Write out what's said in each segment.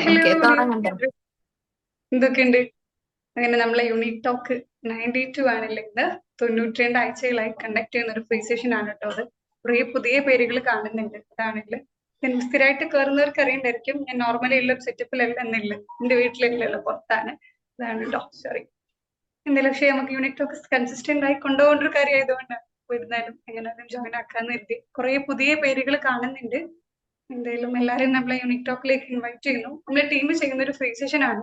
Hello okay, തുടങ്ങണ്ടോ? Dear, എന്തൊക്കെയുണ്ട്? അങ്ങനെ നമ്മളെ യൂണിക് ടോക്ക് 92 ആണല്ലോ ഇന്ന്. 92 ആഴ്ചകളായി കണ്ടക്ട് ചെയ്യുന്ന ഒരു ഫ്രീ സെഷൻ ആണ് കേട്ടോ അത്. കുറേ പുതിയ പേരുകൾ കാണുന്നുണ്ട്. അതാണെങ്കിൽ ഞാൻ സ്ഥിരമായിട്ട് കയറുന്നവർക്ക് അറിയണ്ടായിരിക്കും, ഞാൻ നോർമലി ഉള്ള സെറ്റപ്പിലല്ല എന്നില്ല, എന്റെ വീട്ടിലല്ലല്ലോ, പുറത്താണ്. അതാണ് കേട്ടോ, സോറി. എന്തായാലും പക്ഷേ നമുക്ക് യൂണിക് ടോക്ക് കൺസിസ്റ്റന്റ് ആയി കൊണ്ടുപോകേണ്ട ഒരു കാര്യം ആയതുകൊണ്ടാണ് ഇരുന്നാലും എങ്ങനെയാലും ജോയിൻ ആക്കാന്ന് കരുതി. കുറേ പുതിയ പേരുകൾ കാണുന്നുണ്ട്. എന്തായാലും എല്ലാവരും നമ്മളെ യൂണിക് ടോക്കിലേക്ക് ഇൻവൈറ്റ് ചെയ്യുന്നു. നമ്മളെ ടീം ചെയ്യുന്ന ഒരു ഫ്രീ സെഷൻ ആണ്.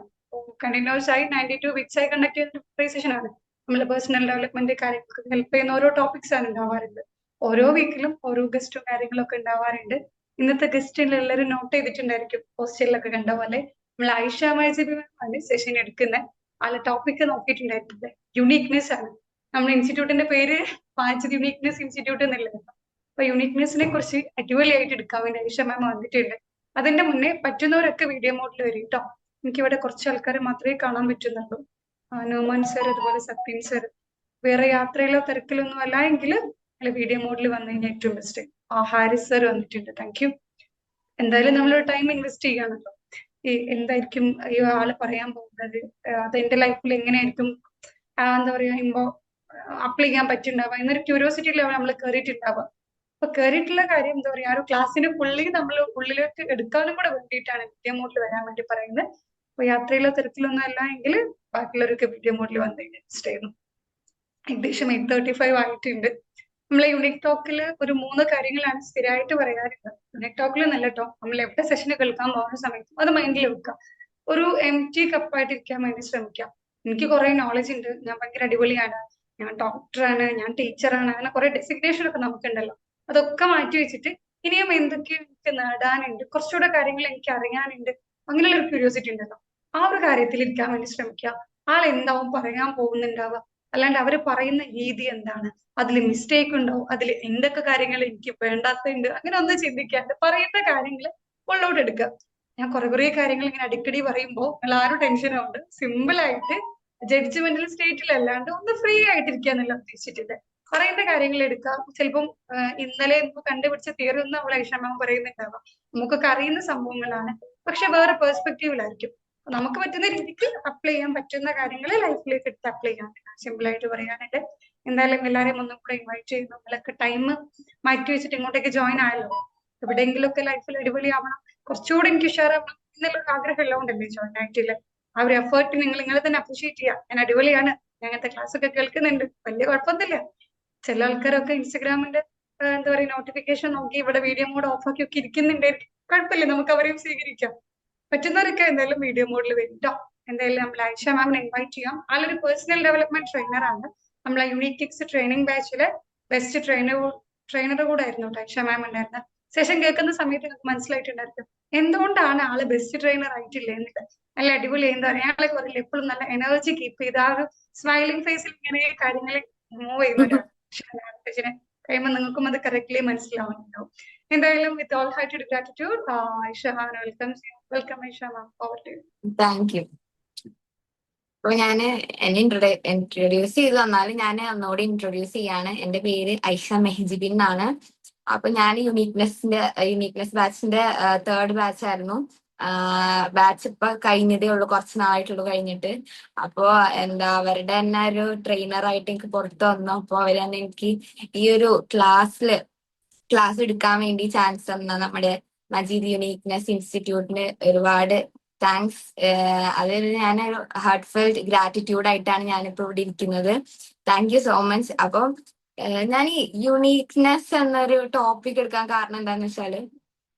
കണ്ടിന്യൂസ് ആയി 92 വീക്സ് ആയി കണ്ടക്ട് ചെയ്യുന്ന ഒരു ഫ്രീ സെഷൻ ആണ്. നമ്മളെ പേഴ്സണൽ ഡെവലപ്മെന്റ് കാര്യങ്ങൾക്ക് ഹെൽപ്പ് ചെയ്യുന്ന ഓരോ ടോപ്പിക്സ് ആണ് ഉണ്ടാവാറുണ്ട്. ഓരോ വീക്കിലും ഓരോ ഗസ്റ്റും കാര്യങ്ങളൊക്കെ ഉണ്ടാവാറുണ്ട്. ഇന്നത്തെ ഗസ്റ്റിൽ എല്ലാവരും നോട്ട് ചെയ്തിട്ടുണ്ടായിരിക്കും, പോസ്റ്ററിലൊക്കെ കണ്ട പോലെ. നമ്മൾ ആയിഷ മൈജിബി ആണ് സെഷൻ എടുക്കുന്നത്. ആളെ ടോപ്പിക് നോക്കിയിട്ടുണ്ടായിരുന്നത് യുണീക്നെസ് ആണ്. നമ്മുടെ ഇൻസ്റ്റിറ്റ്യൂട്ടിന്റെ പേര് മാജിദ് യുണീക്നെസ് ഇൻസ്റ്റിറ്റ്യൂട്ട് എന്നുള്ളത്. അപ്പൊ യൂണിക്നെസിനെ കുറിച്ച് അടിപൊളിയായിട്ട് എടുക്കാൻ വേണ്ടി ഐഷ മാം വന്നിട്ടുണ്ട്. അതിന്റെ മുന്നേ പറ്റുന്നവരൊക്കെ വീഡിയോ മോഡിൽ വരും കേട്ടോ. എനിക്കിവിടെ കുറച്ച് ആൾക്കാരെ മാത്രമേ കാണാൻ പറ്റുന്നുള്ളൂ. നോമാൻ സർ, അതുപോലെ സത്യൻ സർ. വേറെ യാത്രയിലോ തിരക്കിലൊന്നും അല്ല എങ്കിൽ അല്ല വീഡിയോ മോഡിൽ വന്നു കഴിഞ്ഞാൽ ഏറ്റവും ബെസ്റ്റ്. ഹാരിസ് സർ വന്നിട്ടുണ്ട്, താങ്ക് യു. എന്തായാലും നമ്മളൊരു ടൈം ഇൻവെസ്റ്റ് ചെയ്യാണല്ലോ. ഈ എന്തായിരിക്കും ഈ ആള് പറയാൻ പോകുന്നത്, അത് എന്റെ ലൈഫിൽ എങ്ങനെയായിരിക്കും എന്താ പറയാ ഇമ്പോ അപ്ലൈ ചെയ്യാൻ പറ്റുന്നുണ്ടാവുക എന്നൊരു ക്യൂരിയോസിറ്റിയിലാണ് നമ്മൾ കയറിയിട്ടുണ്ടാവുക. അപ്പൊ കയറിയിട്ടുള്ള കാര്യം എന്താ പറയാ, ആ ഒരു ക്ലാസ്സിന് ഫുള്ളി നമ്മൾ ഉള്ളിലേക്ക് എടുക്കാനും കൂടെ വേണ്ടിയിട്ടാണ് വീഡിയോ മോഡിൽ വരാൻ വേണ്ടി പറയുന്നത്. അപ്പൊ യാത്രയിലോ തിരക്കിലൊന്നും അല്ല എങ്കിൽ ബാക്കിയുള്ളവരൊക്കെ വീഡിയോ മോഡിൽ വന്നു കഴിഞ്ഞാൽ ഇഷ്ടം ആയിരുന്നു. ഏകദേശം 8:35 ആയിട്ടുണ്ട്. നമ്മളെ യൂണിക് ടോക്കിൽ ഒരു 3 കാര്യങ്ങളാണ് സ്ഥിരമായിട്ട് പറയാറുള്ളത്. യൂണിക് ടോക്കിൽ നല്ല കേട്ടോ, നമ്മൾ എവിടെ സെഷന് കേൾക്കാൻ പോകുന്ന സമയത്തും അത് മൈൻഡിൽ വെക്കാം. ഒരു എം ടി കപ്പായിട്ട് ഇരിക്കാൻ വേണ്ടി ശ്രമിക്കാം. എനിക്ക് കുറെ നോളജ് ഉണ്ട്, ഞാൻ ഭയങ്കര അടിപൊളിയാണ്, ഞാൻ ഡോക്ടറാണ്, ഞാൻ ടീച്ചറാണ്, അങ്ങനെ കുറെ ഡെസിഗ്നേഷൻ ഒക്കെ നമുക്കുണ്ടല്ലോ. അതൊക്കെ മാറ്റി വെച്ചിട്ട് ഇനിയും എന്തൊക്കെ എനിക്ക് നേടാനുണ്ട്, കുറച്ചുകൂടെ കാര്യങ്ങൾ എനിക്ക് അറിയാനുണ്ട്, അങ്ങനെയുള്ള ഒരു ക്യൂരിയോസിറ്റി ഉണ്ടല്ലോ. ആ ഒരു കാര്യത്തിൽ ഇരിക്കാൻ വേണ്ടി ശ്രമിക്കുക. ആൾ എന്താവും പറയാൻ പോകുന്നുണ്ടാവുക, അല്ലാണ്ട് അവര് പറയുന്ന രീതി എന്താണ്, അതിൽ മിസ്റ്റേക്ക് ഉണ്ടോ, അതിൽ എന്തൊക്കെ കാര്യങ്ങൾ എനിക്ക് വേണ്ടാത്തുണ്ട്, അങ്ങനെ ഒന്നും ചിന്തിക്കാണ്ട് പറയുന്ന കാര്യങ്ങൾ ഉള്ളോട്ട് എടുക്കുക. ഞാൻ കുറെ കാര്യങ്ങൾ ഇങ്ങനെ അടിക്കടി പറയുമ്പോൾ നിങ്ങൾ ആരും ടെൻഷൻ ആവുണ്ട്, സിമ്പിൾ ആയിട്ട് ജഡ്ജ്മെന്റൽ സ്റ്റേറ്റിലല്ലാണ്ട് ഒന്ന് ഫ്രീ ആയിട്ടിരിക്കുക എന്നല്ല ഉദ്ദേശിച്ചിട്ടുണ്ട്. പറയുന്ന കാര്യങ്ങൾ എടുക്കാം. ചിലപ്പം ഇന്നലെ നമുക്ക് കണ്ടുപിടിച്ച തിയറി ഒന്നും അവളെ ഐഷമ്മ പറയുന്നുണ്ടാവാം, നമുക്കൊക്കെ അറിയുന്ന സംഭവങ്ങളാണ്, പക്ഷെ വേറെ പെർസ്പെക്റ്റീവിലായിരിക്കും. നമുക്ക് പറ്റുന്ന രീതിക്ക് അപ്ലൈ ചെയ്യാൻ പറ്റുന്ന കാര്യങ്ങൾ ലൈഫിലേക്ക് എടുത്ത് അപ്ലൈ ചെയ്യാൻ സിമ്പിൾ ആയിട്ട് പറയാനായിട്ട്. എന്തായാലും എല്ലാവരെയും ഒന്നും കൂടെ ഇൻവൈറ്റ് ചെയ്യുന്നു. നമ്മളൊക്കെ ടൈം മാറ്റി വെച്ചിട്ട് ഇങ്ങോട്ടേക്ക് ജോയിൻ ആയല്ലോ. എവിടെയെങ്കിലുമൊക്കെ ലൈഫിൽ അടിപൊളിയാവണം, കുറച്ചുകൂടെ എനിക്ക് ഉഷാറാവണം എന്നുള്ള ആഗ്രഹം എല്ലാം ഉണ്ടല്ലേ ജോയിൻ ആയിട്ടില്ല. ആ ഒരു എഫേർട്ട് നിങ്ങൾ നിങ്ങളെ തന്നെ അപ്രീഷിയേറ്റ് ചെയ്യുക. ഞാൻ അടിപൊളിയാണ്, ഞങ്ങനത്തെ ക്ലാസ് ഒക്കെ കേൾക്കുന്നുണ്ട്, വലിയ കുഴപ്പമൊന്നുമില്ല. ചില ആൾക്കാരൊക്കെ ഇൻസ്റ്റഗ്രാമിന്റെ എന്താ പറയുക നോട്ടിഫിക്കേഷൻ നോക്കി ഇവിടെ വീഡിയോ മോഡ് ഓഫ് ആക്കി ഒക്കെ ഇരിക്കുന്നുണ്ട്. കുഴപ്പമില്ല, നമുക്ക് അവരെയും സ്വീകരിക്കാം. പറ്റുന്നവരൊക്കെ എന്തായാലും വീഡിയോ മോഡിൽ വരും ട്ടോ. എന്തായാലും നമ്മൾ ആയിഷ മാമിനെ ഇൻവൈറ്റ് ചെയ്യാം. ആളൊരു പേഴ്സണൽ ഡെവലപ്മെന്റ് ട്രെയിനർ ആണ്. നമ്മളെ യൂണിറ്റിക്സ് ട്രെയിനിങ് ബാച്ചിലെ ബെസ്റ്റ് ട്രെയിനർ കൂടെ ആയിരുന്നു കേട്ടോ ആയിഷ മാം ഉണ്ടായിരുന്ന. സെഷൻ കേൾക്കുന്ന സമയത്ത് നിങ്ങൾക്ക് മനസ്സിലായിട്ടുണ്ടായിരിക്കും എന്തുകൊണ്ടാണ് ആള് ബെസ്റ്റ് ട്രെയിനർ ആയിട്ടില്ലേ എന്നിട്ട്. നല്ല അടിപൊളി, എന്താ പറയാ, അയാളെ പറയില്ല എപ്പോഴും നല്ല എനർജി കീപ്പ് ചെയ്ത് ആ ഒരു സ്മൈലിംഗ് ഫേസിൽ ഇങ്ങനെ കാര്യങ്ങൾ മൂവ് ചെയ്യുന്ന ഒരാൾ. കഴിയുമ്പോൾ നിങ്ങൾക്കും അത് കറക്റ്റ്ലി മനസ്സിലാവുന്നുണ്ടാവും. എന്തായാലും with all hearted gratitude Aisha ma'am welcome. Welcome Aisha ma'am, over to you. Thank you. അപ്പൊ ഞാന് എന്നെ ഇൻട്രൊഡ്യൂസ് ചെയ്തു തന്നാലും ഞാൻ ഒന്നുകൂടി ഇൻട്രൊഡ്യൂസ് ചെയ്യാണ്. എന്റെ പേര് ഐഷ മെഹജിബിൻ എന്നാണ്. അപ്പൊ ഞാൻ യൂണിക്നെസ് ബാച്ചിന്റെ തേർഡ് ബാച്ച് ആയിരുന്നു. ബാച്ച് ഇപ്പൊ കഴിഞ്ഞതേ ഉള്ളൂ, കുറച്ച് നാളായിട്ടുള്ളൂ കഴിഞ്ഞിട്ട്. അപ്പോ എന്താ അവരുടെ തന്നെ ഒരു ട്രെയിനർ ആയിട്ട് എനിക്ക് പുറത്ത് വന്നു. അപ്പൊ അവര് തന്നെ എനിക്ക് ഈ ഒരു ക്ലാസ് എടുക്കാൻ വേണ്ടി ചാൻസ് തന്ന നമ്മുടെ മജീദ് യുണീക്നെസ് ഇൻസ്റ്റിറ്റ്യൂട്ടിന് ഒരുപാട് താങ്ക്സ്. അതിൽ ഞാനൊരു ഹാർട്ട് ഫെൽറ്റ് ഗ്രാറ്റിറ്റ്യൂഡ് ആയിട്ടാണ് ഞാനിപ്പോ ഇവിടെ ഇരിക്കുന്നത്. Thank you so much. അപ്പം ഞാൻ ഈ യുണീക്നെസ് എന്നൊരു ടോപ്പിക് എടുക്കാൻ കാരണം എന്താന്ന് വെച്ചാല്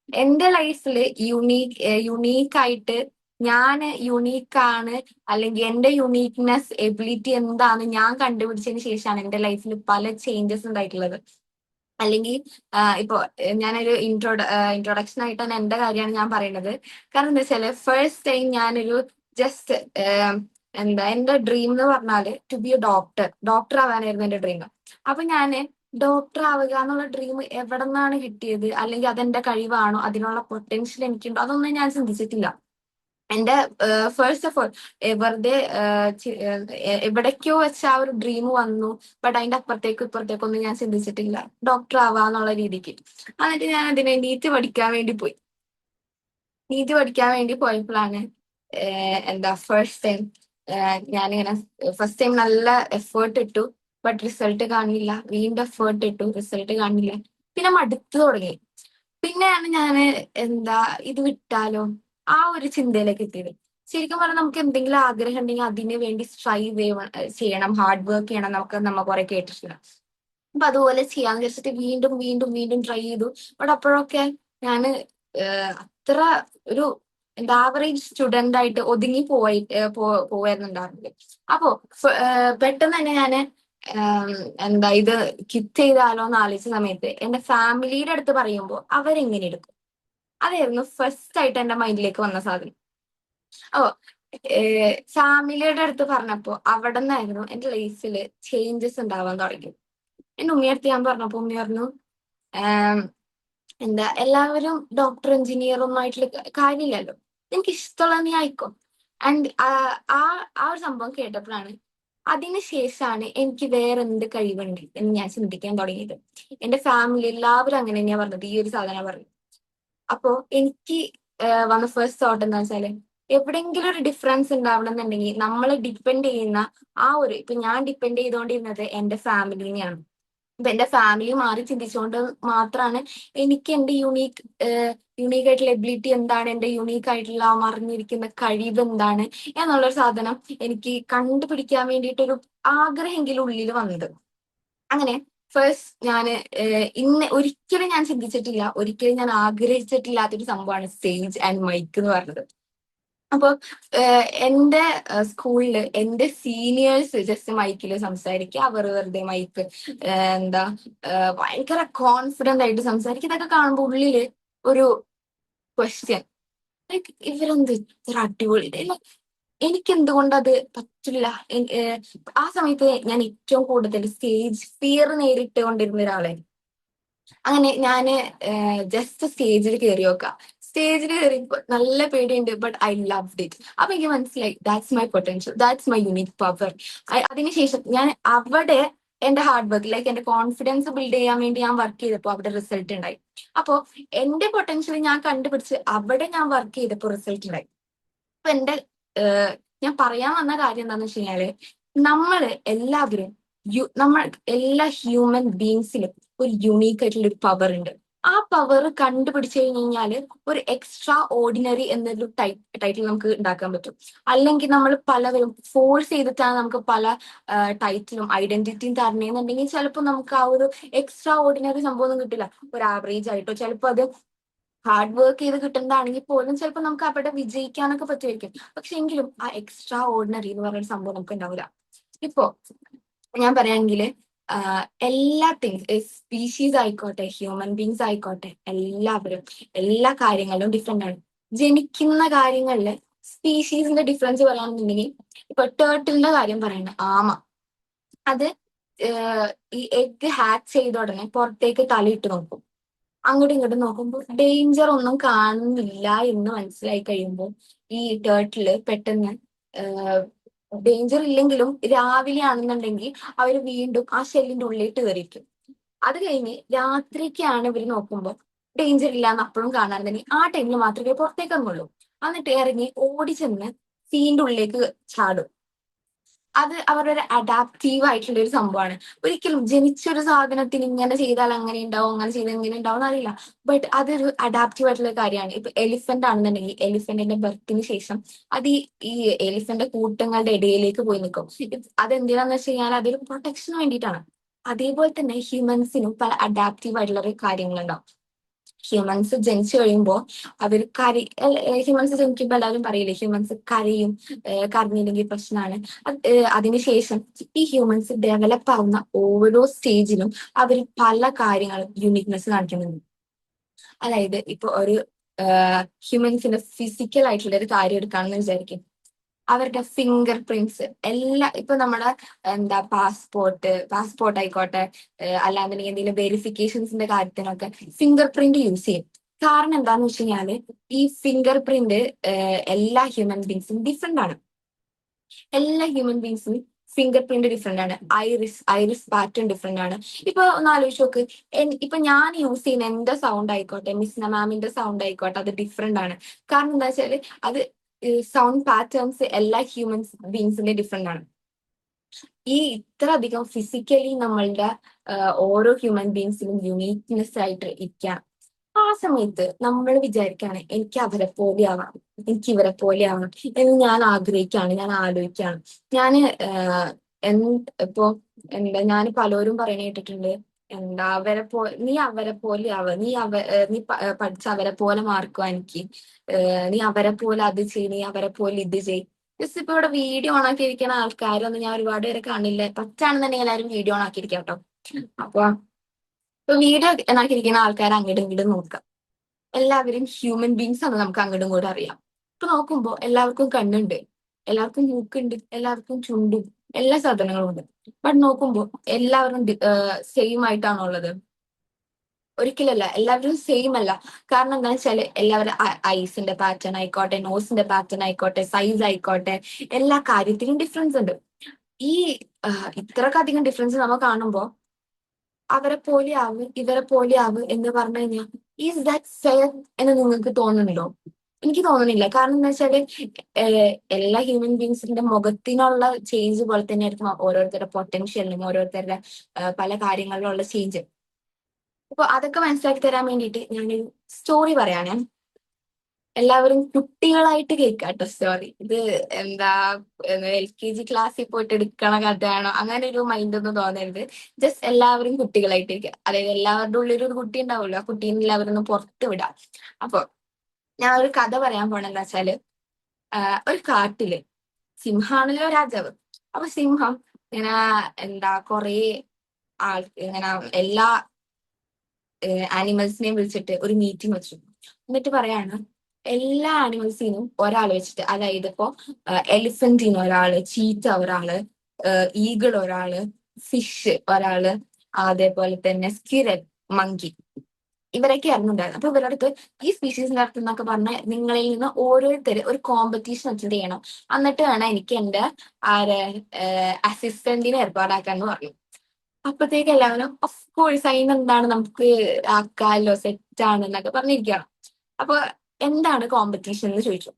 എന്റെ ലൈഫിൽ യുണീക്ക് ആയിട്ട് ഞാൻ യുണീക്കാണ്, അല്ലെങ്കിൽ എന്റെ യുണീക്നെസ് എബിലിറ്റി എന്താണ് ഞാൻ കണ്ടുപിടിച്ചതിന് ശേഷമാണ് എന്റെ ലൈഫിൽ പല ചേഞ്ചസ് ഉണ്ടായിട്ടുള്ളത്. അല്ലെങ്കിൽ ഇപ്പോ ഞാനൊരു ഇൻട്രൊഡക്ഷൻ ആയിട്ടാണ് എന്റെ കാര്യമാണ് ഞാൻ പറയുന്നത്. കാരണം എന്താ വെച്ചാല് ഫസ്റ്റ് ടൈം ഞാനൊരു ജസ്റ്റ് എന്താ എന്റെ ഡ്രീം എന്ന് പറഞ്ഞാല് ടു ബി എ ഡോക്ടർ ആവാനായിരുന്നു എന്റെ ഡ്രീം. അപ്പൊ ഞാന് ഡോക്ടർ ആവുക എന്നുള്ള ഡ്രീം എവിടെ നിന്നാണ് കിട്ടിയത്, അല്ലെങ്കിൽ അതെന്റെ കഴിവാണോ, അതിനുള്ള പൊട്ടൻഷ്യൽ എനിക്കുണ്ടോ, അതൊന്നും ഞാൻ ചിന്തിച്ചിട്ടില്ല. എന്റെ ഫസ്റ്റ് ഓഫ് ഓൾ വെറുതെ എവിടേക്കോ വെച്ച് ആ ഒരു ഡ്രീം വന്നു. ബട്ട് അതിന്റെ അപ്പുറത്തേക്കും ഇപ്പുറത്തേക്കൊന്നും ഞാൻ ചിന്തിച്ചിട്ടില്ല ഡോക്ടർ ആവാന്നുള്ള രീതിക്ക്. എന്നിട്ട് ഞാൻ അതിന് നീറ്റ് പഠിക്കാൻ വേണ്ടി പോയി. നീതി പഠിക്കാൻ വേണ്ടി പോയപ്പോഴാണ് എന്താ ഫസ്റ്റ് ടൈം ഞാനിങ്ങനെ ഫസ്റ്റ് ടൈം നല്ല എഫേർട്ട് ഇട്ടു, ബട്ട് റിസൾട്ട് കാണില്ല. വീണ്ടും എഫേർട്ട് ഇട്ടു, റിസൾട്ട് കാണില്ല. പിന്നെ മടുത്തു തുടങ്ങി. പിന്നെയാണ് ഞാന് എന്താ ഇത് വിട്ടാലോ ആ ഒരു ചിന്തയിലേക്ക് എത്തിയത്. ശരിക്കും പറഞ്ഞാൽ നമുക്ക് എന്തെങ്കിലും ആഗ്രഹം ഉണ്ടെങ്കിൽ അതിന് വേണ്ടി സ്ട്രൈവ് ചെയ്യണം, ഹാർഡ് വർക്ക് ചെയ്യണം, നമുക്ക് നമ്മ കുറെ കേട്ടിട്ടുണ്ട്. അപ്പൊ അതുപോലെ ചെയ്യാന്ന് വിചാരിച്ചിട്ട് വീണ്ടും വീണ്ടും വീണ്ടും ട്രൈ ചെയ്തു. ബട്ട് അപ്പോഴൊക്കെ ഞാന് അത്ര ഒരു എന്താ ആവറേജ് സ്റ്റുഡന്റ് ആയിട്ട് ഒതുങ്ങി പോവായിരുന്നുണ്ടായിരുന്നില്ല. അപ്പോ പെട്ടെന്ന് തന്നെ ഞാന് ആം, എന്താ ഇത് കിറ്റ് ചെയ്താലോ എന്ന് ആലോചിച്ച സമയത്ത് എന്റെ ഫാമിലിയുടെ അടുത്ത് പറയുമ്പോൾ അവരെങ്ങനെ എടുക്കും, അതായിരുന്നു ഫസ്റ്റ് ആയിട്ട് എന്റെ മൈൻഡിലേക്ക് വന്ന സാധനം. ഓ ഫാമിലിയുടെ അടുത്ത് പറഞ്ഞപ്പോ അവിടെ നിന്നായിരുന്നു എന്റെ ലൈഫിൽ ചേഞ്ചസ് ഉണ്ടാവാൻ തുടങ്ങി. എന്റെ ഉമ്മയടുത്ത് ഞാൻ പറഞ്ഞപ്പോ ഉമ്മ പറഞ്ഞു, ആം, എന്താ എല്ലാവരും ഡോക്ടർ എഞ്ചിനീയറും ആയിട്ടുള്ള കാര്യമില്ലല്ലോ, നിനക്ക് ഇഷ്ടമുള്ള നീ ആയിക്കോ. ആൻഡ് ആ ആ ഒരു സംഭവം കേട്ടപ്പോഴാണ് അതിനുശേഷമാണ് എനിക്ക് വേറെ എന്ത് കഴിവുണ്ട് എന്ന് ഞാൻ ചിന്തിക്കാൻ തുടങ്ങിയത്. എന്റെ ഫാമിലി എല്ലാവരും അങ്ങനെ തന്നെയാ പറഞ്ഞത്, ഈ ഒരു സാധനം പറഞ്ഞു. അപ്പോ എനിക്ക് വന്ന ഫസ്റ്റ് തോട്ട് എന്താ വെച്ചാല്, എവിടെയെങ്കിലും ഒരു ഡിഫറൻസ് ഉണ്ടാവണം എന്നുണ്ടെങ്കിൽ നമ്മൾ ഡിപ്പെൻഡ് ചെയ്യുന്ന ആ ഒരു, ഇപ്പൊ ഞാൻ ഡിപ്പെൻഡ് ചെയ്തുകൊണ്ടിരുന്നത് എന്റെ ഫാമിലിനെയാണ്. ഇപ്പൊ എന്റെ ഫാമിലി മാറി ചിന്തിച്ചുകൊണ്ട് മാത്രമാണ് എനിക്ക് എന്റെ യുണീക്ക് ആയിട്ടുള്ള എബിലിറ്റി എന്താണ്, എന്റെ യുണീക്ക് ആയിട്ടുള്ള മറിഞ്ഞിരിക്കുന്ന കഴിവ് എന്താണ് എന്നുള്ളൊരു സാധനം എനിക്ക് കണ്ടുപിടിക്കാൻ വേണ്ടിയിട്ടൊരു ആഗ്രഹമെങ്കിലും ഉള്ളിൽ വന്നത്. അങ്ങനെ ഫസ്റ്റ് ഞാന് ഇന്ന് ഒരിക്കലും ഞാൻ ചിന്തിച്ചിട്ടില്ല, ഒരിക്കലും ഞാൻ ആഗ്രഹിച്ചിട്ടില്ലാത്തൊരു സംഭവമാണ് സ്റ്റേജ് ആൻഡ് മൈക്ക് എന്ന് പറഞ്ഞത്. അപ്പൊ എന്റെ സ്കൂളില് എന്റെ സീനിയേഴ്സ് ജസ്റ്റ് മൈക്കിൽ സംസാരിക്കുക, അവർ വെറുതെ മൈക്ക് എന്താ ഭയങ്കര കോൺഫിഡന്റ് ആയിട്ട് സംസാരിക്കുക. ഇതൊക്കെ കാണുമ്പോൾ ഉള്ളില് ഒരു ക്വസ്റ്റ്യൻ, ലൈക്ക് ഇവരെന്ത് ഇത്ര അടിപൊളി, എനിക്ക് എന്തുകൊണ്ട് അത് പറ്റില്ല. ആ സമയത്ത് ഞാൻ ഏറ്റവും കൂടുതൽ സ്റ്റേജ് ഫിയർ നേരിട്ട് കൊണ്ടിരുന്ന ഒരാളായിരുന്നു. അങ്ങനെ ഞാന് ജസ്റ്റ് സ്റ്റേജിൽ കയറി നോക്കാം. സ്റ്റേജിൽ കയറി നല്ല പേടിയുണ്ട്, ബട്ട് ഐ ലവ്ഡ് ഇറ്റ്. അപ്പൊ എനിക്ക് മനസ്സിലായി that's my potential, that's my unique power. അതിനുശേഷം ഞാൻ അവിടെ എന്റെ ഹാർഡ് വർക്ക്, ലൈക്ക് എന്റെ കോൺഫിഡൻസ് ബിൽഡ് ചെയ്യാൻ വേണ്ടി ഞാൻ വർക്ക് ചെയ്തപ്പോൾ അവിടെ റിസൾട്ട് ഉണ്ടായി. അപ്പോ എന്റെ പൊട്ടൻഷ്യൽ ഞാൻ കണ്ടുപിടിച്ച് അവിടെ ഞാൻ വർക്ക് ചെയ്തപ്പോൾ റിസൾട്ട് ഉണ്ടായി. അപ്പൊ ഞാൻ പറയാൻ വന്ന കാര്യം എന്താന്ന് വെച്ച് കഴിഞ്ഞാല്, നമ്മള് എല്ലാവരും നമ്മൾ എല്ലാ ഹ്യൂമൻ ബീങ്സിലും ഒരു യുണീക്ക് ആയിട്ടുള്ള ഒരു പവർ ഉണ്ട്. ആ പവർ കണ്ടുപിടിച്ചു കഴിഞ്ഞാല് ഒരു എക്സ്ട്രാ ഓർഡിനറി എന്നൊരു ടൈറ്റിൽ നമുക്ക് ഉണ്ടാക്കാൻ പറ്റും. അല്ലെങ്കിൽ നമ്മൾ പലവരും ഫോഴ്സ് ചെയ്തിട്ടാണ് നമുക്ക് പല ടൈറ്റിലും ഐഡന്റിറ്റിയും തരണേന്നുണ്ടെങ്കിൽ ചിലപ്പോൾ നമുക്ക് ആ ഒരു എക്സ്ട്രാ ഓർഡിനറി സംഭവം ഒന്നും കിട്ടില്ല. ഒരു ആവറേജ് ആയിട്ടോ ചിലപ്പോൾ അത് ഹാർഡ് വർക്ക് ചെയ്ത് കിട്ടുന്നതാണെങ്കിൽ പോലും ചിലപ്പോൾ നമുക്ക് അവിടെ വിജയിക്കാനൊക്കെ പറ്റുമായിരിക്കും. പക്ഷെ എങ്കിലും ആ എക്സ്ട്രാ ഓർഡിനറി എന്ന് പറയുന്ന സംഭവം നമുക്ക് ഉണ്ടാവില്ല. ഇപ്പോ ഞാൻ പറയുകയാണെങ്കിൽ എല്ലാ സ്പീഷീസ് ആയിക്കോട്ടെ, ഹ്യൂമൻ ബീങ്സ് ആയിക്കോട്ടെ, എല്ലാവരും എല്ലാ കാര്യങ്ങളിലും ഡിഫറെന്റ് ആണ്. ജനിക്കുന്ന കാര്യങ്ങളില് സ്പീഷീസിന്റെ ഡിഫറൻസ് പറയുകയാണെന്നുണ്ടെങ്കിൽ, ഇപ്പൊ ടേർട്ടിലിന്റെ കാര്യം പറയണ ആമ, അത് ഈ എഗ് ഹാച്ച് ചെയ്ത ഉടനെ പുറത്തേക്ക് തലയിട്ട് നോക്കും. അങ്ങോട്ടും ഇങ്ങോട്ടും നോക്കുമ്പോൾ ഡേഞ്ചർ ഒന്നും കാണുന്നില്ല എന്ന് മനസ്സിലായി കഴിയുമ്പോൾ ഈ ടേർട്ടില് പെട്ടെന്ന് ഡേഞ്ചർ ഇല്ലെങ്കിലും രാവിലെ ആണെന്നുണ്ടെങ്കിൽ അവർ വീണ്ടും ആ ഷെല്ലിന്റെ ഉള്ളിലേക്ക് കയറിയിരിക്കും. അത് കഴിഞ്ഞ് രാത്രിക്കാണ് ഇവർ നോക്കുമ്പോൾ ഡേഞ്ചർ ഇല്ല എന്ന് അപ്പോഴും കാണാറുണ്ടെങ്കിൽ ആ ടൈമിൽ മാത്രമേ പുറത്തേക്ക് ഇറങ്ങുള്ളൂ. എന്നിട്ട് ഇറങ്ങി ഓടി ചെന്ന് സീന്റെ ഉള്ളിലേക്ക് ചാടും. അത് അവരുടെ ഒരു അഡാപ്റ്റീവ് ആയിട്ടുള്ള ഒരു സംഭവമാണ്. ഒരിക്കലും ജനിച്ചൊരു സാധനത്തിന് ഇങ്ങനെ ചെയ്താൽ അങ്ങനെ ഉണ്ടാവും, അങ്ങനെ ചെയ്താൽ ഇങ്ങനെ ഉണ്ടാവും എന്നറിയില്ല. ബട്ട് അതൊരു അഡാപ്റ്റീവ് ആയിട്ടുള്ള കാര്യമാണ്. ഇപ്പൊ എലിഫന്റ് ആണെന്നുണ്ടെങ്കിൽ എലിഫന്റിന്റെ ബർത്തിന് ശേഷം അത് ഈ എലിഫന്റ് കൂട്ടങ്ങളുടെ ഇടയിലേക്ക് പോയി നിൽക്കും. അതെന്തിനാന്ന് വെച്ച് കഴിഞ്ഞാൽ അതൊരു പ്രൊട്ടക്ഷന് വേണ്ടിയിട്ടാണ്. അതേപോലെ തന്നെ ഹ്യൂമൻസിനും പല അഡാപ്റ്റീവ് ആയിട്ടുള്ള കാര്യങ്ങളുണ്ടാവും. ഹ്യൂമൻസ് ജനിച്ചു കഴിയുമ്പോൾ അവർ ഹ്യൂമൻസ് ജനിക്കുമ്പോൾ എല്ലാവരും പറയില്ലേ ഹ്യൂമൻസ് കരയും, കരഞ്ഞില്ലെങ്കിൽ പ്രശ്നമാണ്. അതിനുശേഷം ഈ ഹ്യൂമൻസ് ഡെവലപ്പ് ആവുന്ന ഓരോ സ്റ്റേജിലും അവർ പല കാര്യങ്ങളും യുണീക്നെസ് കാണിക്കുന്നുണ്ട്. അതായത് ഇപ്പൊ ഒരു ഹ്യൂമൻസിന്റെ ഫിസിക്കൽ ആയിട്ടുള്ള ഒരു കാര്യം എടുക്കുകയാണെന്ന് വിചാരിക്കും. അവരുടെ ഫിംഗർ പ്രിന്റ്സ് എല്ലാം, ഇപ്പൊ നമ്മുടെ എന്താ പാസ്പോർട്ട് ആയിക്കോട്ടെ, അല്ലാന്നുണ്ടെങ്കിൽ എന്തെങ്കിലും വെരിഫിക്കേഷൻസിന്റെ കാര്യത്തിനൊക്കെ ഫിംഗർ പ്രിന്റ് യൂസ് ചെയ്യും. കാരണം എന്താന്ന് വെച്ച് കഴിഞ്ഞാല് ഈ ഫിംഗർ പ്രിന്റ് എല്ലാ ഹ്യൂമൻ ബീങ്സും ഡിഫറെന്റ് ആണ്. എല്ലാ ഹ്യൂമൻ ബീങ്സും ഫിംഗർ പ്രിന്റ് ഡിഫറെന്റ് ആണ്, ഐറിസ് പാറ്റേൺ ഡിഫറെന്റ് ആണ്. ഇപ്പൊ ഒന്ന് ആലോചിച്ച് നോക്ക്, ഇപ്പൊ ഞാൻ യൂസ് ചെയ്യുന്ന എന്റെ സൗണ്ട് ആയിക്കോട്ടെ, മിസ് മാമിന്റെ സൗണ്ട് ആയിക്കോട്ടെ, അത് ഡിഫറെന്റ് ആണ്. കാരണം എന്താ വെച്ചാല് അത് സൗണ്ട് പാറ്റേൺസ് എല്ലാ ഹ്യൂമൻസ് ബീങ്സിന്റെ ഡിഫറെന്റ് ആണ്. ഈ ഇത്ര അധികം ഫിസിക്കലി നമ്മളുടെ ഓരോ ഹ്യൂമൻ ബീങ്സിനും യുണീക്നെസ് ആയിട്ട് ഇരിക്കാം. ആ സമയത്ത് നമ്മൾ വിചാരിക്കാണ് എനിക്ക് അവരെ പോലെ ആവണം, എനിക്ക് ഇവരെ പോലെ ആവണം എന്ന് ഞാൻ ആഗ്രഹിക്കുകയാണ്, ഞാൻ ആലോചിക്കുകയാണ്. ഞാന് ഇപ്പൊ എന്താ ഞാൻ പലരും പറയണ കേട്ടിട്ടുണ്ട്, എന്താ നീ അവരെ പോലെ ആവ, നീ പഠിച്ച അവരെ പോലെ മാർക്ക് വാങ്ങിക്ക്, നീ അവരെ പോലെ അത് ചെയ്, നീ അവരെ പോലെ ഇത് ചെയ്. ജസ്റ്റ് ഇപ്പൊ ഇവിടെ വീഡിയോ ഓൺ ആക്കി ഇരിക്കുന്ന ആൾക്കാരൊന്നും ഞാൻ ഒരുപാട് പേരെ കാണില്ല. പറ്റാണെന്നുണ്ടെങ്കിൽ എല്ലാവരും വീഡിയോ ഓൺ ആക്കിയിരിക്കാം കേട്ടോ. അപ്പൊ വീഡിയോ ഓണാക്കിയിരിക്കുന്ന ആൾക്കാർ അങ്ങോട്ടും ഇങ്ങോട്ടും നോക്കാം. എല്ലാവരും ഹ്യൂമൻ ബീങ്സ് ആണ്, നമുക്ക് അങ്ങോട്ടും ഇങ്ങോട്ടും അറിയാം. ഇപ്പൊ നോക്കുമ്പോ എല്ലാവർക്കും കണ്ണുണ്ട്, എല്ലാവർക്കും മൂക്കുണ്ട്, എല്ലാവർക്കും ചുണ്ടും, എല്ലാ സാധനങ്ങളും ഉണ്ട്. ബട്ട് നോക്കുമ്പോ എല്ലാവരും സെയിം ആയിട്ടാണോ ഉള്ളത്? ഒരിക്കലല്ല, എല്ലാവരും സെയിം അല്ല. കാരണം എന്താ വെച്ചാല് എല്ലാവരും ഐസിന്റെ പാറ്റേൺ ആയിക്കോട്ടെ, നോസിന്റെ പാറ്റേൺ ആയിക്കോട്ടെ, സൈസ് ആയിക്കോട്ടെ, എല്ലാ കാര്യത്തിലും ഡിഫറൻസ് ഉണ്ട്. ഈ ഇത്രക്കധികം ഡിഫറൻസ് നമ്മൾ കാണുമ്പോ അവരെ പോലെ ആവ്, ഇവരെ പോലെ ആവ് എന്ന് പറഞ്ഞു കഴിഞ്ഞാൽ ഈസ് ദാറ്റ് ഫെയർ എന്ന് നിങ്ങൾക്ക് തോന്നുന്നുണ്ടോ? എനിക്ക് തോന്നുന്നില്ല. കാരണം എന്താ വെച്ചാല് എല്ലാ ഹ്യൂമൻ ബീങ്സിന്റെ മുഖത്തിനുള്ള ചേഞ്ച് പോലെ തന്നെ ആയിരിക്കും ഓരോരുത്തരുടെ പൊട്ടൻഷ്യലിനും ഓരോരുത്തരുടെ പല കാര്യങ്ങളിലുള്ള ചേഞ്ച്. അപ്പൊ അതൊക്കെ മനസ്സിലാക്കി തരാൻ വേണ്ടിയിട്ട് ഞാനൊരു സ്റ്റോറി പറയാനേ. എല്ലാവരും കുട്ടികളായിട്ട് കേൾക്കാട്ടോ സ്റ്റോറി. ഇത് എന്താ LKG ക്ലാസ്സിൽ പോയിട്ട് എടുക്കണ കഥയാണോ അങ്ങനെ ഒരു മൈൻഡ് ഒന്നും തോന്നരുത്. ജസ്റ്റ് എല്ലാവരും കുട്ടികളായിട്ടിരിക്കുക. അതായത് എല്ലാവരുടെ ഉള്ളിൽ ഒരു കുട്ടി ഉണ്ടാവുമല്ലോ, ആ കുട്ടീനെ എല്ലാവരും ഒന്ന് പുറത്ത് വിടാം. അപ്പൊ ഞാൻ ഒരു കഥ പറയാൻ പോണെന്താ വെച്ചാല്, ഒരു കാട്ടില് സിംഹാണല്ലോ രാജാവ്. അപ്പൊ സിംഹം ഇങ്ങനെ എന്താ കൊറേ ഇങ്ങനെ എല്ലാ ആനിമൽസിനെയും വിളിച്ചിട്ട് ഒരു മീറ്റിംഗ് വെച്ചു. എന്നിട്ട് പറയാണ്, എല്ലാ ആനിമൽസിനും ഒരാൾ വെച്ചിട്ട്, അതായത് ഇപ്പോ എലിഫന്റിന് ഒരാള്, ചീറ്റ ഒരാള്, ഈഗിൾ ഒരാള്, ഫിഷ് ഒരാള്, അതേപോലെ തന്നെ സ്കിരൽ, മങ്കി, ഇവരൊക്കെ അറിഞ്ഞുണ്ടായിരുന്നു. അപ്പൊ ഇവരുടെ അടുത്ത് ഈ സ്പീഷീസിന്റെ അടുത്ത് എന്നൊക്കെ പറഞ്ഞാൽ നിങ്ങളിൽ നിന്ന് ഓരോരുത്തർ ഒരു കോമ്പറ്റീഷൻ വെച്ചിട്ട് ചെയ്യണം, എന്നിട്ട് വേണം എനിക്ക് എന്റെ അസിസ്റ്റന്റിനെ ഏർപ്പാടാക്കാന്ന് പറഞ്ഞു. അപ്പത്തേക്ക് എല്ലാവരും ഓഫ് കോഴ്സ് അതിനെന്താണ്, നമുക്ക് ആക്കാലോ, സെറ്റ് ആണ് എന്നൊക്കെ പറഞ്ഞിരിക്കണം. അപ്പൊ എന്താണ് കോമ്പറ്റീഷൻ എന്ന് ചോദിച്ചു.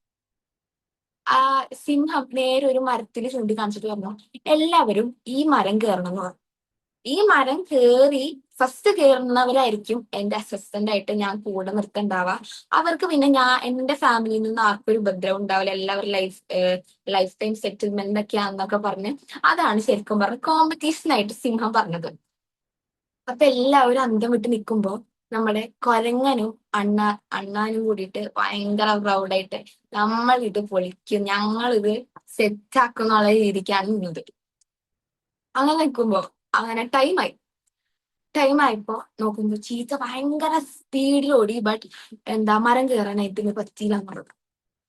ആ സിംഹം നേരെ ഒരു മരത്തിൽ ചൂണ്ടിക്കാണിച്ചിട്ട് പറഞ്ഞു, എല്ലാവരും ഈ മരം കയറണം എന്ന് പറഞ്ഞു. ഈ മരം കേറി ഫസ്റ്റ് കയറുന്നവരായിരിക്കും എന്റെ അസിസ്റ്റന്റ് ആയിട്ട് ഞാൻ കൂടെ നിർത്തണ്ടാവുക. അവർക്ക് പിന്നെ എന്റെ ഫാമിലിയിൽ നിന്ന് ആർക്കും ഒരു ഉപദ്രവം ഉണ്ടാവില്ല, എല്ലാവരും ലൈഫ് ടൈം സെറ്റിൽമെന്റ് ഒക്കെയാന്നൊക്കെ പറഞ്ഞ് അതാണ് ശരിക്കും പറഞ്ഞ കോമ്പറ്റീഷൻ ആയിട്ട് സിംഹം പറഞ്ഞത്. അപ്പൊ എല്ലാവരും അന്തം വിട്ട് നിൽക്കുമ്പോ നമ്മുടെ കൊരങ്ങനും അണ്ണാനും കൂടിയിട്ട് ഭയങ്കര പ്രൗഡായിട്ട് നമ്മൾ ഇത് പൊളിക്കും, ഞങ്ങൾ ഇത് സെറ്റ് ആക്കും എന്നുള്ള രീതിക്കാണ് നിന്നത്. അങ്ങനെ നിൽക്കുമ്പോ അങ്ങനെ ടൈം ആയപ്പോ നോക്കുമ്പോ ചീത്ത ഭയങ്കര സ്പീഡിൽ ഓടി. ബട്ട് എന്താ മരം കയറാനായിട്ട് പറ്റിയില്ല എന്നുള്ളത്.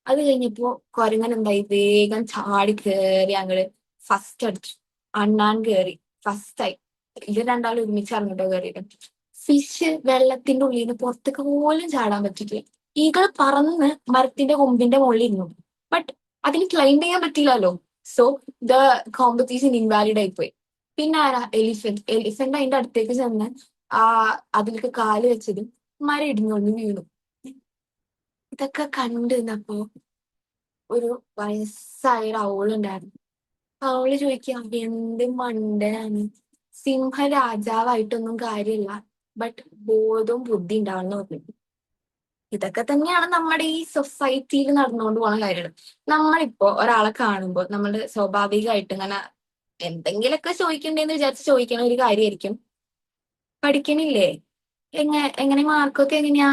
അത് കഴിഞ്ഞപ്പോ കൊരങ്ങൻ എന്തായി, വേഗം ചാടി കയറി അങ്ങട് ഫസ്റ്റ് അടിച്ചു. അണ്ണാൻ കയറി ഫസ്റ്റായി. ഇത് രണ്ടാളും ഒരുമിച്ച് അറിഞ്ഞിട്ടോ കയറിയിട്ട്. ഫിഷ് വെള്ളത്തിന്റെ ഉള്ളിൽ നിന്ന് പുറത്തേക്ക് പോലും ചാടാൻ പറ്റില്ല. ഈകൾ പറന്ന് മരത്തിന്റെ കൊമ്പിന്റെ മുകളിൽ ഇരുന്നു. ബട്ട് അതിന് ക്ലൈംബ് ചെയ്യാൻ പറ്റില്ലല്ലോ. സോ ദ കോമ്പറ്റീഷൻ ഇൻവാലിഡ് ആയി പോയി. പിന്നെ ആരാ, എലിഫന്റ് അതിന്റെ അടുത്തേക്ക് ചെന്ന് ആ അതിലേക്ക് കാല് വെച്ചതും മരം ഇടിഞ്ഞൊന്ന് വീണു. ഇതൊക്കെ കണ്ടു നിന്നപ്പോ ഒരു വയസ്സായ ഒരു അവളുണ്ടായിരുന്നു. അവള് ചോദിക്കുക, എന്ത് മണ്ടനാണ്, സിംഹ രാജാവായിട്ടൊന്നും കാര്യമില്ല, ബട്ട് ബോധവും ബുദ്ധി ഉണ്ടാവണം പറഞ്ഞു. ഇതൊക്കെ തന്നെയാണ് നമ്മുടെ ഈ സൊസൈറ്റിയിൽ നടന്നുകൊണ്ട് പോകുന്ന കാര്യങ്ങൾ. നമ്മളിപ്പോ ഒരാളെ കാണുമ്പോൾ നമ്മൾ സ്വാഭാവികമായിട്ട് ഇങ്ങനെ എന്തെങ്കിലുമൊക്കെ ചോദിക്കണ്ടേന്ന് വിചാരിച്ച് ചോദിക്കണ ഒരു കാര്യമായിരിക്കും, പഠിക്കണില്ലേ, എങ്ങനെ മാർക്കൊക്കെ എങ്ങനെയാ,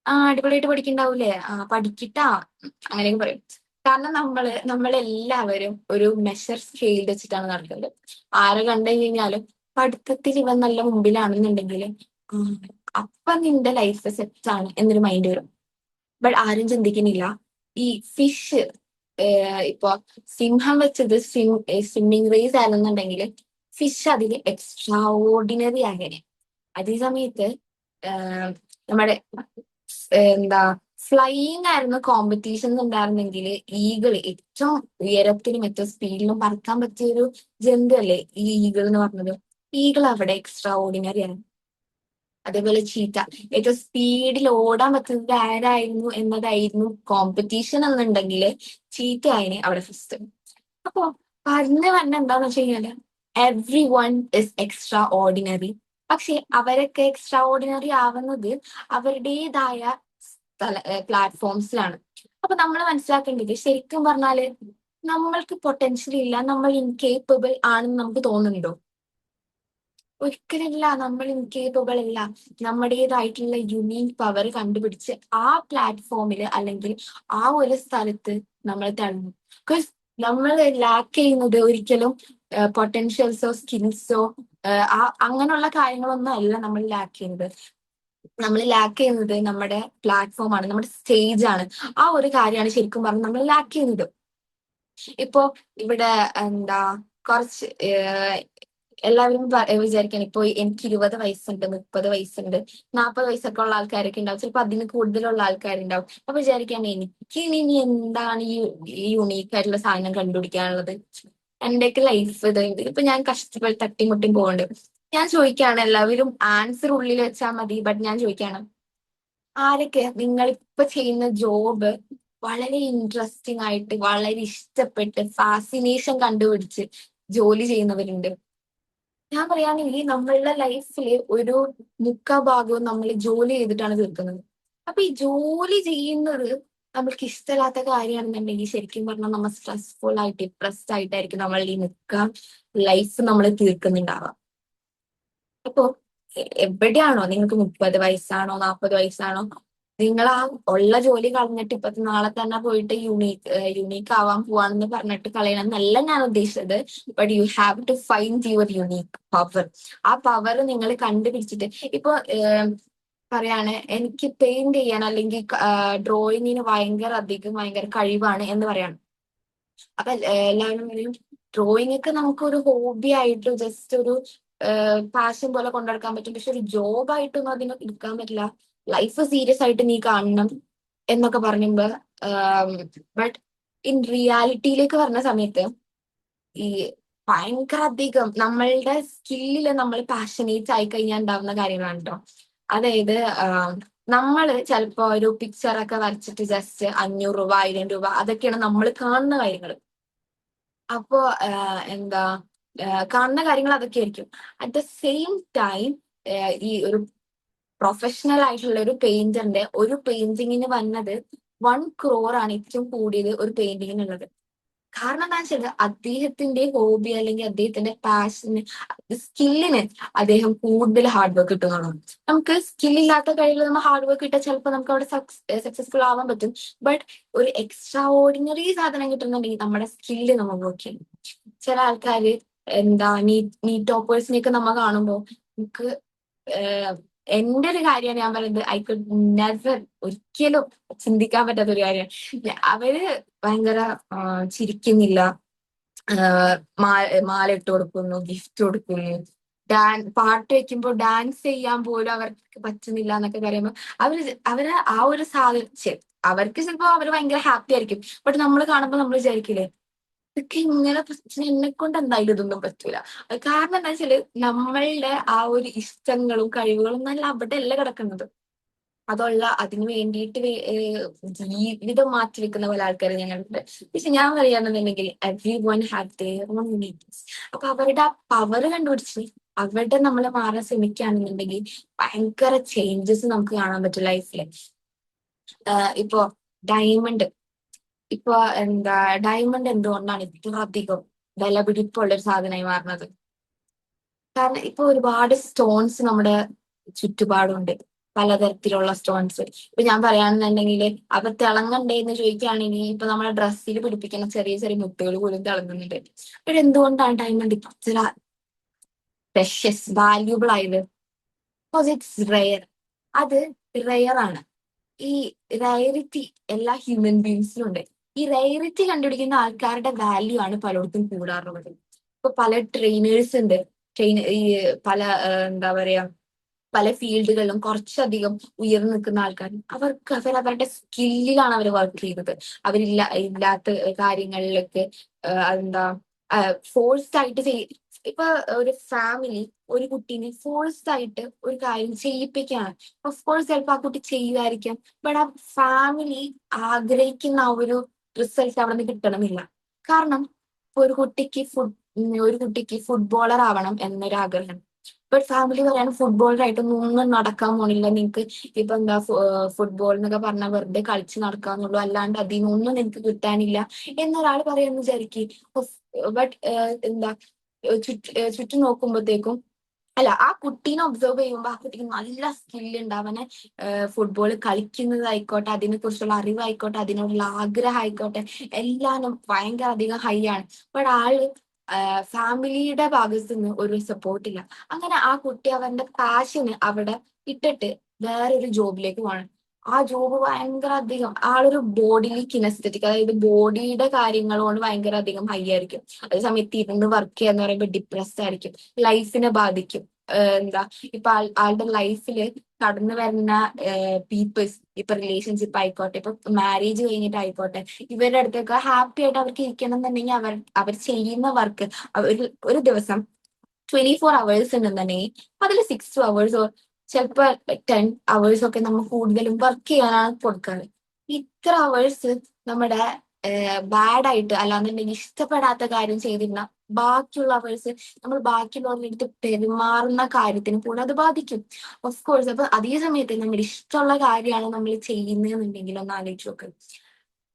അടിപൊളിയായിട്ട് പഠിക്കണ്ടാവൂലേ, പഠിക്കിട്ടാ, അങ്ങനെയൊക്കെ പറയും. കാരണം നമ്മളെല്ലാവരും ഒരു മെഷർ സ്കെയിൽ വെച്ചിട്ടാണ് നടക്കുന്നത്. ആരെ കണ്ടു കഴിഞ്ഞാലും പഠിത്തത്തിൽ ഇവൻ നല്ല മുമ്പിലാണെന്നുണ്ടെങ്കിൽ അപ്പൊ നിന്റെ ലൈഫ് സെറ്റ് ആണ് എന്നൊരു മൈൻഡ് വരും. ബട്ട് ആരും ചിന്തിക്കുന്നില്ല, ഈ ഫിഷ് ഇപ്പൊ സിംഹം വെച്ചത് സ്വിമ്മിങ് റേസ് ആണെന്നുണ്ടെങ്കിൽ ഫിഷ് അതിൽ എക്സ്ട്രാ ഓർഡിനറി അങ്ങനെ. അതേ സമയത്ത് നമ്മുടെ എന്താ ഫ്ലൈയിങ് ആയിരുന്നു കോമ്പറ്റീഷൻ ഉണ്ടായിരുന്നെങ്കിൽ ഈഗിൾ ഏറ്റവും ഉയരത്തിലും ഏറ്റവും സ്പീഡിലും പറക്കാൻ പറ്റിയ ഒരു ജന്തു അല്ലേ ഈ ഈഗിൾ എന്ന് പറഞ്ഞത്. ഈഗിൾ അവിടെ എക്സ്ട്രാ ഓർഡിനറി ആണ്. അതേപോലെ ചീറ്റ ഏറ്റവും സ്പീഡിൽ ഓടാൻ പറ്റുന്നത് ആരായിരുന്നു എന്നതായിരുന്നു കോമ്പറ്റീഷൻ എന്നുണ്ടെങ്കിൽ ചീറ്റ ആയിന് അവിടെ ഫസ്റ്റ്. അപ്പൊ പറഞ്ഞു വന്ന എന്താന്ന് വെച്ച് കഴിഞ്ഞാല് every one is extra ordinary. പക്ഷെ അവരൊക്കെ എക്സ്ട്രാ ഓർഡിനറി ആവുന്നത് അവരുടേതായ പ്ലാറ്റ്ഫോംസിലാണ്. അപ്പൊ നമ്മൾ മനസ്സിലാക്കേണ്ടത് ശരിക്കും പറഞ്ഞാല് നമ്മൾക്ക് പൊട്ടൻഷ്യൽ ഇല്ല, നമ്മൾ ഇൻകേപ്പബിൾ ആണെന്ന് നമുക്ക് തോന്നുന്നുണ്ടോ? ഒരിക്കലില്ല, നമ്മൾ ഇൻകേപ്പബിൾ അല്ല. നമ്മുടേതായിട്ടുള്ള യുണീക് പവർ കണ്ടുപിടിച്ച് ആ പ്ലാറ്റ്ഫോമിൽ അല്ലെങ്കിൽ ആ ഒരു സ്ഥലത്ത് നമ്മൾ തളർന്നു. ബിക്കോസ് നമ്മൾ ലാക്ക് ചെയ്യുന്നത് ഒരിക്കലും പൊട്ടൻഷ്യൽസോ സ്കിൽസോ അങ്ങനെയുള്ള കാര്യങ്ങളൊന്നും അല്ല നമ്മൾ ലാക്ക് ചെയ്യുന്നത്. നമ്മൾ ലാക്ക് ചെയ്യുന്നത് നമ്മുടെ പ്ലാറ്റ്ഫോമാണ്, നമ്മുടെ സ്റ്റേജ് ആണ്. ആ ഒരു കാര്യമാണ് ശരിക്കും പറഞ്ഞാൽ നമ്മൾ ലാക്ക് ചെയ്യുന്നത്. ഇപ്പോ ഇവിടെ എന്താ കുറച്ച് എല്ലാവരും വിചാരിക്കണം ഇപ്പൊ എനിക്ക് 20 വയസ്സുണ്ട്, 30 വയസ്സുണ്ട്, 40 വയസ്സൊക്കെ ഉള്ള ആൾക്കാരൊക്കെ ഉണ്ടാവും, ചിലപ്പോൾ അതിന് കൂടുതലുള്ള ആൾക്കാരുണ്ടാവും. അപ്പൊ വിചാരിക്കാൻ എനിക്ക് ഇനി എന്താണ് ഈ യുണീക്ക് ആയിട്ടുള്ള സാധനം കണ്ടുപിടിക്കാനുള്ളത്, എന്റെയൊക്കെ ലൈഫ് ഇത് ഇപ്പൊ ഞാൻ കഷ്ടപ്പെട്ട് തട്ടിമുട്ടി പോകുന്നുണ്ട്. ഞാൻ ചോദിക്കുകയാണ്, എല്ലാവരും ആൻസർ ഉള്ളിൽ വെച്ചാൽ മതി, ബട്ട് ഞാൻ ചോദിക്കുകയാണ് ആരൊക്കെ നിങ്ങൾ ഇപ്പൊ ചെയ്യുന്ന ജോബ് വളരെ ഇൻട്രസ്റ്റിംഗ് ആയിട്ട് വളരെ ഇഷ്ടപ്പെട്ട് ഫാസിനേഷൻ കണ്ടുപിടിച്ച് ജോലി ചെയ്യുന്നവരുണ്ട്? ഞാൻ പറയുകയാണെങ്കിൽ നമ്മളുടെ ലൈഫിൽ ഒരു ഭാഗവും നമ്മൾ ജോലി ചെയ്തിട്ടാണ് തീർക്കുന്നത്. അപ്പൊ ഈ ജോലി ചെയ്യുന്നത് നമ്മൾക്ക് ഇഷ്ടമില്ലാത്ത കാര്യമാണെന്നുണ്ടെങ്കിൽ ശരിക്കും പറഞ്ഞാൽ നമ്മൾ സ്ട്രെസ്ഫുൾ ആയിട്ട് ഡിപ്രസ്ഡ് ആയിട്ടായിരിക്കും നമ്മൾ ഈ ലൈഫ് നമ്മൾ തീർക്കുന്നുണ്ടാവാം. അപ്പോ എവിടെയാണോ നിങ്ങൾക്ക് 30 വയസ്സാണോ 40 വയസ്സാണോ, നിങ്ങൾ ആ ഉള്ള ജോലി കളഞ്ഞിട്ട് ഇപ്പൊ നാളെ തന്നെ പോയിട്ട് യുണീക്ക് ആവാൻ പോവാണെന്ന് പറഞ്ഞിട്ട് കളയണം എന്നല്ല ഞാൻ ഉദ്ദേശിച്ചത്. But you have to find your unique power. ആ പവർ നിങ്ങൾ കണ്ടുപിടിച്ചിട്ട് ഇപ്പൊ പറയാണ് എനിക്ക് പെയിന്റ് ചെയ്യാൻ അല്ലെങ്കിൽ ഡ്രോയിങ്ങിന് ഭയങ്കര കഴിവാണ് എന്ന് പറയാണ്. അപ്പൊ എല്ലാവരും പറയും ഡ്രോയിങ് ഒക്കെ നമുക്ക് ഒരു ഹോബി ആയിട്ട് ജസ്റ്റ് ഒരു പാഷൻ പോലെ കൊണ്ടെടുക്കാൻ പറ്റും, പക്ഷെ ഒരു ജോബ് ആയിട്ടൊന്നും അതിനെ എടുക്കാൻ പറ്റില്ല, ലൈഫ് സീരിയസ് ആയിട്ട് നീ കാണണം എന്നൊക്കെ പറയുമ്പോ ബട്ട് ഇൻ റിയാലിറ്റിയിലേക്ക് പറഞ്ഞ സമയത്ത് ഈ ഭയങ്കര അധികം നമ്മളുടെ സ്കില്ലില് നമ്മൾ പാഷനേറ്റ് ആയി കഴിഞ്ഞാൽ ഉണ്ടാവുന്ന കാര്യങ്ങളാണ് കേട്ടോ. അതായത് നമ്മള് ചിലപ്പോ ഒരു പിക്ചറൊക്കെ വരച്ചിട്ട് ജസ്റ്റ് 500 രൂപ 1000 രൂപ അതൊക്കെയാണ് നമ്മൾ കാണുന്ന കാര്യങ്ങൾ. അപ്പോ എന്താ കാണുന്ന കാര്യങ്ങൾ അതൊക്കെ ആയിരിക്കും. അറ്റ് ദ സെയിം ടൈം ഈ ഒരു പ്രൊഫഷണൽ ആയിട്ടുള്ള ഒരു പെയിന്ററിന്റെ ഒരു പെയിന്റിങ്ങിന് വന്നത് 1 crore ആണ് ഏറ്റവും കൂടിയത് ഒരു പെയിന്റിങ്ങിനുള്ളത്. കാരണം എന്താ വെച്ചാൽ അദ്ദേഹത്തിന്റെ ഹോബി അല്ലെങ്കിൽ അദ്ദേഹത്തിന്റെ പാഷന് സ്കില്ലിന് അദ്ദേഹം കൂടുതൽ ഹാർഡ് വർക്ക് കിട്ടുന്നതാണ്. നമുക്ക് സ്കില്ലില്ലാത്ത കഴിവുകൾ നമ്മൾ ഹാർഡ് വർക്ക് കിട്ടാൻ ചിലപ്പോൾ നമുക്ക് അവിടെ സക്സസ്ഫുൾ ആവാൻ പറ്റും. ബട്ട് ഒരു എക്സ്ട്രാ ഓർഡിനറി സാധനം കിട്ടുന്നുണ്ടെങ്കിൽ നമ്മുടെ സ്കില്ല് നമ്മൾ വർക്ക് ചെയ്യും. ചില ആൾക്കാര് എന്താ നീറ്റ് ടോപ്പേഴ്സിനെയൊക്കെ നമ്മൾ കാണുമ്പോൾ നമുക്ക് എന്റെ ഒരു കാര്യമാണ് ഞാൻ പറയുന്നത്, ഐ കുഡ് നെവർ ഒരിക്കലും ചിന്തിക്കാൻ പറ്റാത്ത ഒരു കാര്യമാണ്. അവര് ഭയങ്കര ചിരിക്കുന്നില്ല, മാല ഇട്ട് കൊടുക്കുന്നു, ഗിഫ്റ്റ് കൊടുക്കുന്നു, പാട്ട് വെക്കുമ്പോൾ ഡാൻസ് ചെയ്യാൻ പോലും അവർക്ക് പറ്റുന്നില്ല എന്നൊക്കെ പറയുമ്പോൾ അവര് ആ ഒരു സാധനം അവർക്ക് ചിലപ്പോ അവര് ഭയങ്കര ഹാപ്പി ആയിരിക്കും. ബട്ട് നമ്മൾ കാണുമ്പോൾ നമ്മൾ വിചാരിക്കില്ലേ ഇതൊക്കെ ഇങ്ങനെ പ്രശ്നം, എന്നെ കൊണ്ട് എന്തായാലും ഇതൊന്നും പറ്റൂല. കാരണം എന്താ വെച്ചാല് നമ്മളുടെ ആ ഒരു ഇഷ്ടങ്ങളും കഴിവുകളും നല്ല അവിടെ അല്ല കിടക്കുന്നത്. അതുള്ള അതിന് വേണ്ടിയിട്ട് ജീവിതം മാറ്റി വെക്കുന്ന പോലെ ആൾക്കാരെ ഞങ്ങളുണ്ട്. പക്ഷെ ഞാൻ പറയുകയാണെന്നുണ്ടെങ്കിൽ every one have their own uniqueness. അപ്പൊ അവരുടെ ആ പവർ കണ്ടുപിടിച്ച് അവിടെ നമ്മൾ മാറാൻ ശ്രമിക്കുകയാണെന്നുണ്ടെങ്കിൽ ഭയങ്കര ചേഞ്ചസ് നമുക്ക് കാണാൻ പറ്റും ലൈഫില്. ഇപ്പൊ ഡയമണ്ട് ഇപ്പൊ എന്താ ഡയമണ്ട് എന്തുകൊണ്ടാണ് ഇത്ര അധികം വിലപിടിപ്പുള്ള ഒരു സാധനമായി മാറുന്നത്? കാരണം ഇപ്പൊ ഒരുപാട് സ്റ്റോൺസ് നമ്മുടെ ചുറ്റുപാടുണ്ട്, പലതരത്തിലുള്ള സ്റ്റോൺസ്. ഇപ്പൊ ഞാൻ പറയുകയാണെന്നുണ്ടെങ്കിൽ അവ തിളങ്ങണ്ടേ എന്ന് ചോദിക്കുകയാണെങ്കിൽ ഇപ്പൊ നമ്മുടെ ഡ്രസ്സിൽ പിടിപ്പിക്കുന്ന ചെറിയ ചെറിയ മുത്തുകൾ പോലും തിളങ്ങുന്നുണ്ട്. പക്ഷെ എന്തുകൊണ്ടാണ് ഡയമണ്ട് ഇത്ര പ്രഷ്യസ് വാല്യൂബിൾ ആയത്? Because it's rare. അത് റെയർ ആണ്. ഈ റയറിറ്റി എല്ലാ ഹ്യൂമൻ ബീങ്സിലും ഉണ്ട്. ഈ റയറിറ്റി കണ്ടുപിടിക്കുന്ന ആൾക്കാരുടെ വാല്യൂ ആണ് പലയിടത്തും കൂടാറുള്ളത്. ഇപ്പൊ പല ട്രെയിനേഴ്സ് ഉണ്ട്, ഈ പല എന്താ പറയാ പല ഫീൽഡുകളിലും കുറച്ചധികം ഉയർന്നു നിൽക്കുന്ന ആൾക്കാർ അവർക്ക് അവരവരുടെ സ്കില്ലിലാണ് അവർ വർക്ക് ചെയ്തത്. ഇല്ലാത്ത കാര്യങ്ങളിലൊക്കെ എന്താ ഫോഴ്സ്ഡ് ആയിട്ട് ഇപ്പൊ ഒരു ഫാമിലി ഒരു കുട്ടീനെ ഫോഴ്സ്ഡ് ആയിട്ട് ഒരു കാര്യം ചെയ്യിപ്പിക്കുകയാണ്. ഓഫ് കോഴ്സ് ചിലപ്പോൾ ആ കുട്ടി ചെയ്യുമായിരിക്കാം, ബട്ട് ആ ഫാമിലി ആഗ്രഹിക്കുന്ന ആ ഒരു റിസൾട്ട് അവിടെ നിന്ന് കിട്ടണമെന്നില്ല. കാരണം ഒരു കുട്ടിക്ക് ഫുട്ബോളർ ആവണം എന്നൊരു ആഗ്രഹം, ബട്ട് ഫാമിലി പറയാണ് ഫുട്ബോളറായിട്ടൊന്നും നടക്കാൻ പോണില്ല, നിങ്ങക്ക് ഇപ്പൊ എന്താ ഫുട്ബോൾ എന്നൊക്കെ പറഞ്ഞാൽ വെറുതെ കളിച്ച് നടക്കാന്നുള്ളൂ, അല്ലാണ്ട് അതിൽ നിന്നൊന്നും നിനക്ക് കിട്ടാനില്ല എന്നൊരാൾ പറയാന്ന് വിചാരിക്കും. ബട്ട് എന്താ ചുറ്റും നോക്കുമ്പോഴത്തേക്കും അല്ല, ആ കുട്ടീനെ ഒബ്സർവ് ചെയ്യുമ്പോൾ ആ കുട്ടിക്ക് നല്ല സ്കില്ല് ഉണ്ട്. അവനെ ഫുട്ബോൾ കളിക്കുന്നതായിക്കോട്ടെ, അതിനെ കുറിച്ചുള്ള അറിവായിക്കോട്ടെ, അതിനോടുള്ള ആഗ്രഹം ആയിക്കോട്ടെ, എല്ലാം ഭയങ്കര അധികം ഹൈ ആണ്. ബട്ട് ആള് ഫാമിലിയുടെ ഭാഗത്ത് നിന്ന് ഒരു സപ്പോർട്ടില്ല. അങ്ങനെ ആ കുട്ടി അവന്റെ പാഷന് അവിടെ ഇട്ടിട്ട് വേറൊരു ജോബിലേക്ക് പോകണം. ആ ജോബ് ഭയങ്കര അധികം ആളൊരു ബോഡിലി കിനസ്തെറ്റിക്, അതായത് ബോഡിയുടെ കാര്യങ്ങൾ കൊണ്ട് ഭയങ്കര അധികം ഹൈ ആയിരിക്കും. അതേ സമയത്ത് ഇരുന്ന് വർക്ക് ചെയ്യാന്ന് പറയുമ്പോൾ ഡിപ്രസ്ഡ് ആയിരിക്കും, ലൈഫിനെ ബാധിക്കും. എന്താ ഇപ്പൊ ആളുടെ ലൈഫില് കടന്നു വരുന്ന പീപ്പിൾസ്, ഇപ്പൊ റിലേഷൻഷിപ്പ് ആയിക്കോട്ടെ, ഇപ്പൊ മാരേജ് കഴിഞ്ഞിട്ടായിക്കോട്ടെ, ഇവരുടെ അടുത്തൊക്കെ ഹാപ്പി ആയിട്ട് അവർക്ക് ഇരിക്കണം എന്നുണ്ടെങ്കിൽ അവർ ചെയ്യുന്ന വർക്ക് ഒരു ദിവസം 24 hours ഉണ്ടെന്നുണ്ടെങ്കിൽ അതിൽ 6 hours ചിലപ്പോ 10 hours ഒക്കെ നമ്മൾ കൂടുതലും വർക്ക് ചെയ്യാനാണ് കൊടുക്കാറ്. ഇത്ര അവേഴ്സ് നമ്മുടെ ബാഡായിട്ട് അല്ലാന്നുണ്ടെങ്കിൽ ഇഷ്ടപ്പെടാത്ത കാര്യം ചെയ്തിരുന്ന ബാക്കിയുള്ള അവേഴ്സ് നമ്മൾ ബാക്കിയുള്ളവരുടെ അടുത്ത് പെരുമാറുന്ന കാര്യത്തിന് പോലും അത് ബാധിക്കും. Of course. അപ്പൊ അതേ സമയത്ത് നമ്മുടെ ഇഷ്ടമുള്ള കാര്യമാണ് നമ്മൾ ചെയ്യുന്നതെന്നുണ്ടെങ്കിൽ ഒന്ന് ആലോചിച്ച് നോക്ക്,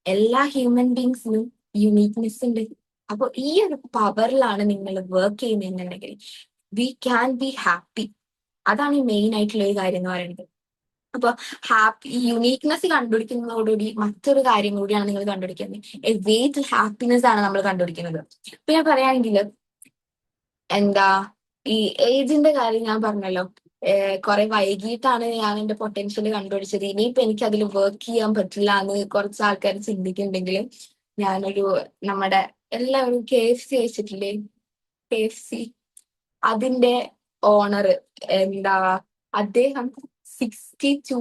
എല്ലാ ഹ്യൂമൻ ബീങ്സിനും യുണീക്നെസ് ഉണ്ട്. അപ്പൊ ഈ ഒരു പവറിലാണ് നിങ്ങൾ വർക്ക് ചെയ്യുന്നതെന്നുണ്ടെങ്കിൽ വി ക്യാൻ ബി ഹാപ്പി. അതാണ് ഈ മെയിൻ ആയിട്ടുള്ള ഒരു കാര്യം എന്ന് പറയുന്നത്. അപ്പൊ ഈ യുണീക്നെസ് കണ്ടുപിടിക്കുന്നതോടുകൂടി മറ്റൊരു കാര്യം കൂടിയാണ് നിങ്ങൾ കണ്ടുപിടിക്കുന്നത്, എ വേ ടു ഹാപ്പിനെസ് ആണ് നമ്മൾ കണ്ടുപിടിക്കുന്നത്. ഇപ്പൊ ഞാൻ പറയുകയാണെങ്കിൽ എന്താ ഈ ഏജിന്റെ കാര്യം ഞാൻ പറഞ്ഞല്ലോ, കുറെ വൈകിട്ടാണ് ഞാൻ എന്റെ പൊട്ടൻഷ്യൽ കണ്ടുപിടിച്ചത്, ഇനിയിപ്പോ എനിക്ക് അതിൽ വർക്ക് ചെയ്യാൻ പറ്റില്ല എന്ന് കുറച്ച് ആൾക്കാർ ചിന്തിക്കുന്നുണ്ടെങ്കിലും ഞാനൊരു നമ്മുടെ എല്ലാവരും KFC കഴിച്ചിട്ടില്ലേ, KFC അതിന്റെ ഓണർ എന്താ അദ്ദേഹം 62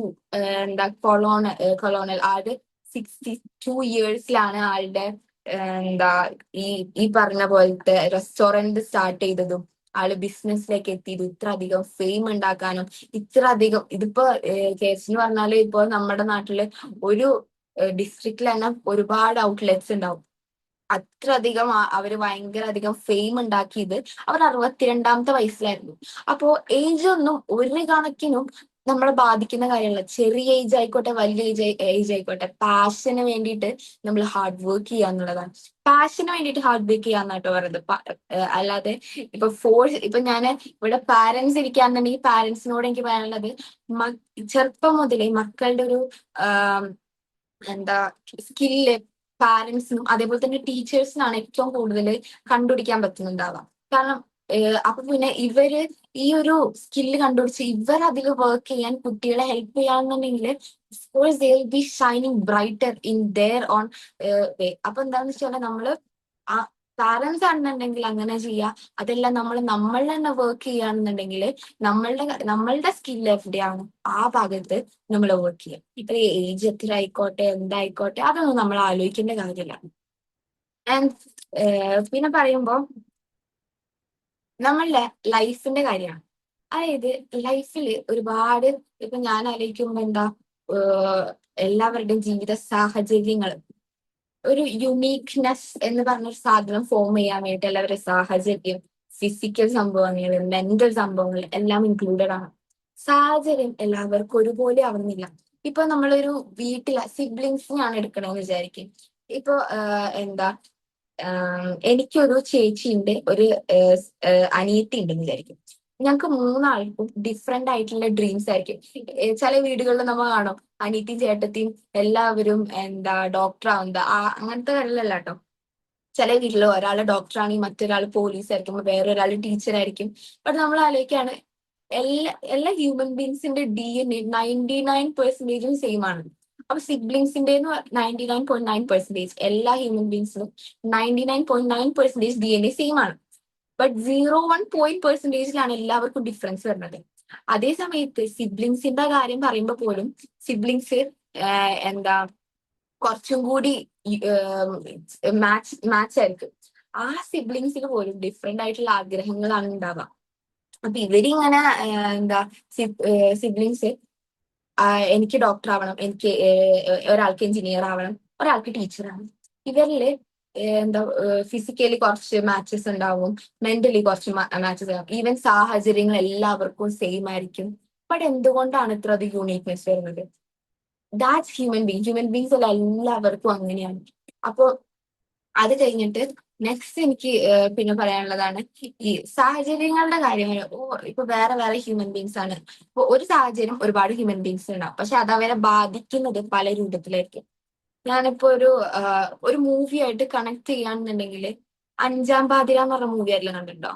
കൊളോണൽ ആള് 62 yearsലാണ് ആളുടെ എന്താ ഈ പറഞ്ഞ പോലത്തെ റെസ്റ്റോറന്റ് സ്റ്റാർട്ട് ചെയ്തതും ആള് ബിസിനസ്സിലേക്ക് എത്തിയതും ഇത്ര അധികം ഫെയിം ഉണ്ടാക്കാനും ഇത്ര അധികം ഇതിപ്പോ KFC എന്ന് പറഞ്ഞാല് ഇപ്പൊ നമ്മുടെ നാട്ടില് ഒരു ഡിസ്ട്രിക്റ്റിൽ തന്നെ ഒരുപാട് ഔട്ട്ലെറ്റ്സ് ഉണ്ടാവും. അത്ര അധികം അവര് ഭയങ്കര അധികം ഫെയിം ഉണ്ടാക്കിയത് അവർ 62ാമത്തെ വയസ്സിലായിരുന്നു. അപ്പോ ഏജ് ഒന്നും ഒരു കണക്കിനും നമ്മളെ ബാധിക്കുന്ന കാര്യമല്ല. ചെറിയ ഏജ് ആയിക്കോട്ടെ, വലിയ ഏജ് ആയിക്കോട്ടെ, പാഷന് വേണ്ടിയിട്ട് നമ്മൾ ഹാർഡ് വർക്ക് ചെയ്യുക എന്നുള്ളതാണ്. പാഷന് വേണ്ടിയിട്ട് ഹാർഡ് വർക്ക് ചെയ്യാന്നാട്ടോ പറയുന്നത്. അല്ലാതെ ഇപ്പൊ ഞാൻ ഇവിടെ പാരന്റ്സ് ഇരിക്കാന്നുണ്ടെങ്കിൽ പാരന്റ്സിനോട് എനിക്ക് പറയാനുള്ളത്, ചെറുപ്പം മുതലേ മക്കളുടെ ഒരു എന്താ സ്കില്ല് പാരന്റ്സിനും അതേപോലെ തന്നെ ടീച്ചേഴ്സിനാണ് ഏറ്റവും കൂടുതൽ കണ്ടുപിടിക്കാൻ പറ്റുന്നുണ്ടാവാം. കാരണം അപ്പൊ പിന്നെ ഇവര് ഈ ഒരു സ്കില്ല് കണ്ടുപിടിച്ച് ഇവർ അതിൽ വർക്ക് ചെയ്യാൻ കുട്ടികളെ ഹെൽപ്പ് ചെയ്യാന്നുണ്ടെങ്കിൽ course they will be shining brighter in their own way. അപ്പൊ എന്താന്ന് വെച്ചാൽ നമ്മള് പാരന്റ്സ് ആണെന്നുണ്ടെങ്കിൽ അങ്ങനെ ചെയ്യാം. അതെല്ലാം നമ്മൾ തന്നെ വർക്ക് ചെയ്യുകയാണെന്നുണ്ടെങ്കിൽ നമ്മളുടെ സ്കിൽ എവിടെയാണ് ആ ഭാഗത്ത് നമ്മൾ വർക്ക് ചെയ്യാം. ഇപ്പൊ ഏജ് എത്ര ആയിക്കോട്ടെ എന്തായിക്കോട്ടെ അതൊന്നും നമ്മൾ ആലോചിക്കേണ്ട കാര്യമില്ല. ആൻഡ് പിന്നെ പറയുമ്പോൾ നമ്മളുടെ ലൈഫിന്റെ കാര്യമാണ്. അതായത് ലൈഫിൽ ഒരുപാട് ഇപ്പൊ ഞാൻ ആലോചിക്കുമ്പോ എന്താ എല്ലാവരുടെയും ജീവിത സാഹചര്യങ്ങൾ ഒരു യുണീക്നെസ് എന്ന് പറഞ്ഞൊരു സാധനം ഫോം ചെയ്യാൻ വേണ്ടിയിട്ട് എല്ലാവരുടെ സാഹചര്യം, ഫിസിക്കൽ സംഭവങ്ങൾ, മെന്റൽ സംഭവങ്ങൾ എല്ലാം ഇൻക്ലൂഡഡ് ആണ്. സാഹചര്യം എല്ലാവർക്കും ഒരുപോലെ ആവുന്നില്ല. ഇപ്പൊ നമ്മളൊരു വീട്ടിലെ സിബ്ലിങ്സിനെയാണ് എടുക്കണമെന്ന് വിചാരിക്കും. ഇപ്പൊ എന്താ എനിക്കൊരു ചേച്ചിയുണ്ട്, ഒരു അനിയത്തി ഉണ്ടെന്ന് വിചാരിക്കും. ഞങ്ങൾക്ക് മൂന്നാൾക്കും ഡിഫറെന്റ് ആയിട്ടുള്ള ഡ്രീംസ് ആയിരിക്കും. ചില വീടുകളിൽ നമ്മൾ കാണും അനിയത്തിയും ചേട്ടത്തിയും എല്ലാവരും എന്താ ഡോക്ടർ ആവുന്നത്, അങ്ങനത്തെ കാര്യമല്ല കേട്ടോ. ചില വീട്ടിൽ ഒരാൾ ഡോക്ടറാണെങ്കിൽ മറ്റൊരാൾ പോലീസ് ആയിരിക്കും, വേറൊരാൾ ടീച്ചർ ആയിരിക്കും. ബട്ട് നമ്മൾ ആലോചിക്കാണ് എല്ലാ ഹ്യൂമൻ ബീങ്സിന്റെ DNA 99% സെയിം ആണ്. അപ്പൊ സിബ്ലിങ്സിന്റെ 99.9% എല്ലാ ഹ്യൂമൻ ബീങ്സിനും 99.9% DNA സെയിം ആണ്. ബട്ട് 0.1% എല്ലാവർക്കും ഡിഫറൻസ് വരുന്നത്. അതേ സമയത്ത് സിബ്ലിങ്സിന്റെ കാര്യം പറയുമ്പോൾ പോലും സിബ്ലിങ്സ് എന്താ കുറച്ചും കൂടി മാച്ച് ആയിരിക്കും. ആ സിബ്ലിങ്സിന് പോലും ഡിഫറെന്റ് ആയിട്ടുള്ള ആഗ്രഹങ്ങളാണ് ഉണ്ടാവുക. അപ്പൊ ഇവരിങ്ങനെ എന്താ സിബ്ലിങ്സ് എനിക്ക് ഡോക്ടർ ആവണം, എനിക്ക് ഒരാൾക്ക് എഞ്ചിനീയർ ആവണം, ഒരാൾക്ക് ടീച്ചർ ആവണം. ഇവരില് എന്താ ഫിസിക്കലി കുറച്ച് മാച്ചസ് ഉണ്ടാവും, മെന്റലി കുറച്ച് മാച്ചസ് ഉണ്ടാവും, ഈവൻ സാഹചര്യങ്ങൾ എല്ലാവർക്കും സെയിം ആയിരിക്കും. ബട്ട് എന്തുകൊണ്ടാണ് ഇത്ര അത് യൂണീക്നെസ് വരുന്നത്? ദാറ്റ്സ് ഹ്യൂമൻ ബീങ്സ് അല്ല, എല്ലാവർക്കും അങ്ങനെയാണ്. അപ്പൊ അത് കഴിഞ്ഞിട്ട് നെക്സ്റ്റ് എനിക്ക് പിന്നെ പറയാനുള്ളതാണ് ഈ സാഹചര്യങ്ങളുടെ കാര്യം. ഇപ്പൊ വേറെ വേറെ ഹ്യൂമൻ ബീങ്സ് ആണ്. ഇപ്പൊ ഒരു സാഹചര്യം ഒരുപാട് ഹ്യൂമൻ ബീങ്സ് ഉണ്ടാവും, പക്ഷെ അത് അവരെ ബാധിക്കുന്നത് പല രൂപത്തിലായിരിക്കും. ഞാനിപ്പോ ഒരു മൂവി ആയിട്ട് കണക്ട് ചെയ്യാന്നുണ്ടെങ്കിൽ അഞ്ചാം പാതിര എന്ന് പറഞ്ഞ മൂവി ആരെങ്കിലും കണ്ടിട്ടുണ്ടോ?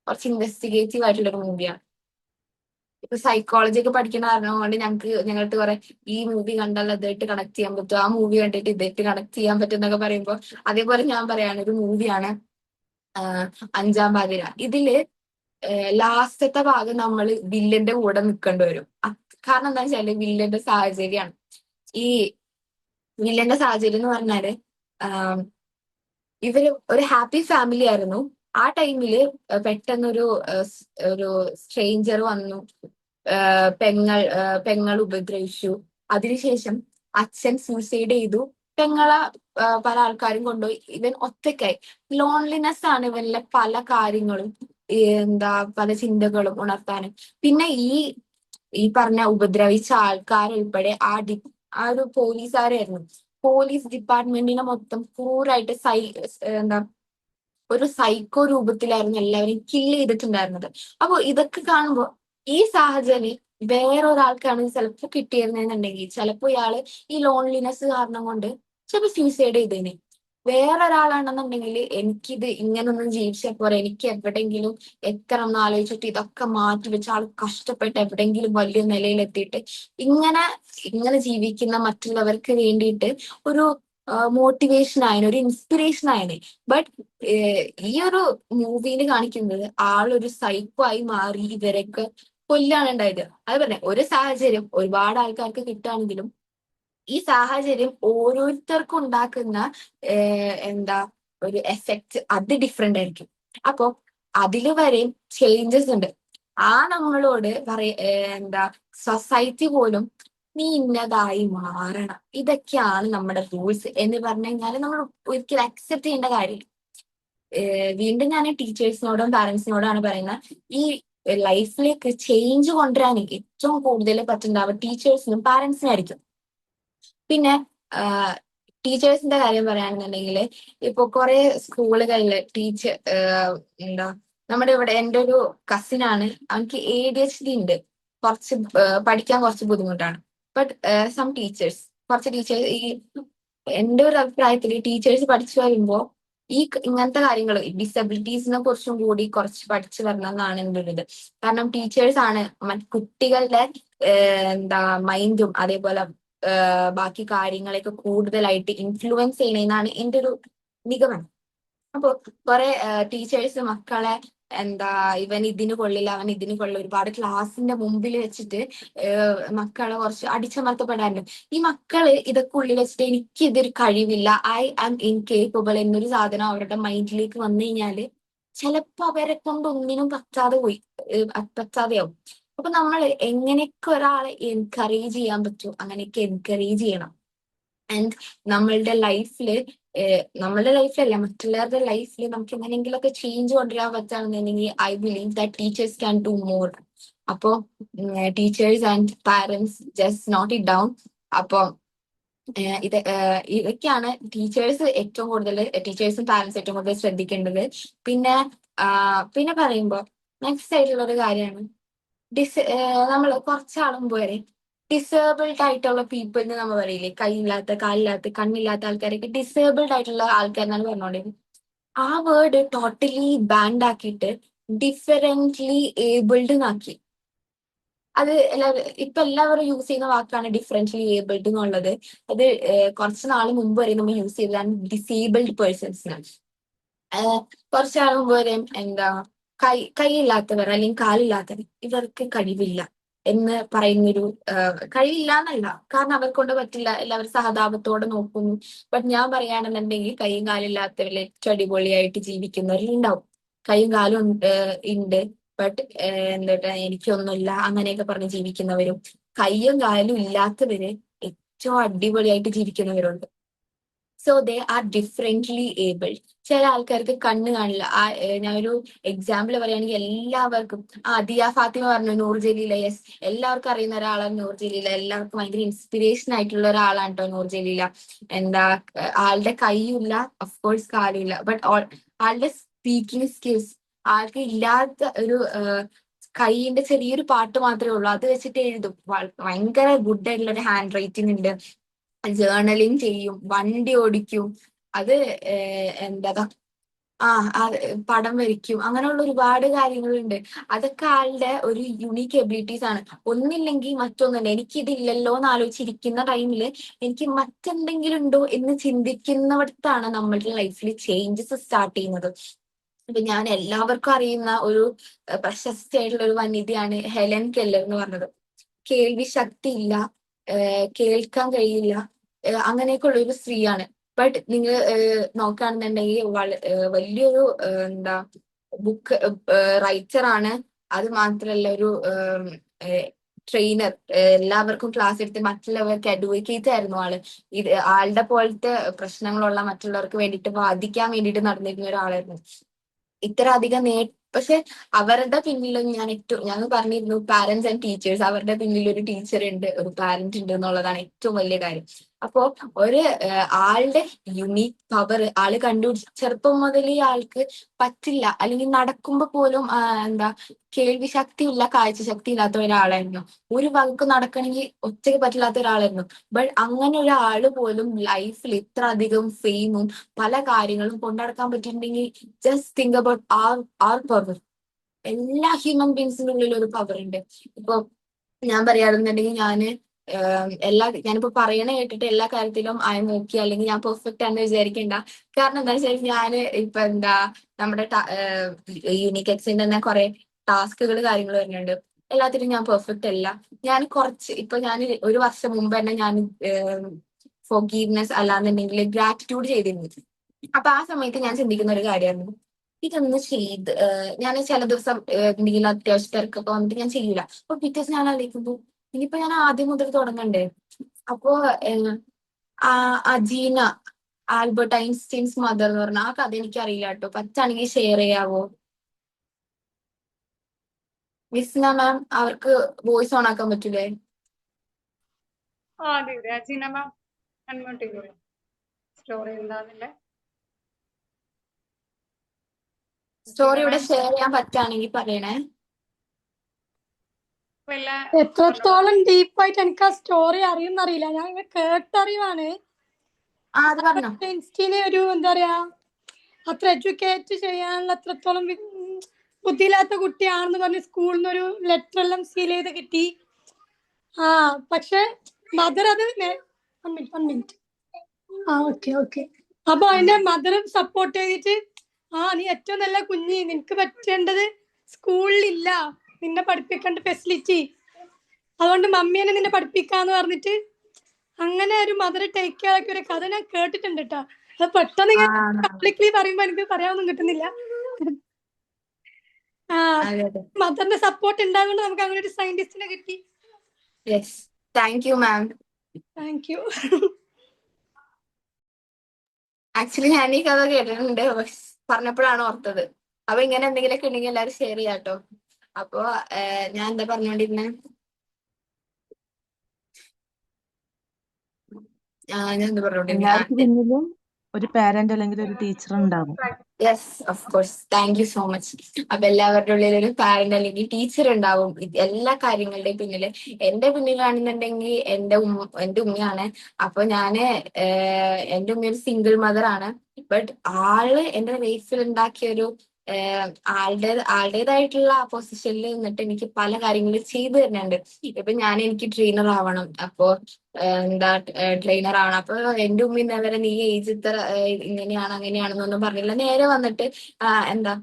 കുറച്ച് ഇൻവെസ്റ്റിഗേറ്റീവ് ആയിട്ടുള്ള ഒരു മൂവിയാണ്. ഇപ്പൊ സൈക്കോളജി ഒക്കെ പഠിക്കുന്ന കാരണം കൊണ്ട് ഞങ്ങൾക്ക് കുറെ ഈ മൂവി കണ്ടാൽ അതായിട്ട് കണക്ട് ചെയ്യാൻ പറ്റും, ആ മൂവി കണ്ടിട്ട് ഇതായിട്ട് കണക്ട് ചെയ്യാൻ പറ്റും എന്നൊക്കെ പറയുമ്പോൾ അതേപോലെ ഞാൻ പറയാണ് ഒരു മൂവിയാണ് അഞ്ചാം പാതിര. ഇതില് ലാസ്റ്റത്തെ ഭാഗം നമ്മൾ വില്ലന്റെ കൂടെ നിൽക്കേണ്ടി വരും. കാരണം എന്താ വെച്ചാല് വില്ലന്റെ സാഹചര്യമാണ്. ഈ വില്ലന്റെ സാഹചര്യം എന്ന് പറഞ്ഞാല് ഇവര് ഒരു ഹാപ്പി ഫാമിലി ആയിരുന്നു. ആ ടൈമില് പെട്ടെന്നൊരു ഒരു സ്ട്രേഞ്ചർ വന്നു, പെങ്ങൾ ഉപദ്രവിച്ചു. അതിനുശേഷം അച്ഛൻ സൂസൈഡ് ചെയ്തു, പെങ്ങളെ പല ആൾക്കാരും കൊണ്ടുപോയി. ഇവൻ ഒറ്റയ്ക്കായി. ലോൺലിനെസ് ആണ് ഇവനിലെ പല കാര്യങ്ങളും എന്താ പല ചിന്തകളും ഉണർത്താനും. പിന്നെ ഈ പറഞ്ഞ ഉപദ്രവിച്ച ആൾക്കാരുൾപ്പെടെ ആ ഒരു പോലീസുകാരായിരുന്നു. പോലീസ് ഡിപ്പാർട്ട്മെന്റിനെ മൊത്തം ക്രൂരായിട്ട് എന്താ ഒരു സൈക്കോ രൂപത്തിലായിരുന്നു എല്ലാവരെയും കില്ല് ചെയ്തിട്ടുണ്ടായിരുന്നത്. അപ്പൊ ഇതൊക്കെ കാണുമ്പോൾ ഈ സാഹചര്യം വേറൊരാൾക്കാണ് ചിലപ്പോൾ കിട്ടിയിരുന്നെന്നുണ്ടെങ്കിൽ ചിലപ്പോൾ ഇയാള് ഈ ലോൺലിനെസ് കാരണം കൊണ്ട് ചിലപ്പോൾ സൂസൈഡ് ചെയ്തേനെ. വേറൊരാളാണെന്നുണ്ടെങ്കിൽ എനിക്കിത് ഇങ്ങനൊന്നും ജീവിച്ചാൽ പോരാ, എനിക്ക് എവിടെയെങ്കിലും എത്തണം എന്ന് ആലോചിച്ചിട്ട് ഇതൊക്കെ മാറ്റി വെച്ച് ആൾ കഷ്ടപ്പെട്ട് എവിടെയെങ്കിലും വലിയ നിലയിലെത്തിയിട്ട് ഇങ്ങനെ ഇങ്ങനെ ജീവിക്കുന്ന മറ്റുള്ളവർക്ക് വേണ്ടിയിട്ട് ഒരു മോട്ടിവേഷൻ ആയതിന്, ഒരു ഇൻസ്പിറേഷൻ ആയതിന്. ബട്ട് ഈ ഒരു മൂവിയിൽ കാണിക്കുന്നത് ആളൊരു സൈക്കോ ആയി മാറി ഇവരൊക്കെ കൊല്ലാണ് ഉണ്ടായത്. അത് പറഞ്ഞ ഒരു സാഹചര്യം ഒരുപാട് ആൾക്കാർക്ക് കിട്ടുകയാണെങ്കിലും ഈ സാഹചര്യം ഓരോരുത്തർക്കും ഉണ്ടാക്കുന്ന എന്താ ഒരു എഫക്റ്റ് അത് ഡിഫറെന്റ് ആയിരിക്കും. അപ്പൊ അതില് വരെയും ചേഞ്ചസ് ഉണ്ട്. നമ്മളോട് എന്താ സൊസൈറ്റി പോലും നീ ഇന്നതായി മാറണം, ഇതൊക്കെയാണ് നമ്മുടെ റൂൾസ് എന്ന് പറഞ്ഞു കഴിഞ്ഞാൽ നമ്മൾ ഒരിക്കലും അക്സെപ്റ്റ് ചെയ്യേണ്ട കാര്യം. വീണ്ടും ഞാൻ ടീച്ചേഴ്സിനോടും പാരന്റ്സിനോടാണ് പറയുന്നത്, ഈ ലൈഫിലേക്ക് ചേഞ്ച് കൊണ്ടുവരാൻ ഏറ്റവും കൂടുതൽ പറ്റുണ്ടാവുക ടീച്ചേഴ്സിനും പാരന്റ്സിനായിരിക്കും. പിന്നെ ടീച്ചേഴ്സിന്റെ കാര്യം പറയുകയാണെന്നുണ്ടെങ്കിൽ ഇപ്പൊ കുറെ സ്കൂളുകളിൽ എന്താ നമ്മുടെ ഇവിടെ എൻ്റെ ഒരു കസിനാണ്, അവർക്ക് ADHD ഉണ്ട്, കുറച്ച് പഠിക്കാൻ കുറച്ച് ബുദ്ധിമുട്ടാണ്. ബട്ട് സം ടീച്ചേഴ്സ് ഈ എൻ്റെ ഒരു അഭിപ്രായത്തിൽ ടീച്ചേഴ്സ് പഠിച്ചു വരുമ്പോൾ ഇങ്ങനത്തെ കാര്യങ്ങൾ ഡിസബിലിറ്റീസിനെ കുറിച്ചും കൂടി കുറച്ച് പഠിച്ചു വരണം എന്നാണ് എൻ്റെ ഒരു ഇത്. കാരണം ടീച്ചേഴ്സ് ആണ് കുട്ടികളുടെ എന്താ മൈൻഡും അതേപോലെ ബാക്കി കാര്യങ്ങളെയൊക്കെ കൂടുതലായിട്ട് ഇൻഫ്ലുവൻസ് ചെയ്യണമെന്നാണ് എൻ്റെ ഒരു നിഗമനം. അപ്പൊ കുറെ ടീച്ചേഴ്സ് മക്കളെ ഇവൻ ഇതിന് കൊള്ളില്ല, അവൻ ഇതിന് കൊള്ളില്ല, ഒരുപാട് ക്ലാസ്സിന്റെ മുമ്പിൽ വെച്ചിട്ട് മക്കളെ കുറച്ച് അടിച്ചമർത്തപ്പെടാറുണ്ട്. ഈ മക്കള് ഇതൊക്കെ ഉള്ളിൽ വെച്ചിട്ട് എനിക്ക് ഇതൊരു കഴിവില്ല, ഐ ആം ഇൻകേപ്പബിൾ എന്നൊരു സാധനം അവരുടെ മൈൻഡിലേക്ക് വന്നു കഴിഞ്ഞാല് ചിലപ്പോ അവരെ കൊണ്ട് ഒന്നിനും പറ്റാതെയാവും. അപ്പൊ നമ്മൾ എങ്ങനെയൊക്കെ ഒരാളെ എൻകറേജ് ചെയ്യാൻ പറ്റും അങ്ങനെയൊക്കെ എൻകറേജ് ചെയ്യണം. ആൻഡ് നമ്മളുടെ ലൈഫിലല്ല മറ്റുള്ളവരുടെ ലൈഫിൽ നമുക്ക് എങ്ങനെയെങ്കിലുമൊക്കെ ചേഞ്ച് കൊണ്ടുവരാൻ പറ്റുകയാണെന്നുണ്ടെങ്കിൽ I believe that teachers can do more. അപ്പോ teachers and parents just note it down. അപ്പൊ ഇതൊക്കെയാണ് ടീച്ചേഴ്സും പാരന്റ്സും ഏറ്റവും കൂടുതൽ ശ്രദ്ധിക്കേണ്ടത്. പിന്നെ പറയുമ്പോൾ നെക്സ്റ്റ് ആയിട്ടുള്ള ഒരു കാര്യമാണ് നമ്മൾ കുറച്ചാളും വരെ ഡിസേബിൾഡ് ആയിട്ടുള്ള പീപ്പിളിന് നമ്മൾ പറയില്ലേ, കൈയില്ലാത്ത കാലില്ലാത്ത കണ്ണില്ലാത്ത ആൾക്കാരൊക്കെ ഡിസേബിൾഡ് ആയിട്ടുള്ള ആൾക്കാരെന്നാണ് പറഞ്ഞോണ്ടിരുന്നത്. ആ വേർഡ് ടോട്ടലി ബാൻഡ് ആക്കിയിട്ട് ഡിഫറെന്റ്ലി ഏബിൾഡ് എന്നാക്കി. അത് എല്ലാവരും യൂസ് ചെയ്യുന്ന വാക്കാണ് ഡിഫറെന്റ്ലി ഏബിൾഡ് എന്നുള്ളത്. അത് കുറച്ച് നാൾ മുമ്പ് വരെ നമ്മൾ യൂസ് ചെയ്തതാണ് ഡിസേബിൾഡ് പേഴ്സൺസിനാണ്. കുറച്ച് നാൾ മുമ്പ് വരെ കൈയില്ലാത്തവർ അല്ലെങ്കിൽ കാലില്ലാത്തവർ ഇവർക്ക് കഴിവില്ല എന്ന് പറയുന്നൊരു കഴിവില്ല എന്നല്ല, കാരണം അവരെ കൊണ്ട് പറ്റില്ല, എല്ലാവരും സഹതാപത്തോടെ നോക്കുന്നു. ബട്ട് ഞാൻ പറയുകയാണെന്നുണ്ടെങ്കിൽ കൈയും കാലില്ലാത്തവരിൽ ഏറ്റവും അടിപൊളിയായിട്ട് ജീവിക്കുന്നവരിലുണ്ടാവും. കൈയും കാലും ഉണ്ട്, ബട്ട് എന്താ എനിക്കൊന്നുമില്ല അങ്ങനെയൊക്കെ പറഞ്ഞ് ജീവിക്കുന്നവരും, കൈയും കാലും ഇല്ലാത്തവര് ഏറ്റവും അടിപൊളിയായിട്ട് ജീവിക്കുന്നവരുണ്ട്. So they are differently abled. ചില ആൾക്കാർക്ക് കണ്ണ് കാണില്ല. ഞാനൊരു എക്സാമ്പിൾ പറയുകയാണെങ്കിൽ എല്ലാവർക്കും ദിയ ഫാത്തിമ പറഞ്ഞു നൂർ ജലീല. യെസ്, എല്ലാവർക്കും അറിയുന്ന ഒരാളാണ് നൂർ ജലീല. എല്ലാവർക്കും ഭയങ്കര ഇൻസ്പിറേഷൻ ആയിട്ടുള്ള ഒരാളാണ് കേട്ടോ നൂർ ജലീല. എന്താ ആളുടെ കൈയില്ല, ഓഫ്കോഴ്സ് കാലുമില്ല, ബട്ട് ആളുടെ സ്പീക്കിംഗ് സ്കിൽസ്, ആൾക്ക് ഇല്ലാത്ത ഒരു കൈയിന്റെ ചെറിയൊരു പാട്ട് മാത്രമേ ഉള്ളൂ, അത് വെച്ചിട്ട് എഴുതും. ഭയങ്കര ഗുഡ് ആയിട്ടുള്ള ഒരു ഹാൻഡ് റൈറ്റിംഗ് ഉണ്ട്. ജേർണലിങ് ചെയ്യും, വണ്ടി ഓടിക്കും, അത് എന്താ ആ പടം വരയ്ക്കും, അങ്ങനെയുള്ള ഒരുപാട് കാര്യങ്ങളുണ്ട്. അതൊക്കെ ആളുടെ ഒരു യുണീക്ക് എബിലിറ്റീസ് ആണ്. ഒന്നില്ലെങ്കിൽ മറ്റൊന്നുണ്ട്. എനിക്കിതില്ലല്ലോ എന്ന് ആലോചിച്ചിരിക്കുന്ന ടൈമിൽ എനിക്ക് മറ്റെന്തെങ്കിലും ഉണ്ടോ എന്ന് ചിന്തിക്കുന്നിടത്താണ് നമ്മളുടെ ലൈഫിൽ ചേഞ്ചസ് സ്റ്റാർട്ട് ചെയ്യുന്നത്. ഇപ്പൊ ഞാൻ എല്ലാവർക്കും അറിയുന്ന ഒരു പ്രശസ്തിയായിട്ടുള്ള ഒരു വനിതയാണ് ഹെലൻ കെല്ലർ എന്ന് പറഞ്ഞത്. കേൾവി ശക്തി ഇല്ല, കേൾക്കാൻ കഴിയില്ല, അങ്ങനെയൊക്കെ ഉള്ള ഒരു സ്ത്രീയാണ്. ബട്ട് നിങ്ങൾ നോക്കുകയാണെന്നുണ്ടെങ്കിൽ വലിയൊരു എന്താ ബുക്ക് റൈറ്റർ ആണ്. അത് മാത്രല്ല ഒരു ട്രെയിനർ, എല്ലാവർക്കും ക്ലാസ് എടുത്ത് മറ്റുള്ളവർക്ക് അഡ്വക്കേറ്റ് ആയിരുന്നു ആള്. ഇത് ആളുടെ പോലത്തെ പ്രശ്നങ്ങളുള്ള മറ്റുള്ളവർക്ക് വേണ്ടിയിട്ട് വാദിക്കാൻ വേണ്ടിയിട്ട് നടന്നിരുന്ന ഒരാളായിരുന്നു. ഇത്ര അധികം പക്ഷെ അവരുടെ പിന്നിലും ഞാൻ പറഞ്ഞിരുന്നു പാരന്റ്സ് ആൻഡ് ടീച്ചേഴ്സ്, അവരുടെ പിന്നിൽ ഒരു ടീച്ചർ ഉണ്ട്, ഒരു പാരന്റ് ഉണ്ട് എന്നുള്ളതാണ് ഏറ്റവും വലിയ കാര്യം. അപ്പോ ഒരു ആളുടെ യുണീക് പവർ ആള് കണ്ടുപിടിച്ച് ചെറുപ്പം മുതലേ ആൾക്ക് പറ്റില്ല, അല്ലെങ്കിൽ നടക്കുമ്പോ പോലും എന്താ കേൾവി ശക്തിയില്ല, കാഴ്ച ശക്തി ഇല്ലാത്ത ഒരാളായിരുന്നു. ഒരു വകുപ്പ് നടക്കണമെങ്കിൽ ഒറ്റയ്ക്ക് പറ്റില്ലാത്ത ഒരാളായിരുന്നു. ബട്ട് അങ്ങനെ ഒരാള് പോലും ലൈഫിൽ ഇത്ര അധികം ഫെയിമും പല കാര്യങ്ങളും കൊണ്ടുനടക്കാൻ പറ്റിയിട്ടുണ്ടെങ്കിൽ just think about our power. എല്ലാ ഹ്യൂമൻ ബീങ്സിന്റെ ഉള്ളിൽ ഒരു പവർ ഉണ്ട്. ഇപ്പൊ ഞാൻ പറയാറുണ്ടെങ്കിൽ ഞാനിപ്പോ പറയണ കേട്ടിട്ട് എല്ലാ കാര്യത്തിലും നോക്കി അല്ലെങ്കിൽ ഞാൻ പെർഫെക്റ്റ് ആണെന്ന് വിചാരിക്കണ്ട. കാരണം എന്താ വെച്ചാൽ ഇപ്പൊ നമ്മുടെ യൂണിക് എക്സിന്റെ തന്നെ കുറെ ടാസ്കുകൾ കാര്യങ്ങൾ വരുന്നുണ്ട്. എല്ലാത്തിനും ഞാൻ പെർഫെക്റ്റ് അല്ല. ഞാൻ ഒരു വർഷം മുമ്പ് തന്നെ ഞാൻ ഫോർഗീവ്നെസ് അല്ലാന്നുണ്ടെങ്കിൽ ഗ്രാറ്റിറ്റ്യൂഡ് ചെയ്തിരുന്നു. അപ്പൊ ആ സമയത്ത് ഞാൻ ചിന്തിക്കുന്ന ഒരു കാര്യമായിരുന്നു, ഇതൊന്ന് ചെയ്ത് ഞാൻ ചില ദിവസം എന്തെങ്കിലും അത്യാവശ്യ തിരക്കൊക്കെ വന്നിട്ട് ഞാൻ ചെയ്യൂല. അപ്പൊ പിറ്റേ ദിവസം ഞാൻ ആലോചിക്കുമ്പോ ഇനിയിപ്പോ ഞാൻ ആദ്യം മുതൽ തുടങ്ങണ്ടേ. അപ്പോ അജീന, ആൽബർട്ട് ഐൻസ്റ്റീൻസ് മദർ എന്ന് പറഞ്ഞ ആ കഥ എനിക്ക് അറിയില്ല കേട്ടോ, പറ്റാണെങ്കിൽ ഷെയർ ചെയ്യാവോ? മിസ്ന മാം, അവർക്ക് വോയിസ് ഓൺ ആക്കാൻ പറ്റൂലേ? അതെ അതെ, അജീന മാം അൺമ്യൂട്ട് ചെയ്തോളൂ. സ്റ്റോറി എന്താന്നില്ലേ സ്റ്റോറി ഇവിടെ ഷെയർ ചെയ്യാൻ പറ്റുകയാണെങ്കിൽ പറയണേ. എത്രത്തോളം ഡീപ്പായിട്ട് എനിക്ക് ആ സ്റ്റോറി അറിയുന്നറിയില്ല, ഞാൻ കേട്ടറിവാണ്. അത് പറഞ്ഞോ. ഐൻസ്റ്റീനെ ഒരു എന്താ പറയാ അത്ര എഡ്യൂക്കേറ്റ് ചെയ്യാനുള്ള അത്രത്തോളം ബുദ്ധിയില്ലാത്ത കുട്ടിയാണെന്ന് പറഞ്ഞ് സ്കൂളിൽ നിന്ന് ഒരു ലെറ്റർ എല്ലാം സീൽ ചെയ്ത് കിട്ടി. പക്ഷെ മദർ അത് ഓക്കെ. അപ്പൊ അതിന്റെ മദറും സപ്പോർട്ട് ചെയ്തിട്ട് നീ ഏറ്റവും നല്ല കുഞ്ഞി, നിനക്ക് പറ്റേണ്ടത് സ്കൂളിലില്ല, നിന്നെ പഠിപ്പിക്കേണ്ട ഫെസിലിറ്റി, അതുകൊണ്ട് മമ്മീനെ നിന്നെ പഠിപ്പിക്കാന്ന് പറഞ്ഞിട്ട് അങ്ങനെ ഒരു മദർ ടേക്ക് കെയർ ആക്കിയ ഒരു കഥ ഞാൻ കേട്ടിട്ടുണ്ട് കേട്ടോ. അത് പെട്ടെന്ന് പബ്ലിക്ലി പറയുമ്പോ എനിക്ക് പറയാനൊന്നും കിട്ടുന്നില്ല. മദറിന്റെ സപ്പോർട്ട് ഉണ്ടാകുകൊണ്ട് നമുക്ക് അങ്ങനെ ഒരു സയന്റിസ്റ്റിനെ കിട്ടി. Thank you ma'am. Thank you. Actually ഞാൻ ഈ കഥ കേട്ടിട്ടുണ്ട്, പറഞ്ഞപ്പോഴാണ് ഓർത്തത്. അപ്പൊ ഇങ്ങനെ എന്തെങ്കിലുമൊക്കെ ഉണ്ടെങ്കിൽ എല്ലാവരും ഷെയർ ചെയ്യാട്ടോ. അപ്പൊ ഞാൻ എന്താ പറഞ്ഞോണ്ടിരുന്നെ? ഞാൻ എന്താ പറഞ്ഞോണ്ടിരുന്നെ? ഒരു പാരന്റ് അല്ലെങ്കിൽ ഒരു ടീച്ചർ ഉണ്ടാകും. Yes, of course. Thank you so much. അപ്പൊ എല്ലാവരുടെ ഉള്ളിൽ ഒരു പാരന്റ് അല്ലെങ്കിൽ ടീച്ചർ ഉണ്ടാവും എല്ലാ കാര്യങ്ങളുടെയും പിന്നില്. എന്റെ പിന്നിലാണെന്നുണ്ടെങ്കിൽ എന്റെ ഉമ്മയാണ്. അപ്പൊ എന്റെ ഉമ്മ ഒരു സിംഗിൾ മദർ ആണ്. ബട്ട് ആള് എന്റെ ലൈഫിൽ ഉണ്ടാക്കിയ ഒരു ആളുടേതായിട്ടുള്ള ആ പൊസിഷനിൽ നിന്നിട്ട് എനിക്ക് പല കാര്യങ്ങളും ചെയ്തു തരുന്നുണ്ട്. ഇപ്പൊ എനിക്ക് ട്രെയിനർ ആവണം, അപ്പോ എന്താ ട്രെയിനർ ആവണം. അപ്പൊ എന്റെ ഉമ്മ ഇന്നേവരെ നീ ഏജ് ഇത്ര ഇങ്ങനെയാണ് അങ്ങനെയാണെന്നൊന്നും പറഞ്ഞില്ല. നേരെ വന്നിട്ട് എന്താ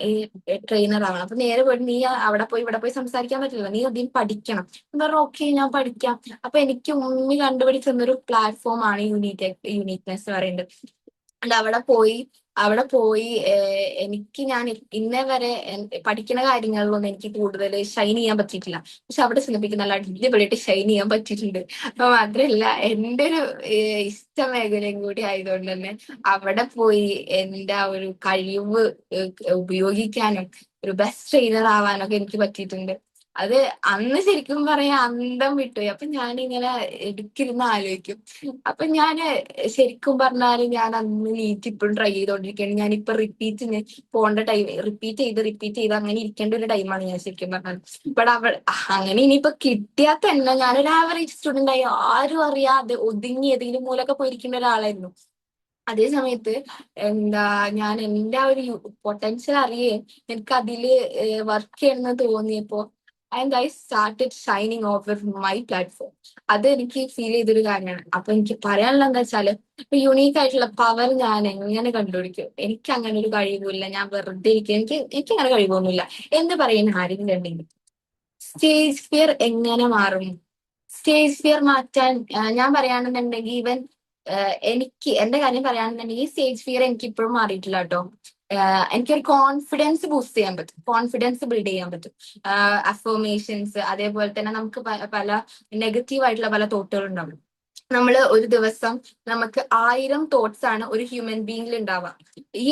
ഈ ട്രെയിനർ ആവണം, അപ്പൊ നേരെ പോയിട്ട് നീ അവിടെ പോയി ഇവിടെ പോയി സംസാരിക്കാൻ പറ്റില്ല, നീ അധികം പഠിക്കണം എന്ന് പറഞ്ഞു. ഓക്കെ, ഞാൻ പഠിക്കാം. അപ്പൊ എനിക്ക് ഉമ്മി കണ്ടുപിടിച്ചൊരു പ്ലാറ്റ്ഫോം ആണ് യൂണീക്നെസ് പറയുന്നത്. And അവിടെ പോയി എനിക്ക് ഞാൻ ഇന്നേ വരെ പഠിക്കുന്ന കാര്യങ്ങളിലൊന്നും എനിക്ക് കൂടുതൽ ഷൈൻ ചെയ്യാൻ പറ്റിയിട്ടില്ല. പക്ഷെ അവിടെ ചെന്നപ്പിക്ക് നല്ല അടിപൊളിയായിട്ട് ഷൈൻ ചെയ്യാൻ പറ്റിയിട്ടുണ്ട്. അപ്പൊ മാത്രമല്ല, എന്റെ ഒരു ഇഷ്ട മേഖലയും കൂടി ആയതുകൊണ്ട് തന്നെ അവിടെ പോയി എന്റെ ആ ഒരു കഴിവ് ഉപയോഗിക്കാനും ഒരു ബെസ്റ്റ് ട്രെയിനർ ആവാനൊക്കെ എനിക്ക് പറ്റിയിട്ടുണ്ട്. അത് അന്ന് ശരിക്കും പറയാൻ അന്തം വിട്ടുപോയി. അപ്പൊ ഞാനിങ്ങനെ എടുക്കിരുന്ന് ആലോചിക്കും. അപ്പൊ ശരിക്കും പറഞ്ഞാല് ഞാൻ അന്ന് നീറ്റ് ഇപ്പോഴും ട്രൈ ചെയ്തോണ്ടിരിക്കുകയാണ്. ഞാനിപ്പോ റിപ്പീറ്റ് പോകേണ്ട ടൈം, റിപ്പീറ്റ് ചെയ്ത് അങ്ങനെ ഇരിക്കേണ്ട ഒരു ടൈമാണ് ഞാൻ ശരിക്കും പറഞ്ഞത്. അങ്ങനെ ഇനിയിപ്പോ കിട്ടിയാൽ തന്നെ ഞാനൊരു ആവറേജ് സ്റ്റുഡന്റ് ആയി ആരും അറിയാതെ ഒതുങ്ങി ഏതെങ്കിലും മൂലൊക്കെ പോയിരിക്കുന്ന ഒരാളായിരുന്നു. അതേ സമയത്ത് ഞാൻ എന്റെ ആ ഒരു പൊട്ടൻഷ്യൽ അറിയേ എനിക്ക് അതില് വർക്ക് ചെയ്യണമെന്ന് തോന്നിയപ്പോ I started shining over my platform. അത് എനിക്ക് ഫീൽ ചെയ്തൊരു കാര്യമാണ്. അപ്പൊ എനിക്ക് പറയാനുള്ള എന്താ വെച്ചാല്, ഇപ്പൊ യുണീക്ക് ആയിട്ടുള്ള പവർ ഞാൻ എങ്ങനെ കണ്ടുപിടിക്കും? എനിക്ക് അങ്ങനെ ഒരു കഴിവില്ല, ഞാൻ വെറുതെ ഇരിക്കും, എനിക്ക് അങ്ങനെ കഴിവൊന്നുമില്ല എന്ന് പറയുന്ന ആരെങ്കിലും ഉണ്ടെങ്കിൽ സ്റ്റേജ് ഫിയർ എങ്ങനെ മാറും? സ്റ്റേജ് ഫിയർ മാറ്റാൻ ഞാൻ പറയുകയാണെന്നുണ്ടെങ്കിൽ, ഈവൻ എനിക്ക് എന്റെ കാര്യം പറയുകയാണെന്നുണ്ടെങ്കിൽ സ്റ്റേജ് ഫിയർ എനിക്ക് ഇപ്പോഴും മാറിയിട്ടില്ല കേട്ടോ. എനിക്കൊരു കോൺഫിഡൻസ് ബൂസ്റ്റ് ചെയ്യാൻ പറ്റും, കോൺഫിഡൻസ് ബിൽഡ് ചെയ്യാൻ പറ്റും. അഫർമേഷൻസ്, അതേപോലെ തന്നെ നമുക്ക് പല നെഗറ്റീവ് ആയിട്ടുള്ള പല തോട്ടുകൾ ഉണ്ടാവും. നമ്മൾ ഒരു ദിവസം നമുക്ക് 1000 തോട്ട്സ് ആണ് ഒരു ഹ്യൂമൻ ബീങ്ങിൽ ഉണ്ടാവുക. ഈ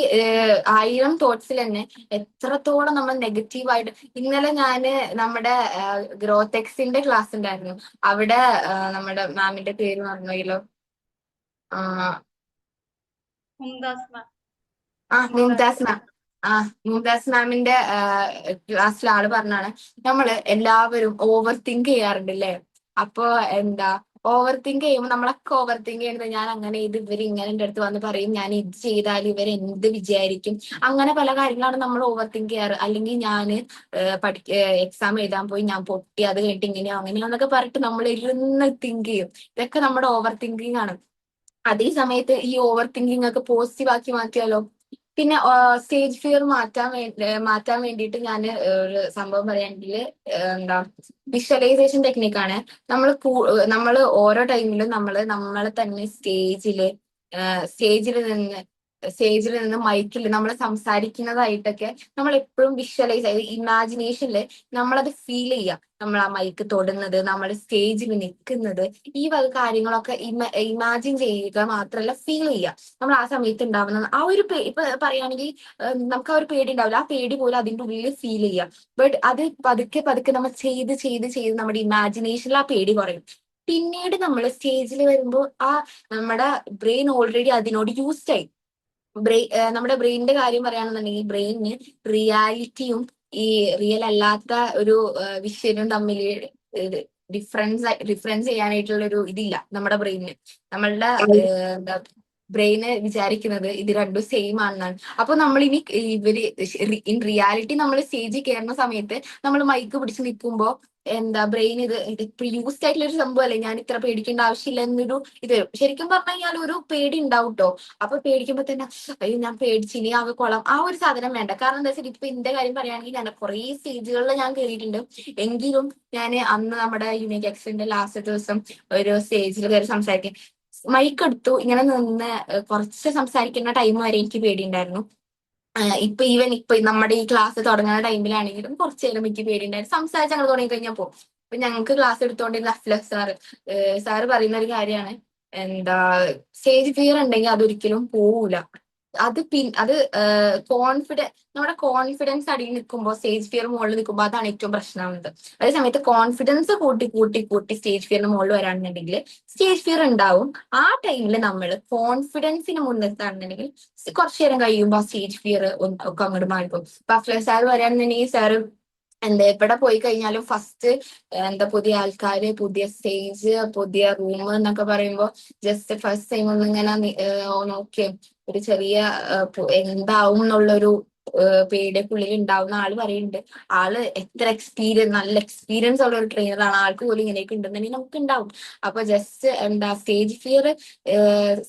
1000 തോട്ട്സിൽ തന്നെ എത്രത്തോളം നമ്മൾ നെഗറ്റീവായിട്ട്, ഇന്നലെ നമ്മുടെ ഗ്രോത്ത് എക്സിന്റെ ക്ലാസ് ഉണ്ടായിരുന്നു. അവിടെ നമ്മുടെ മാമിന്റെ പേര് മറന്നുപോയല്ലോ, മുംതാസ് മാം. മുംതാസ് മാമിന്റെ ക്ലാസ്സിൽ ആള് പറഞ്ഞാണ്, നമ്മള് എല്ലാവരും ഓവർ തിങ്ക് ചെയ്യാറുണ്ടല്ലേ. അപ്പൊ ഓവർ തിങ്ക് ചെയ്യുമ്പോൾ നമ്മളൊക്കെ ഓവർ തിങ്ക് ചെയ്യുന്നത്, ഞാൻ അങ്ങനെ ഇത് ഇവര് ഇങ്ങനെ എന്റെ അടുത്ത് വന്ന് പറയും, ഞാൻ ഇത് ചെയ്താൽ ഇവർ എന്ത് വിചാരിക്കും, അങ്ങനെ പല കാര്യങ്ങളാണ് നമ്മൾ ഓവർ തിങ്ക് ചെയ്യാറ്. അല്ലെങ്കിൽ എക്സാം എഴുതാൻ പോയി ഞാൻ പൊട്ടി, അത് കഴിഞ്ഞിട്ട് ഇങ്ങനെയോ അങ്ങനെയോ എന്നൊക്കെ പറഞ്ഞിട്ട് നമ്മൾ ഇരുന്ന് തിങ്ക് ചെയ്യും. ഇതൊക്കെ നമ്മുടെ ഓവർ തിങ്കിങ് ആണ്. അതേ സമയത്ത് ഈ ഓവർ തിങ്കിങ് ഒക്കെ പോസിറ്റീവ് ആക്കി മാറ്റിയാലോ? പിന്നെ സ്റ്റേജ് ഫിയർ മാറ്റാൻ വേണ്ടിയിട്ട് ഞാൻ ഒരു സംഭവം പറയുകയാണെങ്കിൽ വിഷ്വലൈസേഷൻ ടെക്നിക്കാണ്. നമ്മൾ ഓരോ ടൈമിലും നമ്മളെ തന്നെ സ്റ്റേജിൽ നിന്ന് മൈക്കിൽ നമ്മൾ സംസാരിക്കുന്നതായിട്ടൊക്കെ നമ്മൾ എപ്പോഴും വിഷ്വലൈസ് ചെയ്ത് ഇമാജിനേഷനിൽ നമ്മളത് ഫീൽ ചെയ്യുക. നമ്മൾ ആ മൈക്ക് തൊടുന്നത്, നമ്മൾ സ്റ്റേജിൽ നിൽക്കുന്നത്, ഈ വക കാര്യങ്ങളൊക്കെ ഇമാജിൻ ചെയ്യുക മാത്രമല്ല ഫീൽ ചെയ്യുക. നമ്മൾ ആ സമയത്ത് ഉണ്ടാവുന്ന ആ ഒരു ഇപ്പൊ പറയുകയാണെങ്കിൽ നമുക്ക് ആ ഒരു പേടി ഉണ്ടാവില്ല, ആ പേടി പോലും അതിൻ്റെ ഉള്ളിൽ ഫീൽ ചെയ്യുക. ബട്ട് അത് പതുക്കെ പതുക്കെ നമ്മൾ ചെയ്ത് നമ്മുടെ ഇമാജിനേഷനിൽ ആ പേടി കുറയും. പിന്നീട് നമ്മൾ സ്റ്റേജിൽ വരുമ്പോൾ നമ്മുടെ ബ്രെയിൻ ഓൾറെഡി അതിനോട് യൂസ്ഡ് ആയി. നമ്മുടെ ബ്രെയിനിന്റെ കാര്യം പറയുകയാണെന്നുണ്ടെങ്കിൽ, ബ്രെയിനിന് റിയാലിറ്റിയും ഈ റിയൽ അല്ലാത്ത ഒരു വിഷയവും തമ്മിൽ ഡിഫറൻസ് ചെയ്യാനായിട്ടുള്ള ഒരു ഇതില്ല നമ്മുടെ ബ്രെയിനിന്. നമ്മളുടെ ബ്രെയിന് വിചാരിക്കുന്നത് ഇത് രണ്ടും സെയിം ആണെന്നാണ്. അപ്പൊ നമ്മളിനി ഇൻ റിയാലിറ്റി നമ്മൾ സ്റ്റേജിൽ കയറുന്ന സമയത്ത് നമ്മൾ മൈക്ക് പിടിച്ച് നിൽക്കുമ്പോ ബ്രെയിൻ ഇത് യൂസ്ഡ് ആയിട്ടുള്ള ഒരു സംഭവമല്ലേ, ഞാൻ ഇത്ര പേടിക്കേണ്ട ആവശ്യമില്ല എന്നൊരു ഇത് ശരിക്കും പറഞ്ഞു കഴിഞ്ഞാൽ ഒരു പേടി ഉണ്ടാവും കേട്ടോ. അപ്പൊ പേടിക്കുമ്പോ തന്നെ അയ്യോ ഞാൻ പേടിച്ചിനി ആകെ കൊള്ളാം, ആ ഒരു സാധനം വേണ്ട. കാരണം എന്താ വെച്ചാൽ ഇപ്പൊ എന്റെ കാര്യം പറയുകയാണെങ്കിൽ ഞാൻ കുറെ സ്റ്റേജുകളിൽ ഞാൻ കയറിയിട്ടുണ്ട്. എങ്കിലും ഞാൻ അന്ന് നമ്മുടെ യുണീക്ക് എക്സിന്റെ ലാസ്റ്റ് ദിവസം ഒരു സ്റ്റേജിൽ കയറി സംസാരിക്കാൻ മൈക്ക് എടുത്തു, ഇങ്ങനെ നിന്ന് കുറച്ച് സംസാരിക്കുന്ന ടൈം വരെ എനിക്ക് പേടിയുണ്ടായിരുന്നു. ഇപ്പൊ നമ്മുടെ ഈ ക്ലാസ് തുടങ്ങുന്ന ടൈമിലാണെങ്കിലും കുറച്ചു നേരം എനിക്ക് പേടിയുണ്ടായിരുന്നു. സംസാരിച്ച് അങ്ങനെ തുടങ്ങി കഴിഞ്ഞാൽ പോകും. ഇപ്പൊ ഞങ്ങൾക്ക് ക്ലാസ് എടുത്തുകൊണ്ടിരുന്ന അഫ്ലസ് സാറ് പറയുന്ന ഒരു കാര്യമാണ്, സ്റ്റേജ് ഫിയർ ഉണ്ടെങ്കിൽ അതൊരിക്കലും പോവൂല. അത് നമ്മുടെ കോൺഫിഡൻസ് അടിയിൽ നിൽക്കുമ്പോൾ സ്റ്റേജ് ഫിയർ മുകളിൽ നിൽക്കുമ്പോൾ അതാണ് ഏറ്റവും പ്രശ്നമാവുന്നത്. അതേ സമയത്ത് കോൺഫിഡൻസ് കൂട്ടി സ്റ്റേജ് ഫിയറിന് മുകളിൽ വരാണെന്നുണ്ടെങ്കിൽ സ്റ്റേജ് ഫിയർ ഉണ്ടാവും. ആ ടൈമിൽ നമ്മൾ കോൺഫിഡൻസിന് മുൻനിർത്താണെന്നുണ്ടെങ്കിൽ കുറച്ചു നേരം കഴിയുമ്പോൾ ആ സ്റ്റേജ് ഫിയർ ഒക്കെ അങ്ങോട്ട് മാറിപ്പോകും. ഇപ്പൊ അഫ്ലസ് സാർ പറയുകയാണെന്നുണ്ടെങ്കിൽ സാറ് എവിടെ പോയി കഴിഞ്ഞാലും ഫസ്റ്റ് പുതിയ ആൾക്കാര്, പുതിയ സ്റ്റേജ്, പുതിയ റൂം എന്നൊക്കെ പറയുമ്പോൾ ജസ്റ്റ് ഫസ്റ്റ് ടൈം ഒന്നിങ്ങനെ നോക്കി ഒരു ചെറിയ എന്താവും എന്നുള്ളൊരു പേടിയൊക്കെ ഉള്ളിൽ ഉണ്ടാവുന്ന ആള് പറയുന്നുണ്ട്. ആള് എത്ര നല്ല എക്സ്പീരിയൻസ് ഉള്ള ഒരു ട്രെയിനറാണ്, ആൾക്ക് പോലും ഇങ്ങനെയൊക്കെ ഉണ്ടെന്നുണ്ടെങ്കിൽ നമുക്ക് ഉണ്ടാവും. അപ്പൊ ജസ്റ്റ് എന്താ സ്റ്റേജ് ഫിയർ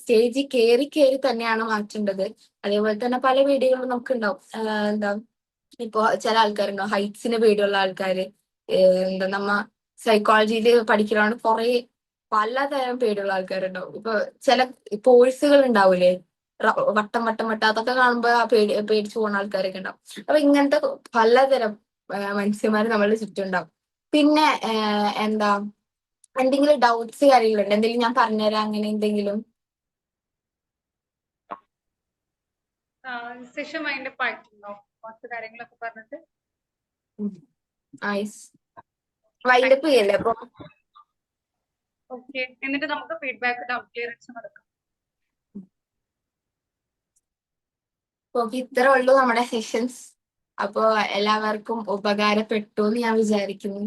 സ്റ്റേജിൽ കയറി കയറി തന്നെയാണ് മാറ്റേണ്ടത്. അതേപോലെ തന്നെ പല പേടികളും നമുക്ക് ഉണ്ടാവും. എന്താ ഇപ്പൊ ചില ആൾക്കാരുണ്ടാവും ഹൈറ്റ്സിന് പേടിയുള്ള ആൾക്കാര്. എന്താ നമ്മ സൈക്കോളജിയിൽ പഠിക്കുന്നതാണ് കുറെ പലതരം പേടിയുള്ള ആൾക്കാരുണ്ടാവും. ഇപ്പൊ ചില കോഴ്സുകൾ ഉണ്ടാവൂലേ, വട്ടം വട്ടം വട്ടം, അതൊക്കെ കാണുമ്പോ ആ പേടിച്ചു പോകുന്ന ആൾക്കാരൊക്കെ ഉണ്ടാവും. അപ്പൊ ഇങ്ങനത്തെ പലതരം മനുഷ്യന്മാര് നമ്മളുടെ ചുറ്റും ഉണ്ടാവും. പിന്നെ എന്താ എന്തെങ്കിലും ഡൗട്ട്സ് കാര്യങ്ങളുണ്ട്, എന്തെങ്കിലും ഞാൻ പറഞ്ഞുതരാം അങ്ങനെ എന്തെങ്കിലും? സെഷൻ വൈൻഡപ്പ് ആയിട്ടുണ്ടോ? കുറച്ച് കാര്യങ്ങളൊക്കെ പറഞ്ഞിട്ട് വൈൻഡപ്പ് ചെയ്യല്ലേ അപ്പൊ? ഓക്കെ, എന്നിട്ട് നമുക്ക് ഫീഡ്ബാക്ക് ഡൗട്ട് ക്ലിയറൻസ് നടക്കാം. ഓക്കെ, ഇത്രേ ഉള്ളൂ നമ്മുടെ സെഷൻസ്. അപ്പൊ എല്ലാവർക്കും ഉപകാരപ്പെട്ടു എന്ന് ഞാൻ വിചാരിക്കുന്നു.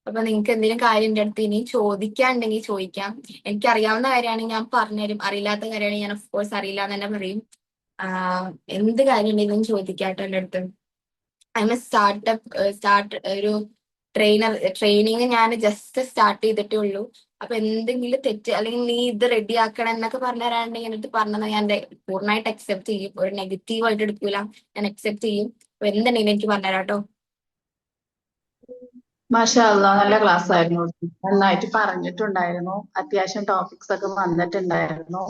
അപ്പൊ നിങ്ങൾക്ക് എന്തെങ്കിലും കാര്യം എൻ്റെ അടുത്ത് ഇനി ചോദിക്കാണ്ടെങ്കിൽ ചോദിക്കാം. എനിക്കറിയാവുന്ന കാര്യമാണെങ്കിൽ ഞാൻ പറഞ്ഞുതരും, അറിയില്ലാത്ത കാര്യമാണെങ്കിൽ ഞാൻ ഓഫ് കോഴ്സ് അറിയില്ല എന്ന് തന്നെ പറയും. എന്ത് കാര്യം ഉണ്ടെങ്കിലും ചോദിക്കാട്ടോ എൻ്റെ അടുത്ത്. അതിന് സ്റ്റാർട്ട് ഒരു ട്രെയിനിങ് ഞാൻ ജസ്റ്റ് സ്റ്റാർട്ട് ചെയ്തിട്ടേ ഉള്ളൂ. അപ്പൊ എന്തെങ്കിലും തെറ്റ് അല്ലെങ്കിൽ നീ ഇത് റെഡി ആക്കണം എന്നൊക്കെ പറഞ്ഞു തരാണ്ടെങ്കിൽ എന്നിട്ട് പറഞ്ഞത് ഞാൻ പൂർണ്ണമായിട്ട് അക്സെപ്റ്റ് ചെയ്യും. ഒരു നെഗറ്റീവ് ആയിട്ട് എടുക്കൂല, ഞാൻ അക്സെപ്റ്റ് ചെയ്യും. അപ്പൊ എന്തുണ്ടെങ്കിലും എനിക്ക് പറഞ്ഞുതരാട്ടോ. മാഷാ അല്ലാ, നല്ല ക്ലാസ് ആയിരുന്നു. നന്നായിട്ട് പറഞ്ഞിട്ടുണ്ടായിരുന്നു. അത്യാവശ്യം ടോപ്പിക്സ് ഒക്കെ വന്നിട്ടുണ്ടായിരുന്നു.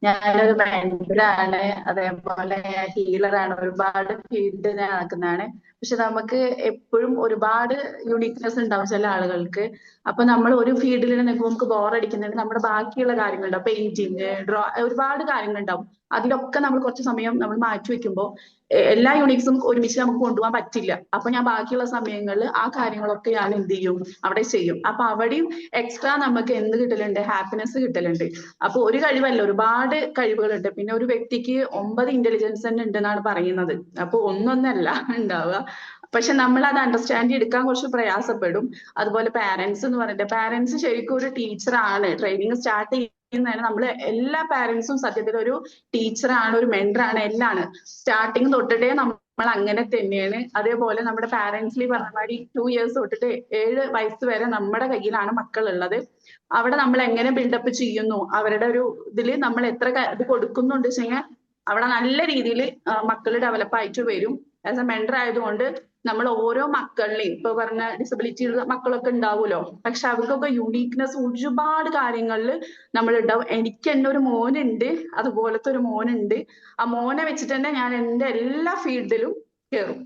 ഞാനൊരു മെന്ററാണ്, അതേപോലെ ഹീലറാണ്. ഒരുപാട് ഫീൽഡ് ഞാൻ നടക്കുന്നതാണ്. പക്ഷെ നമുക്ക് എപ്പോഴും ഒരുപാട് യുണീക്നെസ് ഉണ്ടാവും ചില ആളുകൾക്ക്. അപ്പൊ നമ്മൾ ഒരു ഫീൽഡിൽ നിൽക്കുമ്പോൾ നമുക്ക് ബോറടിക്കുന്നുണ്ട്. നമ്മുടെ ബാക്കിയുള്ള കാര്യങ്ങളുണ്ടാവും, പെയിന്റിങ്, ഒരുപാട് കാര്യങ്ങളുണ്ടാവും. അതിലൊക്കെ നമ്മൾ കുറച്ച് സമയം നമ്മൾ മാറ്റി വെക്കുമ്പോൾ എല്ലാ യൂണിറ്റ്സും ഒരുമിച്ച് നമുക്ക് കൊണ്ടുപോകാൻ പറ്റില്ല. അപ്പൊ ഞാൻ ബാക്കിയുള്ള സമയങ്ങളിൽ ആ കാര്യങ്ങളൊക്കെ ഞാൻ എന്ത് ചെയ്യും, അവിടെ ചെയ്യും. അപ്പൊ അവിടെയും എക്സ്ട്രാ നമുക്ക് എന്ത് കിട്ടലുണ്ട്, ഹാപ്പിനെസ് കിട്ടലുണ്ട്. അപ്പൊ ഒരു കഴിവല്ല, ഒരുപാട് കഴിവുകളുണ്ട്. പിന്നെ ഒരു വ്യക്തിക്ക് 9 ഇന്റലിജൻസ് തന്നെ ഉണ്ടെന്നാണ് പറയുന്നത്. അപ്പൊ ഒന്നൊന്നല്ല ഉണ്ടാവുക. പക്ഷെ നമ്മൾ അത് അണ്ടർസ്റ്റാൻഡ് എടുക്കാൻ കുറച്ച് പ്രയാസപ്പെടും. അതുപോലെ പാരന്റ്സ് എന്ന് പറഞ്ഞിട്ട്, പാരന്റ്സ് ശരിക്കും ഒരു ടീച്ചറാണ്. ട്രെയിനിങ് സ്റ്റാർട്ട് ചെയ്യുന്നതിന് നമ്മള് എല്ലാ പാരന്റ്സും സത്യത്തിൽ ഒരു ടീച്ചറാണ്, ഒരു മെന്ററാണ്, എല്ലാമാണ്. സ്റ്റാർട്ടിങ് തൊട്ടിട്ടേ നമ്മൾ അങ്ങനെ തന്നെയാണ്. അതേപോലെ നമ്മുടെ പാരന്റ്സിൽ പറഞ്ഞ മാതിരി 2 ഇയേഴ്സ് തൊട്ടിട്ട് 7 വയസ്സ് വരെ നമ്മുടെ കയ്യിലാണ് മക്കളുള്ളത്. അവിടെ നമ്മൾ എങ്ങനെ ബിൽഡപ്പ് ചെയ്യുന്നു, അവരുടെ ഒരു ഇതില് നമ്മൾ എത്ര ഇത് കൊടുക്കുന്നുണ്ട് വെച്ചാൽ അവിടെ നല്ല രീതിയിൽ മക്കൾ ഡെവലപ്പ് ആയിട്ട് വരും. ആസ് എ മെന്റർ ആയതുകൊണ്ട് നമ്മൾ ഓരോ മക്കളിലെയും, ഇപ്പൊ പറഞ്ഞ ഡിസബിലിറ്റി ഉള്ള മക്കളൊക്കെ ഉണ്ടാവുമല്ലോ, പക്ഷെ അവർക്കൊക്കെ യുണീക്നെസ് ഒരുപാട് കാര്യങ്ങളിൽ നമ്മൾ ഉണ്ടാവും. എനിക്ക് തന്നെ ഒരു മോനുണ്ട്, അതുപോലത്തെ ഒരു മോനുണ്ട്. ആ മോനെ വെച്ചിട്ട് തന്നെ ഞാൻ എന്റെ എല്ലാ ഫീൽഡിലും കയറും.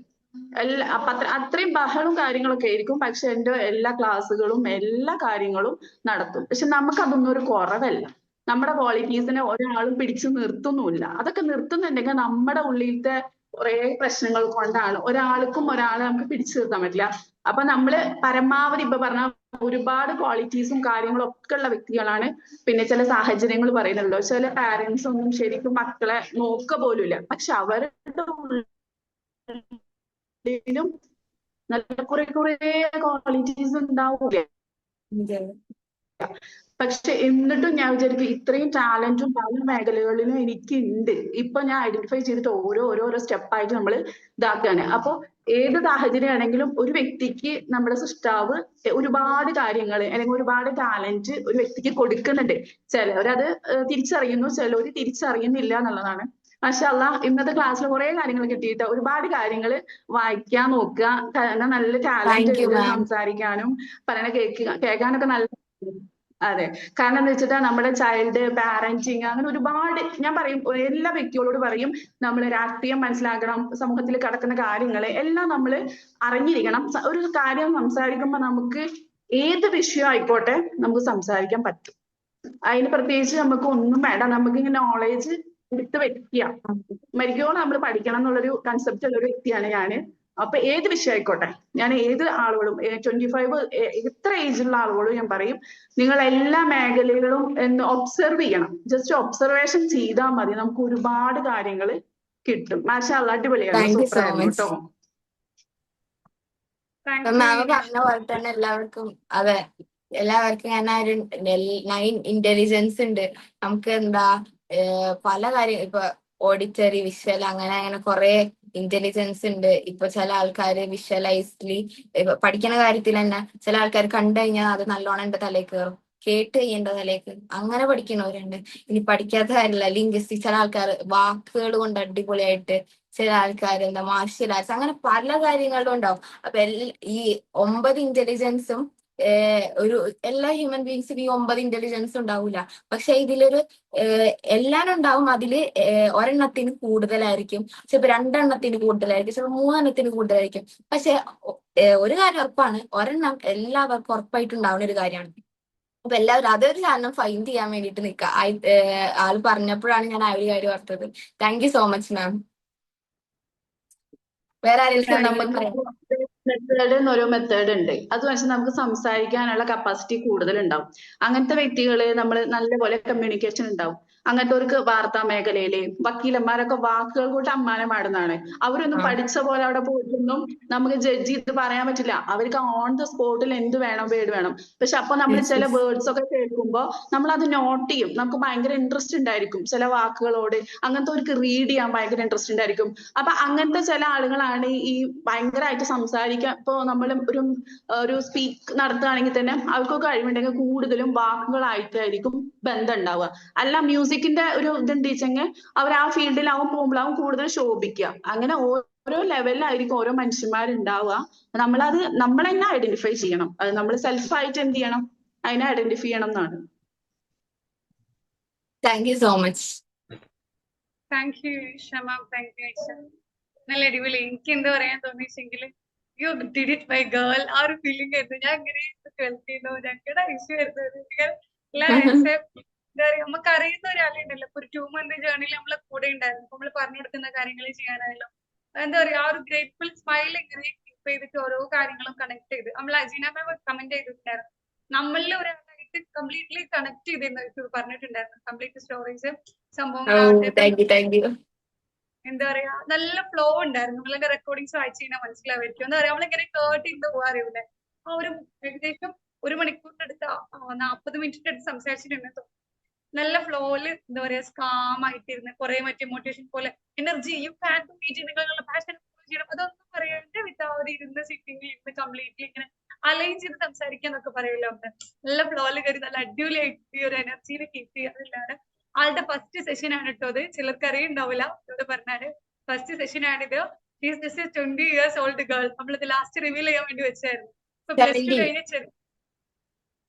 അപ്പൊ അത്രയും ബഹളും കാര്യങ്ങളൊക്കെ ആയിരിക്കും. പക്ഷെ എന്റെ എല്ലാ ക്ലാസ്സുകളും എല്ലാ കാര്യങ്ങളും നടത്തും. പക്ഷെ നമുക്ക് അതൊന്നും ഒരു കുറവല്ല. നമ്മുടെ ക്വാളിറ്റീസിനെ ഒരാളും പിടിച്ചു നിർത്തുന്നുമില്ല. അതൊക്കെ നിർത്തുന്നുണ്ടെങ്കിൽ നമ്മുടെ ഉള്ളിലത്തെ കുറെ പ്രശ്നങ്ങൾ കൊണ്ടാണ്. ഒരാൾക്കും ഒരാളെ നമുക്ക് പിടിച്ചു നിർത്താൻ പറ്റില്ല. അപ്പൊ നമ്മള് പരമാവധി ഇപ്പൊ പറഞ്ഞ ഒരുപാട് ക്വാളിറ്റീസും കാര്യങ്ങളും ഒക്കെ ഉള്ള വ്യക്തികളാണ്. പിന്നെ ചില സാഹചര്യങ്ങൾ പറയുന്നുണ്ടല്ലോ, ചില പാരന്റ്സ് ഒന്നും ശരിക്കും മക്കളെ നോക്ക പോലുമില്ല. പക്ഷെ അവരുടെ ഉള്ളിലും നല്ല കുറെ കുറെ ക്വാളിറ്റീസ് ഉണ്ടാവൂലേ. പക്ഷെ എന്നിട്ടും ഞാൻ വിചാരിക്കും ഇത്രയും ടാലന്റും പല മേഖലകളിലും എനിക്കുണ്ട്. ഇപ്പൊ ഞാൻ ഐഡന്റിഫൈ ചെയ്തിട്ട് ഓരോരോ സ്റ്റെപ്പായിട്ട് നമ്മൾ ഇതാക്കുകയാണ്. അപ്പൊ ഏത് സാഹചര്യമാണെങ്കിലും ഒരു വ്യക്തിക്ക് നമ്മുടെ സൃഷ്ടാവ് ഒരുപാട് കാര്യങ്ങൾ അല്ലെങ്കിൽ ഒരുപാട് ടാലന്റ് ഒരു വ്യക്തിക്ക് കൊടുക്കുന്നുണ്ട്. ചിലവരത് തിരിച്ചറിയുന്നു, ചിലവര് തിരിച്ചറിയുന്നില്ല എന്നുള്ളതാണ്. മാഷാ അല്ലാ, ഇന്നത്തെ ക്ലാസ്സിൽ കുറെ കാര്യങ്ങൾ കിട്ടിയിട്ട് ഒരുപാട് കാര്യങ്ങൾ വായിക്കാൻ നോക്കുക. കാരണം നല്ല ടാലന്റ് താങ്ക് യു ഉണ്ട്, മാം. സംസാരിക്കാനും പറയണ കേൾക്കാനൊക്കെ നല്ല. അതെ, കാരണം എന്താ വെച്ചിട്ടാ നമ്മുടെ ചൈൽഡ് പാരന്റിങ് അങ്ങനെ ഒരുപാട് ഞാൻ പറയും, എല്ലാ വ്യക്തികളോട് പറയും, നമ്മൾ രാഷ്ട്രീയം മനസ്സിലാക്കണം, സമൂഹത്തിൽ കിടക്കുന്ന കാര്യങ്ങള് എല്ലാം നമ്മൾ അറിഞ്ഞിരിക്കണം. ഒരു കാര്യം സംസാരിക്കുമ്പോൾ നമുക്ക് ഏത് വിഷയം ആയിക്കോട്ടെ നമുക്ക് സംസാരിക്കാൻ പറ്റും. അതിന് പ്രത്യേകിച്ച് നമുക്ക് ഒന്നും വേണ്ട, നമുക്ക് ഇങ്ങനെ നോളേജ് എടുത്ത് വെക്കുക. മരിക്കോളം നമ്മൾ പഠിക്കണം എന്നുള്ളൊരു കൺസെപ്റ്റ് ഉള്ള ഒരു വ്യക്തിയാണ് ഞാന്. അപ്പൊ ഏത് വിഷയം ആയിക്കോട്ടെ, ഞാൻ ഏത് ആളുകളും 25 എത്ര ഏജുള്ള ആളുകളും ഞാൻ പറയും, നിങ്ങൾ എല്ലാ മേഖലകളും എന്ന് ഒബ്സർവ് ചെയ്യണം. ജസ്റ്റ് ഒബ്സർവേഷൻ ചെയ്താൽ മതി, നമുക്ക് ഒരുപാട് കാര്യങ്ങൾ കിട്ടും. മാഷാ അല്ലാ, അടിപൊളിയായിരുന്നു, താങ്ക് യു സൂപ്പർ സോ ആയിരുന്നു മച്ച്. കേട്ടോ. Thank you. മാം പറഞ്ഞ പോലെ തന്നെ എല്ലാവർക്കും, അതെ, എല്ലാവർക്കും ഞാൻ ഒരു 9 ഇന്റലിജൻസ് ഉണ്ട്. നമുക്ക് എന്താ പല കാര്യം, ഇപ്പൊ ഓഡിറ്ററി, വിഷ്വൽ, അങ്ങനെ അങ്ങനെ കുറെ ഇന്റലിജൻസ് ഉണ്ട്. ഇപ്പൊ ചില ആൾക്കാര് വിഷ്വലൈസ്ലി പഠിക്കുന്ന കാര്യത്തിൽ തന്നെ ചില ആൾക്കാർ കണ്ടു കഴിഞ്ഞാൽ അത് നല്ലോണം എന്റെ തലയിൽ കയറും, കേട്ട് കഴിയേണ്ട തലേക്ക് അങ്ങനെ പഠിക്കുന്നവരുണ്ട്. ഇനി പഠിക്കാത്ത കാര്യമില്ല, ലിംഗ്വിസ്റ്റിക് ചില ആൾക്കാർ വാക്കുകൾ കൊണ്ട് അടിപൊളിയായിട്ട്, ചില ആൾക്കാർ എന്താ മാർഷ്യൽ ആർട്സ്, അങ്ങനെ പല കാര്യങ്ങളിലും ഉണ്ടാവും. അപ്പൊ ഈ 9 ഇന്റലിജൻസും ഒരു എല്ലാ ഹ്യൂമൻ ബീങ്സിനും ഈ 9 ഇന്റലിജൻസ് ഉണ്ടാവില്ല. പക്ഷെ ഇതിലൊരു എല്ലാം ഉണ്ടാവും. അതില് ഒരെണ്ണത്തിന് കൂടുതലായിരിക്കും, ചിലപ്പോ 2 എണ്ണത്തിന് കൂടുതലായിരിക്കും, ചിലപ്പോ 3 എണ്ണത്തിന് കൂടുതലായിരിക്കും. പക്ഷെ ഒരു കാര്യം ഉറപ്പാണ്, ഒരെണ്ണം എല്ലാവർക്കും ഉറപ്പായിട്ടുണ്ടാവുന്ന ഒരു കാര്യമാണ്. അപ്പൊ എല്ലാവരും അതൊരു കാരണം ഫൈൻഡ് ചെയ്യാൻ വേണ്ടിട്ട് നിൽക്കുക. ആള് പറഞ്ഞപ്പോഴാണ് ഞാൻ ആ ഒരു കാര്യം ഓർത്തത്. Thank you so much ma'am. വേറെ ആരെങ്കിലും എന്തെങ്കിലും നമുക്ക് പറയാം? മെത്തേഡ് എന്നൊരു മെത്തേഡ് ഉണ്ട്. അത് വെച്ചാൽ നമുക്ക് സംസാരിക്കാനുള്ള കപ്പാസിറ്റി കൂടുതലുണ്ടാവും. അങ്ങനത്തെ വ്യക്തികള് നമ്മൾ നല്ലപോലെ കമ്മ്യൂണിക്കേഷൻ ഉണ്ടാവും. അങ്ങനത്തെവർക്ക് വാർത്താ മേഖലയില് വക്കീലന്മാരൊക്കെ വാക്കുകൾ കൊണ്ട് അമ്മാനമാടുന്നതാണ്. അവരൊന്നും പഠിച്ച പോലെ അവിടെ പോയിട്ടൊന്നും നമുക്ക് ജഡ്ജ് ചെയ്ത് പറയാൻ പറ്റില്ല. അവർക്ക് ഓൺ ദ സ്പോട്ടിൽ എന്ത് വേണം, വേർഡ് വേണം. പക്ഷെ അപ്പൊ നമ്മൾ ചില വേർഡ്സ് ഒക്കെ കേൾക്കുമ്പോൾ നമ്മൾ അത് നോട്ട് ചെയ്യും. നമുക്ക് ഭയങ്കര ഇൻട്രസ്റ്റ് ഉണ്ടായിരിക്കും ചില വാക്കുകളോട്. അങ്ങനത്തെ അവർക്ക് റീഡ് ചെയ്യാൻ ഭയങ്കര ഇൻട്രസ്റ്റ് ഉണ്ടായിരിക്കും. അപ്പൊ അങ്ങനത്തെ ചില ആളുകളാണ് ഈ ഭയങ്കരമായിട്ട് സംസാരിക്കാൻ. ഇപ്പൊ നമ്മൾ ഒരു സ്പീക്ക് നടത്തുകയാണെങ്കിൽ തന്നെ അവർക്കൊക്കെ കഴിവുണ്ടെങ്കിൽ കൂടുതലും വാക്കുകളായിട്ടായിരിക്കും ബന്ധം ഉണ്ടാവുക. അല്ല മ്യൂസിക്കിന്റെ ഒരു ഇതുണ്ട് വെച്ചെങ്കിൽ അവർ ആ ഫീൽഡിലാവും പോകുമ്പോഴാവും കൂടുതൽ ശോഭിക്കുക. അങ്ങനെ ഓരോ ലെവലിലായിരിക്കും ഓരോ മനുഷ്യന്മാരുണ്ടാവുക. നമ്മൾ തന്നെ ഐഡന്റിഫൈ ചെയ്യണം. അത് നമ്മൾ സെൽഫായിട്ട് എന്ത് ചെയ്യണം, അതിനെ ഐഡന്റിഫൈ ചെയ്യണം എന്നാണ്. Thank you so much. Thank you Shama, thank you Aisha. നല്ല അടിപൊളി. എനിക്ക് എന്താ പറയാൻ തോന്നിച്ചെങ്കിൽ you did it my girl, ആ ഒരു ഫീലിംഗ് ആയിരുന്നു. ഞാൻ അങ്ങനെ കേൾക്കുന്നു, ഞങ്ങളുടെ ഐശ്വ വരുന്നത് എന്താ പറയാ, നമുക്ക് അറിയുന്ന ഒരാളുണ്ടല്ലോ, ഇപ്പൊ ഒരു 2 month ജേർണിയിൽ നമ്മളെ കൂടെ ഉണ്ടായിരുന്നു. നമ്മൾ പറഞ്ഞു കൊടുക്കുന്ന കാര്യങ്ങൾ ചെയ്യാനായാലും എന്താ പറയാ, ആ ഒരു ഗ്രേറ്റ്ഫുൾ സ്മൈൽ ഇങ്ങനെ കീപ്പ് ചെയ്തിട്ട് ഓരോ കാര്യങ്ങളും കണക്ട് ചെയ്ത് നമ്മൾ അജീന മാം കമന്റ് ചെയ്തിട്ടുണ്ടായിരുന്നു. നമ്മളിൽ ഒരാളായിട്ട് കംപ്ലീറ്റ്ലി കണക്ട് ചെയ്തിരുന്നു പറഞ്ഞിട്ടുണ്ടായിരുന്നു. കംപ്ലീറ്റ് സ്റ്റോറീസ് സംഭവങ്ങളാവട്ടെ. Thank you. എന്താ പറയാ, നല്ല ഫ്ലോ ഉണ്ടായിരുന്നു. നിങ്ങളുടെ റെക്കോർഡിങ്സ് വായിച്ചു കഴിഞ്ഞാൽ മനസ്സിലാവായിരിക്കും. എന്താ പറയാ, നമ്മളിങ്ങനെ കേട്ട് ചെയ്ത് പോകാറില്ലേ, ആ ഒരു ഏകദേശം 1 മണിക്കൂറിന്റെ അടുത്ത് 40 മിനിറ്റിന്റെ അടുത്ത് സംസാരിച്ചിട്ടുണ്ട്. നല്ല ഫ്ലോയില് എന്താ പറയാ, സ്കാം ആയിട്ടിരുന്ന് കുറെ മറ്റേ മോട്ടിവേഷൻ പോലെ energy, you can do it, നിങ്ങളുടെ പാഷൻ ചെയ്യണം, അതൊന്നും പറയാണ്ട് വിത്തൗട്ട് ഇരുന്ന് സിറ്റിംഗിൽ ഇരുന്ന് കംപ്ലീറ്റ്ലി ഇങ്ങനെ അലൈൻ ചെയ്ത് സംസാരിക്കാന്നൊക്കെ പറയല്ലോ. നല്ല ഫ്ലോയില് കയറി നല്ല അടിപൊളിയായിട്ട് ഈ ഒരു എനർജിയിൽ കീപ്പ് ചെയ്യാറില്ലാണ്. ആളുടെ ഫസ്റ്റ് സെഷൻ ആണ് കേട്ടോ അത്. ചിലർക്ക് അറിയുണ്ടാവില്ല, ഇവിടെ പറഞ്ഞാല് ഫസ്റ്റ് സെഷൻ ആണിത്. 20 years old ഗേൾ. നമ്മളിത് ലാസ്റ്റ് റിവീൽ ചെയ്യാൻ വേണ്ടി വെച്ചായിരുന്നു. ഇപ്പൊ +2 കഴിഞ്ഞ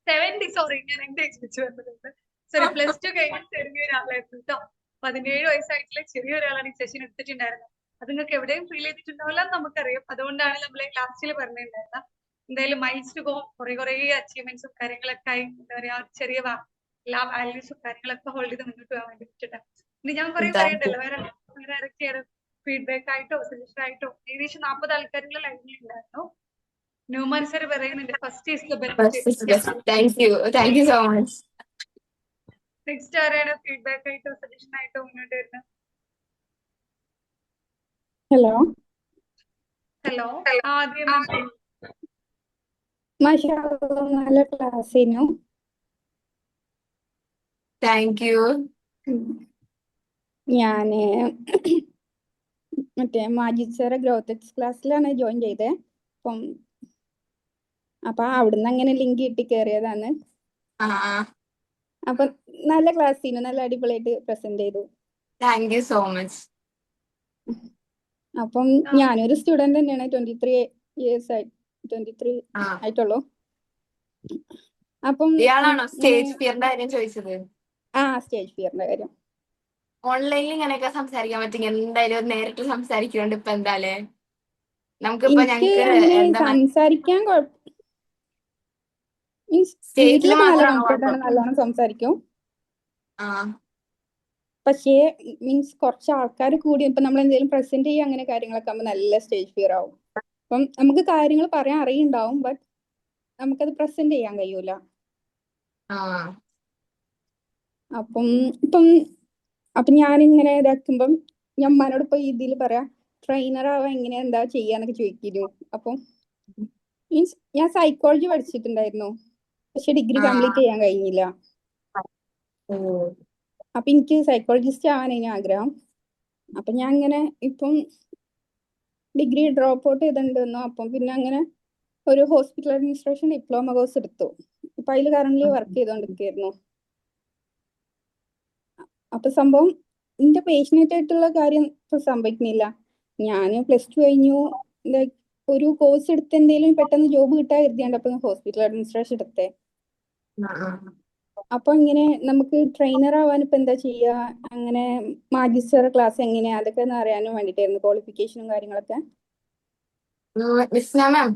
70, സോറി ഞാൻ എന്റെ ഏജ് വെച്ച് വന്നിട്ടുണ്ട്. സോറി, +2 കഴിഞ്ഞ ചെറിയൊരാളായിരുന്നു കേട്ടോ. 17 വയസ്സായിട്ടുള്ള ചെറിയൊരാളാണ് ഈ സെഷൻ എടുത്തിട്ടുണ്ടായിരുന്നത്. അത് നിങ്ങൾക്ക് എവിടെയും ഫീൽ ചെയ്തിട്ടുണ്ടാവില്ല എന്ന് നമുക്കറിയാം. അതുകൊണ്ടാണ് നമ്മൾ ലാസ്റ്റിൽ പറഞ്ഞിട്ടുണ്ടായിരുന്നത്. എന്തായാലും മൈൽസ് ടു ഗോ, കുറെ അച്ചീവ്മെന്റ്സും കാര്യങ്ങളൊക്കെ ആയി എന്താ പറയാ, ചെറിയ എല്ലാ വാല്യൂസും കാര്യങ്ങളൊക്കെ ഹോൾഡ് ചെയ്ത് മുന്നോട്ട് പോകാൻ വേണ്ടി പറ്റട്ടെ. ഇനി ഞാൻ കുറെ പറയണ്ടല്ലോ, വേറെ ആരൊക്കെയാണ് ഫീഡ്ബാക്ക് ആയിട്ടോ സജഷൻ ആയിട്ടോ. ഏകദേശം 40 ആൾക്കാരുള്ള ലൈനിൽ ഉണ്ടായിരുന്നു. ന്യൂമാൻ സർ പറയുന്നുണ്ട് first is the best. Thank you so much. Next ആരാണ് ഫീഡ്ബാക്ക് ആയിട്ടോ സജഷൻ ആയിട്ടോ മുന്നോട്ട് വരുന്നത്? ഹലോ, ആദ്യം നല്ല ക്ലാസ്സിനു. Thank you. ഞാന് മറ്റേ മാജിദ് സാറെ ഗ്രോത്ത് എക്സ് ക്ലാസ്സിലാണ് ജോയിൻ ചെയ്തത്. അപ്പൊ അവിടുന്ന് അങ്ങനെ ലിങ്ക് കിട്ടി കയറിയതാണ്. അപ്പൊ നല്ല ക്ലാസ്സിനു, നല്ല അടിപൊളിയായിട്ട് പ്രസന്റ് ചെയ്തു. Thank you so much. അപ്പം ഞാനൊരു സ്റ്റുഡന്റ് തന്നെയാണ്. 23 ഇയേഴ്സ് 23 ആയിട്ടുള്ളൂ. അപ്പം ഇയാളാണോ സ്റ്റേജ് ഫിയറിന്റെ കാര്യം ചോദിച്ചത്? സ്റ്റേജ് ഫിയറിന്റെ കാര്യം. ഓൺലൈനിൽ ഇങ്ങനെയൊക്കെ സംസാരിക്കാൻ പറ്റും, എന്തായാലും നേരിട്ട് സംസാരിക്കുന്നുണ്ട്. ഇപ്പൊ എന്താലേ നമുക്കിപ്പോ സംസാരിക്കാൻ വീട്ടിലൊക്കെ നല്ല കംഫർട്ട് ആണ്, നല്ലോണം സംസാരിക്കും. പക്ഷേ കുറച്ച് ആൾക്കാർ കൂടി ഇപ്പൊ നമ്മൾ എന്തെങ്കിലും പ്രസന്റ് ചെയ്യുക അങ്ങനെ കാര്യങ്ങളൊക്കെ ആകുമ്പോൾ നല്ല സ്റ്റേജ് ഫിയർ ആവും. അപ്പം നമുക്ക് കാര്യങ്ങൾ പറയാൻ അറിയുണ്ടാവും, ബട്ട് നമുക്കത് പ്രസന്റ് ചെയ്യാൻ കഴിയൂല. അപ്പം ഞാനിങ്ങനെ ഇതാക്കുമ്പം ഞാൻ ഉമ്മാനോട് ഇപ്പൊ ഇതിൽ പറയാം, ട്രെയിനർ ആവാൻ എങ്ങനെയാ എന്താ ചെയ്യാന്നൊക്കെ ചോദിക്കുന്നു. അപ്പം ഞാൻ സൈക്കോളജി പഠിച്ചിട്ടുണ്ടായിരുന്നു, പക്ഷെ ഡിഗ്രി കംപ്ലീറ്റ് ചെയ്യാൻ കഴിഞ്ഞില്ല. അപ്പൊ എനിക്ക് സൈക്കോളജിസ്റ്റ് ആവാനായിരുന്നു ആഗ്രഹം. അപ്പൊ ഞാൻ ഇങ്ങനെ ഇപ്പം ഡിഗ്രി ഡ്രോപ്പ് ഔട്ട് ചെയ്തിട്ടുണ്ടെന്നു. അപ്പം പിന്നെ അങ്ങനെ ഒരു ഹോസ്പിറ്റൽ അഡ്മിനിസ്ട്രേഷൻ ഡിപ്ലോമ കോഴ്സ് എടുത്തു. ഇപ്പൊ അതിൽ കറന്റ് വർക്ക് ചെയ്തോണ്ടിരിക്കുന്നു. അപ്പൊ സംഭവം എന്റെ പേഷ്യനേറ്റ് ആയിട്ടുള്ള കാര്യം ഇപ്പൊ സംഭവിക്കുന്നില്ല. ഞാൻ +2 കഴിഞ്ഞു, ലൈക്ക് ഒരു കോഴ്സ് എടുത്ത് എന്തെങ്കിലും പെട്ടെന്ന് ജോബ് കിട്ടാൻ കരുതിയാണ്ട് അപ്പൊ ഹോസ്പിറ്റൽ അഡ്മിനിസ്ട്രേഷൻ എടുത്തേ. അപ്പൊ ഇങ്ങനെ നമുക്ക് ട്രെയിനർ ആവാൻ ഇപ്പൊ എന്താ ചെയ്യാ, അങ്ങനെ മാജിസ്റ്റർ ക്ലാസ് എങ്ങനെയാ, അതൊക്കെ ഒന്ന് അറിയാനും വേണ്ടിട്ടായിരുന്നു, ക്വാളിഫിക്കേഷനും കാര്യങ്ങളൊക്കെ. മിസ് മാം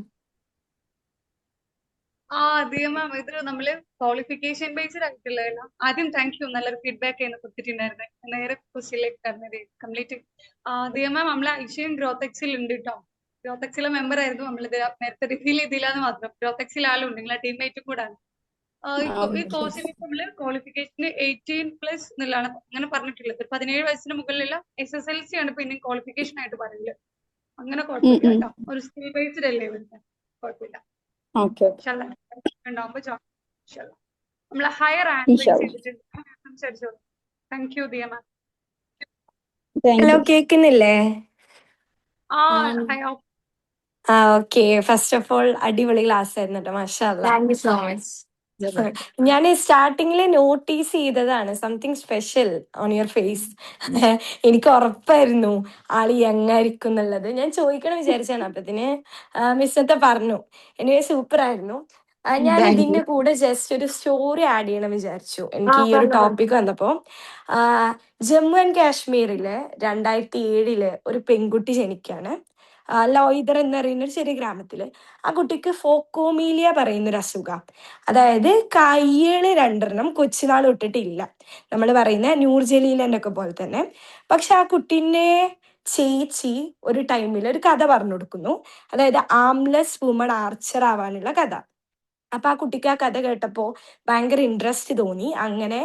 അതെ മാം, ഇത് നമ്മള് ക്വാളിഫിക്കേഷൻ ബേസ്ഡ് ആയിട്ടുള്ള ആദ്യം താങ്ക് യു, നല്ലൊരു ഫീഡ്ബാക്ക് ചെയ്യുന്ന കൊടുത്തിട്ടുണ്ടായിരുന്നത്. നേരെ ക്വസ്റ്റ്യനിലേക്ക് കടന്നത് കംപ്ലീറ്റ്. അതെ മാം, നമ്മളെ ഐശ്വര്യം ഗ്രോത്തെക്സിൽ ഉണ്ട് കേട്ടോ. ഗ്രോത്തെക്സിലെ മെമ്പർ ആയിരുന്നു. നമ്മളിത് നേരത്തെ റിവീൽ ചെയ്തില്ലാന്ന് മാത്രം. ഗ്രോത്തെക്സിൽ ആളുണ്ട്, നിങ്ങളെ ടീംമേറ്റും കൂടാണ്. ഈ കോഴ്സിന് നമ്മള് ക്വാളിഫിക്കേഷന് 18+ എന്നുള്ളതാണ് അങ്ങനെ പറഞ്ഞിട്ടുള്ളത്. 17 വയസ്സിന് മുകളിലുള്ള SSLC ആണ് പിന്നെ ക്വാളിഫിക്കേഷൻ ആയിട്ട് പറയുന്നത്. അങ്ങനെ കുഴപ്പമില്ല കേട്ടോ, ഒരു സ്കിൽ ബേസ്ഡ് അല്ലേ വരുന്നത്, കുഴപ്പമില്ല. ഉണ്ടാവുമ്പോ നമ്മള് ഹയർ ആൻസൈസ് ചെയ്തിട്ടുണ്ട്. സംസാരിച്ചോളൂ. Thank you Diya ma'am. Hello, കേക്കുന്നില്ലേ? ഓക്കെ. ഫസ്റ്റ് ഓഫ് ഓൾ അടിപൊളി ക്ലാസ് ആയിരുന്നു കേട്ടോ, മാഷാഅല്ലാ. Thank you so much. ഞാൻ സ്റ്റാർട്ടിങ്ങിൽ നോട്ടീസ് ചെയ്തതാണ് something special on your face. എനിക്ക് ഉറപ്പായിരുന്നു ആള് യങ്ങായിരിക്കും എന്നുള്ളത്. ഞാൻ ചോദിക്കണം വിചാരിച്ചാണ്, അപ്പത്തിന് മിസ്സത്തെ പറഞ്ഞു. എനിവേ സൂപ്പർ ആയിരുന്നു. ഞാൻ ഇതിന്റെ കൂടെ ജസ്റ്റ് ഒരു സ്റ്റോറി ആഡ് ചെയ്യണം വിചാരിച്ചു. എനിക്ക് ഈ ഒരു ടോപ്പിക് വന്നപ്പോ, ജമ്മു ആൻഡ് കാശ്മീരില് 2007 ഒരു പെൺകുട്ടി ജനിക്കാണ്. ലോയിദർ എന്ന് പറയുന്ന ഒരു ചെറിയ ഗ്രാമത്തില്. ആ കുട്ടിക്ക് ഫോക്കോമീലിയ പറയുന്നൊരു അസുഖം, അതായത് കയ്യള് 2 കൊച്ചുനാൾ തൊട്ടിട്ടില്ല. നമ്മൾ പറയുന്ന നൂർജലീലന്റെ ഒക്കെ പോലെ തന്നെ. പക്ഷെ ആ കുട്ടീന്റെ ചേച്ചി ഒരു ടൈമിൽ ഒരു കഥ പറഞ്ഞു കൊടുക്കുന്നു, അതായത് ആംലെസ് വുമൺ ആർച്ചർ ആവാനുള്ള കഥ. അപ്പൊ ആ കുട്ടിക്ക് ആ കഥ കേട്ടപ്പോ ഭയങ്കര ഇൻട്രസ്റ്റ് തോന്നി. അങ്ങനെ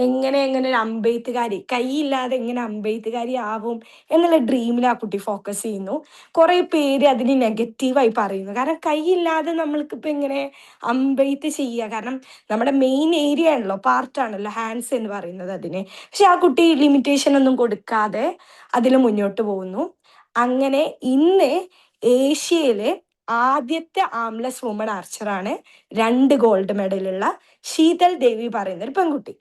എങ്ങനെ ഒരു അമ്പെയ്ത്തുകാരി, കൈയില്ലാതെ എങ്ങനെ അമ്പെയ്ത്തുകാരി ആവും എന്നുള്ള ഡ്രീമിൽ ആ കുട്ടി ഫോക്കസ് ചെയ്യുന്നു. കുറെ പേര് അതിന് നെഗറ്റീവായി പറയുന്നു, കാരണം കൈയില്ലാതെ നമ്മൾക്കിപ്പോ എങ്ങനെ അമ്പെയ്ത്ത് ചെയ്യുക, കാരണം നമ്മുടെ മെയിൻ ഏരിയ ആണല്ലോ, പാർട്ടാണല്ലോ ഹാൻഡ്സ് എന്ന് പറയുന്നത് അതിന്. പക്ഷെ ആ കുട്ടി ലിമിറ്റേഷൻ ഒന്നും കൊടുക്കാതെ അതിൽ മുന്നോട്ട് പോകുന്നു. അങ്ങനെ ഇന്ന് ഏഷ്യയിലെ ആദ്യത്തെ ആംലെസ് വുമൺ ആർച്ചറാണ് 2 ഗോൾഡ് മെഡലുള്ള ശീതൽ ദേവി പറയുന്ന ഒരു പെൺകുട്ടി.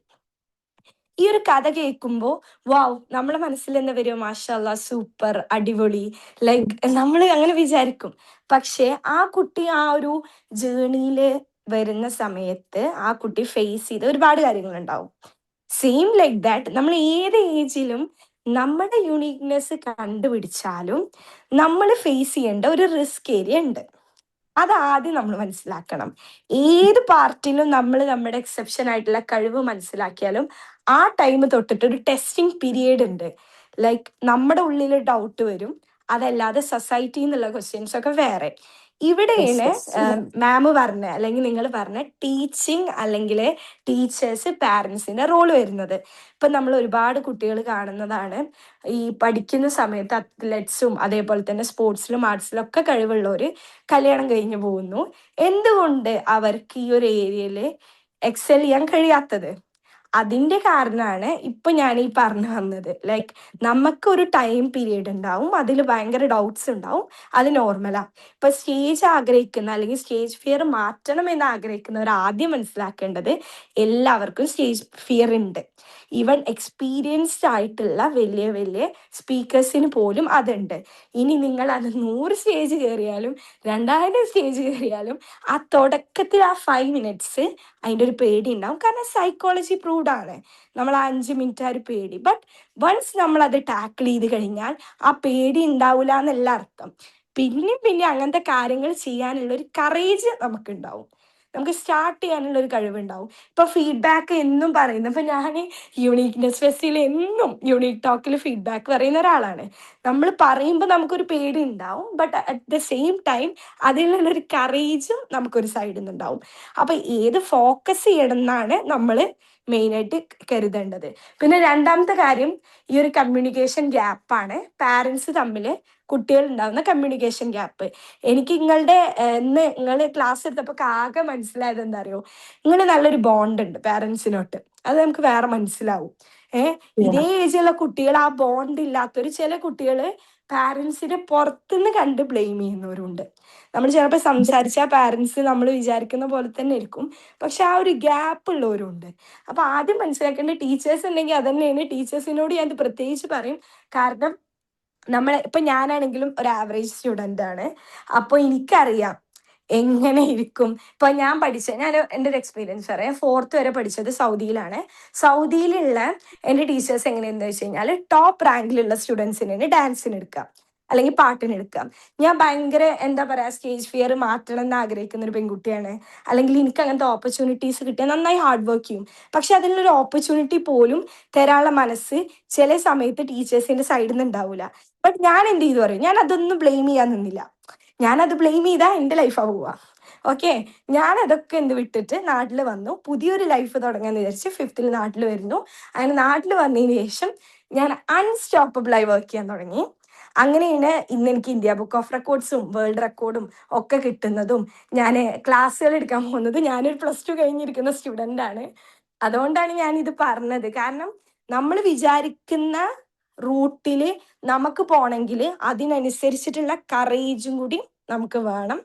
ഈ ഒരു കഥ കേൾക്കുമ്പോൾ വാവ്, നമ്മളെ മനസ്സിൽ എന്താ വരും, മാഷാഅല്ലാ സൂപ്പർ അടിപൊളി, ലൈക്ക് നമ്മൾ അങ്ങനെ വിചാരിക്കും. പക്ഷെ ആ കുട്ടി ആ ഒരു ജേണിയില് വരുന്ന സമയത്ത് ആ കുട്ടി ഫേസ് ചെയ്ത ഒരുപാട് കാര്യങ്ങളുണ്ടാവും. സെയിം ലൈക്ക് ദാറ്റ് നമ്മൾ ഏത് ഏജിലും നമ്മുടെ യുണീക്നെസ് കണ്ടുപിടിച്ചാലും നമ്മൾ ഫേസ് ചെയ്യേണ്ട ഒരു റിസ്ക് ഏരിയ ഉണ്ട്. അതാദ്യം നമ്മൾ മനസ്സിലാക്കണം. ഏത് പാർട്ടിലും നമ്മൾ നമ്മുടെ എക്സെപ്ഷൻ ആയിട്ടുള്ള കഴിവ് മനസ്സിലാക്കിയാലും ആ ടൈം തൊട്ടിട്ട് ഒരു ടെസ്റ്റിംഗ് പീരിയഡ് ഉണ്ട്. ലൈക്ക് നമ്മുടെ ഉള്ളിൽ ഡൗട്ട് വരും, അതല്ലാതെ സൊസൈറ്റി എന്നുള്ള ക്വസ്റ്റ്യൻസ് ഒക്കെ വേറെ. ഇവിടെയാണ് മാം പറഞ്ഞ അല്ലെങ്കിൽ നിങ്ങൾ പറഞ്ഞ ടീച്ചിങ് അല്ലെങ്കിൽ ടീച്ചേഴ്സ് പാരൻസിന്റെ റോള് വരുന്നത്. ഇപ്പൊ നമ്മൾ ഒരുപാട് കുട്ടികൾ കാണുന്നതാണ്, ഈ പഠിക്കുന്ന സമയത്ത് അത്ലറ്റ്സും അതേപോലെ തന്നെ സ്പോർട്സിലും ആർട്സിലും ഒക്കെ കഴിവുള്ളവര് കല്യാണം കഴിഞ്ഞു പോകുന്നു. എന്തുകൊണ്ട് അവർക്ക് ഈ ഒരു ഏരിയയിൽ എക്സൽ ചെയ്യാൻ കഴിയാത്തത്? അതിന്റെ കാരണമാണ് ഇപ്പൊ ഞാൻ ഈ പറഞ്ഞു വന്നത്. ലൈക്ക് നമുക്കൊരു ടൈം പീരീഡ് ഉണ്ടാവും, അതിൽ ഭയങ്കര ഡൗട്ട്സ് ഉണ്ടാവും, അത് നോർമലാ. ഇപ്പൊ സ്റ്റേജ് ആഗ്രഹിക്കുന്ന അല്ലെങ്കിൽ സ്റ്റേജ് ഫിയർ മാറ്റണം എന്ന് ആഗ്രഹിക്കുന്നവർ ആദ്യം മനസ്സിലാക്കേണ്ടത് എല്ലാവർക്കും സ്റ്റേജ് ഫിയർ ഉണ്ട്. ഈവൻ എക്സ്പീരിയൻസ്ഡ് ആയിട്ടുള്ള വലിയ വലിയ സ്പീക്കേഴ്സിന് പോലും അതുണ്ട്. ഇനി നിങ്ങൾ അത് 100 സ്റ്റേജ് കയറിയാലും 2000 സ്റ്റേജ് കയറിയാലും ആ തുടക്കത്തിൽ ആ 5 minutes അതിൻ്റെ ഒരു പേടി ഉണ്ടാവും. കാരണം സൈക്കോളജി പ്രൂവ്ഡ് ആണ് നമ്മൾ ആ 5 മിനിറ്റ് ആ ഒരു പേടി. ബട്ട് വൺസ് നമ്മൾ അത് ടാക്കിൾ ചെയ്ത് കഴിഞ്ഞാൽ ആ പേടി ഉണ്ടാവില്ല എന്നല്ല അർത്ഥം. പിന്നെ അങ്ങനത്തെ കാര്യങ്ങൾ ചെയ്യാനുള്ള ഒരു കറേജ് നമുക്കുണ്ടാവും, നമുക്ക് സ്റ്റാർട്ട് ചെയ്യാനുള്ള ഒരു കഴിവുണ്ടാവും. ഇപ്പൊ ഫീഡ്ബാക്ക് എന്നും പറയുന്നത്, ഇപ്പൊ ഞാൻ യുണീക്നെസ് ഫെസ്റ്റിൽ എന്നും യുണീക് ടോക്കിൽ ഫീഡ്ബാക്ക് പറയുന്ന ഒരാളാണ്. നമ്മൾ പറയുമ്പോൾ നമുക്കൊരു പേടി ഉണ്ടാവും, but at the same time അതിനുള്ളൊരു കറേജും നമുക്കൊരു സൈഡിൽ നിന്നുണ്ടാവും. അപ്പൊ ഏത് ഫോക്കസ് ചെയ്യണം എന്നാണ് നമ്മൾ മെയിനായിട്ട് കരുതേണ്ടത്. പിന്നെ രണ്ടാമത്തെ കാര്യം ഈ ഒരു കമ്മ്യൂണിക്കേഷൻ ഗ്യാപ്പാണ്, പാരൻസ് തമ്മിൽ കുട്ടികൾ ഉണ്ടാകുന്ന കമ്മ്യൂണിക്കേഷൻ ഗ്യാപ്പ്. എനിക്ക് നിങ്ങൾ ക്ലാസ് എടുത്തപ്പോൾ ആകെ മനസ്സിലായത് എന്താ അറിയോ, നിങ്ങൾ നല്ലൊരു ബോണ്ട് ഉണ്ട് പാരൻസിനോട്ട്, അത് നമുക്ക് വേറെ മനസ്സിലാവും. ഇതേ ഏജിലുള്ള കുട്ടികൾ ആ ബോണ്ട് ഇല്ലാത്തൊരു ചില കുട്ടികൾ പാരൻസിനെ പുറത്തുനിന്ന് കണ്ട് ബ്ലെയിം ചെയ്യുന്നവരുണ്ട്. നമ്മൾ ചിലപ്പോൾ സംസാരിച്ച പാരൻസ് നമ്മൾ വിചാരിക്കുന്ന പോലെ തന്നെ ഇരിക്കും, പക്ഷെ ആ ഒരു ഗ്യാപ്പ് ഉള്ളവരുണ്ട്. അപ്പൊ ആദ്യം മനസ്സിലാക്കേണ്ട ടീച്ചേഴ്സ് ഉണ്ടെങ്കിൽ അതന്നെയാണ്. ടീച്ചേഴ്സിനോട് ഞാൻ ഇത് പ്രത്യേകിച്ച് പറയും. കാരണം ഇപ്പൊ ഞാനാണെങ്കിലും ഒരു ആവറേജ് സ്റ്റുഡൻ്റ് ആണ്. അപ്പോൾ എനിക്കറിയാം എങ്ങനെ ഇരിക്കും. ഇപ്പൊ ഞാൻ എൻ്റെ ഒരു എക്സ്പീരിയൻസ് പറയാം. 4th വരെ പഠിച്ചത് സൗദിയിലാണ്. സൗദിയിലുള്ള എൻ്റെ ടീച്ചേഴ്സ് എങ്ങനെയാണെന്ന് വെച്ച് കഴിഞ്ഞാൽ ടോപ്പ് റാങ്കിലുള്ള സ്റ്റുഡൻസിനാണ് ഡാൻസിന് എടുക്കാം അല്ലെങ്കിൽ പാട്ടിന് എടുക്കാം. ഞാൻ ഭയങ്കര എന്താ പറയാ സ്റ്റേജ് ഫിയർ മാറ്റണം എന്ന് ആഗ്രഹിക്കുന്ന ഒരു പെൺകുട്ടിയാണ്. അല്ലെങ്കിൽ എനിക്ക് അങ്ങനത്തെ ഓപ്പർച്യൂണിറ്റീസ് കിട്ടിയാൽ നന്നായി ഹാർഡ് വർക്ക് ചെയ്യും. പക്ഷെ അതിനുള്ളൊരു ഓപ്പർച്യൂണിറ്റി പോലും തരാനുള്ള മനസ്സ് ചില സമയത്ത് ടീച്ചേഴ്സിന്റെ സൈഡിൽ നിന്ന് ഉണ്ടാവില്ല. ബട്ട് ഞാൻ എന്ത് ചെയ്തു പറയും, ഞാൻ അതൊന്നും ബ്ലെയിം ചെയ്യാൻ നിന്നില്ല. ഞാനത് ബ്ലെയിം ചെയ്താൽ എൻ്റെ ലൈഫാ പോവുക. ഓക്കെ, ഞാൻ അതൊക്കെ വിട്ടിട്ട് നാട്ടിൽ വന്നു. പുതിയൊരു ലൈഫ് തുടങ്ങാന്ന് വിചാരിച്ച് 5th നാട്ടിൽ വരുന്നു. അങ്ങനെ നാട്ടിൽ വന്നതിന് ശേഷം ഞാൻ അൺസ്റ്റോപ്പബിളായി വർക്ക് ചെയ്യാൻ തുടങ്ങി. അങ്ങനെയാണ് ഇന്ന് എനിക്ക് ഇന്ത്യ ബുക്ക് ഓഫ് റെക്കോർഡ്സും വേൾഡ് റെക്കോർഡും ഒക്കെ കിട്ടുന്നതും ഞാൻ ക്ലാസ്സുകൾ എടുക്കാൻ പോകുന്നത്. ഞാനൊരു +2 കഴിഞ്ഞിരിക്കുന്ന സ്റ്റുഡൻ്റ് ആണ്. അതുകൊണ്ടാണ് ഞാൻ ഇത് പറഞ്ഞത്. കാരണം നമ്മൾ വിചാരിക്കുന്ന റൂട്ടിൽ നമുക്ക് പോണെങ്കിൽ അതിനനുസരിച്ചിട്ടുള്ള കറേജും കൂടി നമുക്ക് വേണം.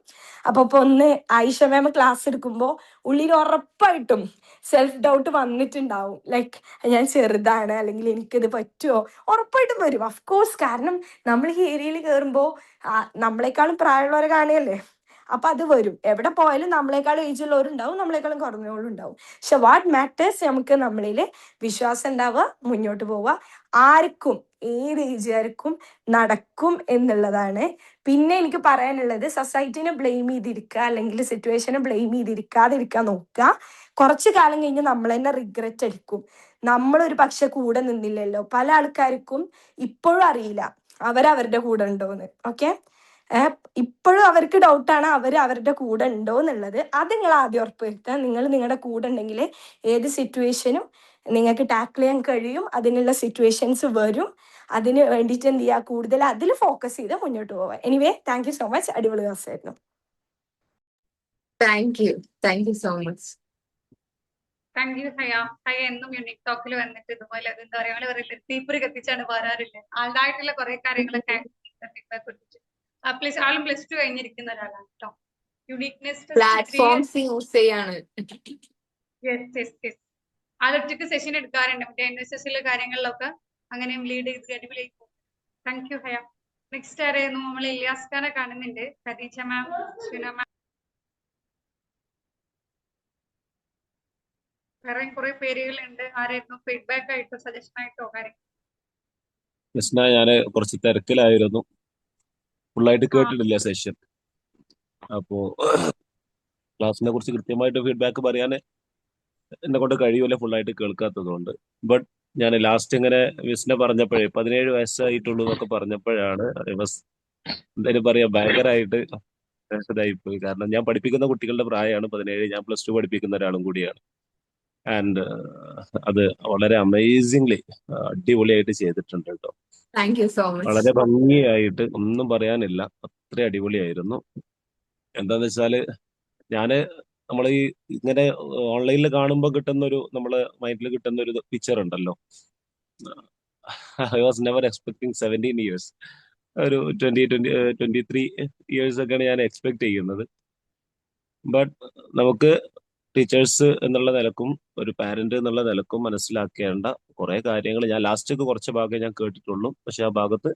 ഇപ്പൊ ഒന്ന് ആയിഷ മാം ക്ലാസ് എടുക്കുമ്പോൾ ഉള്ളിൽ ഉറപ്പായിട്ടും സെൽഫ് ഡൗട്ട് വന്നിട്ടുണ്ടാവും. ലൈക്ക് ഞാൻ ചെറുതാണ്, അല്ലെങ്കിൽ എനിക്കിത് പറ്റുമോ, ഉറപ്പായിട്ടും വരും. അഫ്കോഴ്സ്, കാരണം നമ്മൾ ഈ ഏരിയയിൽ കയറുമ്പോൾ നമ്മളെക്കാളും പ്രായമുള്ളവരെ കാണുകയല്ലേ. അപ്പൊ അത് വരും. എവിടെ പോയാലും നമ്മളെക്കാളും ഏജ് ഉള്ളവരുണ്ടാവും, നമ്മളെക്കാളും കുറഞ്ഞവരുണ്ടാവും. പക്ഷെ വാട്ട് മാറ്റേഴ്സ് നമുക്ക് നമ്മളിൽ വിശ്വാസം ഉണ്ടാവുക, മുന്നോട്ട് പോവുക. ആർക്കും ഏത് ഏജുകാർക്കും നടക്കും എന്നുള്ളതാണ്. പിന്നെ എനിക്ക് പറയാനുള്ളത്, സൊസൈറ്റിനെ ബ്ലെയിം ചെയ്തിരിക്കുക അല്ലെങ്കിൽ സിറ്റുവേഷനെ ബ്ലെയിം ചെയ്തിരിക്കാതിരിക്കാൻ നോക്കുക. കുറച്ചു കാലം കഴിഞ്ഞ് നമ്മൾ തന്നെ റിഗ്രറ്റ് അടിക്കും. നമ്മളൊരു പക്ഷെ കൂടെ നിന്നില്ലല്ലോ. പല ആൾക്കാർക്കും ഇപ്പോഴും അറിയില്ല അവരവരുടെ കൂടെ ഉണ്ടോന്ന്. ഓക്കെ, ഇപ്പോഴും അവർക്ക് ഡൗട്ടാണ് അവരുടെ കൂടെ ഉണ്ടോ എന്നുള്ളത്. അത് നിങ്ങൾ ആദ്യം ഉറപ്പുവരുത്തുക. നിങ്ങൾ നിങ്ങളുടെ കൂടെ ഉണ്ടെങ്കിൽ ഏത് സിറ്റുവേഷനും നിങ്ങൾക്ക് ടാക്കിൾ ചെയ്യാൻ കഴിയും. അതിനുള്ള സിറ്റുവേഷൻസ് വരും. അതിന് വേണ്ടിയിട്ട് എന്ത് ചെയ്യുക, കൂടുതൽ അതിൽ ഫോക്കസ് ചെയ്ത് മുന്നോട്ട് പോവാം. Anyway, thank you so much. അടിപൊളി ദിവസമായിരുന്നു. Thank you so much. Thank you Haya. Haya എന്നും യുണീക് ടോക്കിൽ വന്നിട്ട് ഇതുപോലെ അതെന്താ പറയാ തീപ്പൊരി കത്തിച്ചാണ് വരാറില്ലേ. ആളുടായിട്ടുള്ള കുറെ കാര്യങ്ങളൊക്കെ ഫീഡ്ബാക്ക് കൊടുത്തിട്ട് പ്ലീസ്. ആളും +2 കഴിഞ്ഞിരിക്കുന്ന ഒരാളാണ് കേട്ടോ. യുണീക്നെസ് പ്ലാറ്റ്ഫോംസ് യൂസ് ചെയ്യാണ്. ആളൊറ്റക്ക് സെഷൻ എടുക്കാറുണ്ട് മറ്റേ NSS കാര്യങ്ങളിലൊക്കെ. അങ്ങനെയും ലീഡ് ചെയ്ത് അടിപൊളി. Thank you Hayya. നെക്സ്റ്റ് ആരായിരുന്നു? നമ്മൾ ഇലിയാസ് ഖാനെ കാണുന്നുണ്ട്, ഖദീജ മാം, ഷുന മാം, വേറെ കുറെ പേരുകളുണ്ട്. ആരായിരുന്നു ഫീഡ്ബാക്ക് ആയിട്ടോ സജഷൻ ആയിട്ടോ കാര്യം? ഞാന് കുറച്ച് തിരക്കിലായിരുന്നു, ഫുള്ളായിട്ട് കേട്ടിട്ടില്ല സെഷൻ. അപ്പോ ക്ലാസ്സിനെ കുറിച്ച് കൃത്യമായിട്ട് ഫീഡ്ബാക്ക് പറയാൻ എന്നെ കൊണ്ട് കഴിയൂല, ഫുള്ളായിട്ട് കേൾക്കാത്തത് കൊണ്ട്. ബട്ട് ഞാൻ ലാസ്റ്റ് ഇങ്ങനെ വിസ്നെ പറഞ്ഞപ്പോഴേ 17 വയസ്സായിട്ടുള്ളൂ എന്നൊക്കെ പറഞ്ഞപ്പോഴാണ് എന്തായാലും പറയാ ഭയങ്കരമായിട്ട് ഇതായിപ്പോയി. കാരണം ഞാൻ പഠിപ്പിക്കുന്ന കുട്ടികളുടെ പ്രായമാണ് 17. ഞാൻ +2 പഠിപ്പിക്കുന്ന ഒരാളും കൂടിയാണ്. ആൻഡ് അത് വളരെ അമേസിംഗ്ലി അടിപൊളിയായിട്ട് ചെയ്തിട്ടുണ്ട് കേട്ടോ. Thank you so much. വളരെ ഭംഗിയായിട്ട്, ഒന്നും പറയാനില്ല, അത്ര അടിപൊളിയായിരുന്നു. എന്താന്ന് വെച്ചാല് നമ്മൾ ഈ ഇങ്ങനെ ഓൺലൈനിൽ കാണുമ്പോൾ കിട്ടുന്ന ഒരു നമ്മളെ മൈൻഡിൽ കിട്ടുന്ന ഒരു പിക്ചർ ഉണ്ടല്ലോ. I was never expecting 17 years. ഒരു 23 ഇയേഴ്സ് ഒക്കെയാണ് ഞാൻ എക്സ്പെക്ട് ചെയ്യുന്നത്. ബട്ട് നമുക്ക് ടീച്ചേഴ്സ് എന്നുള്ള നിലക്കും ഒരു പാരന്റ് എന്നുള്ള നിലക്കും മനസ്സിലാക്കേണ്ട കുറെ കാര്യങ്ങൾ ഞാൻ ലാസ്റ്റൊക്കെ കുറച്ച് ഭാഗമേ ഞാൻ കേട്ടിട്ടുള്ളൂ. പക്ഷെ ആ ഭാഗത്ത്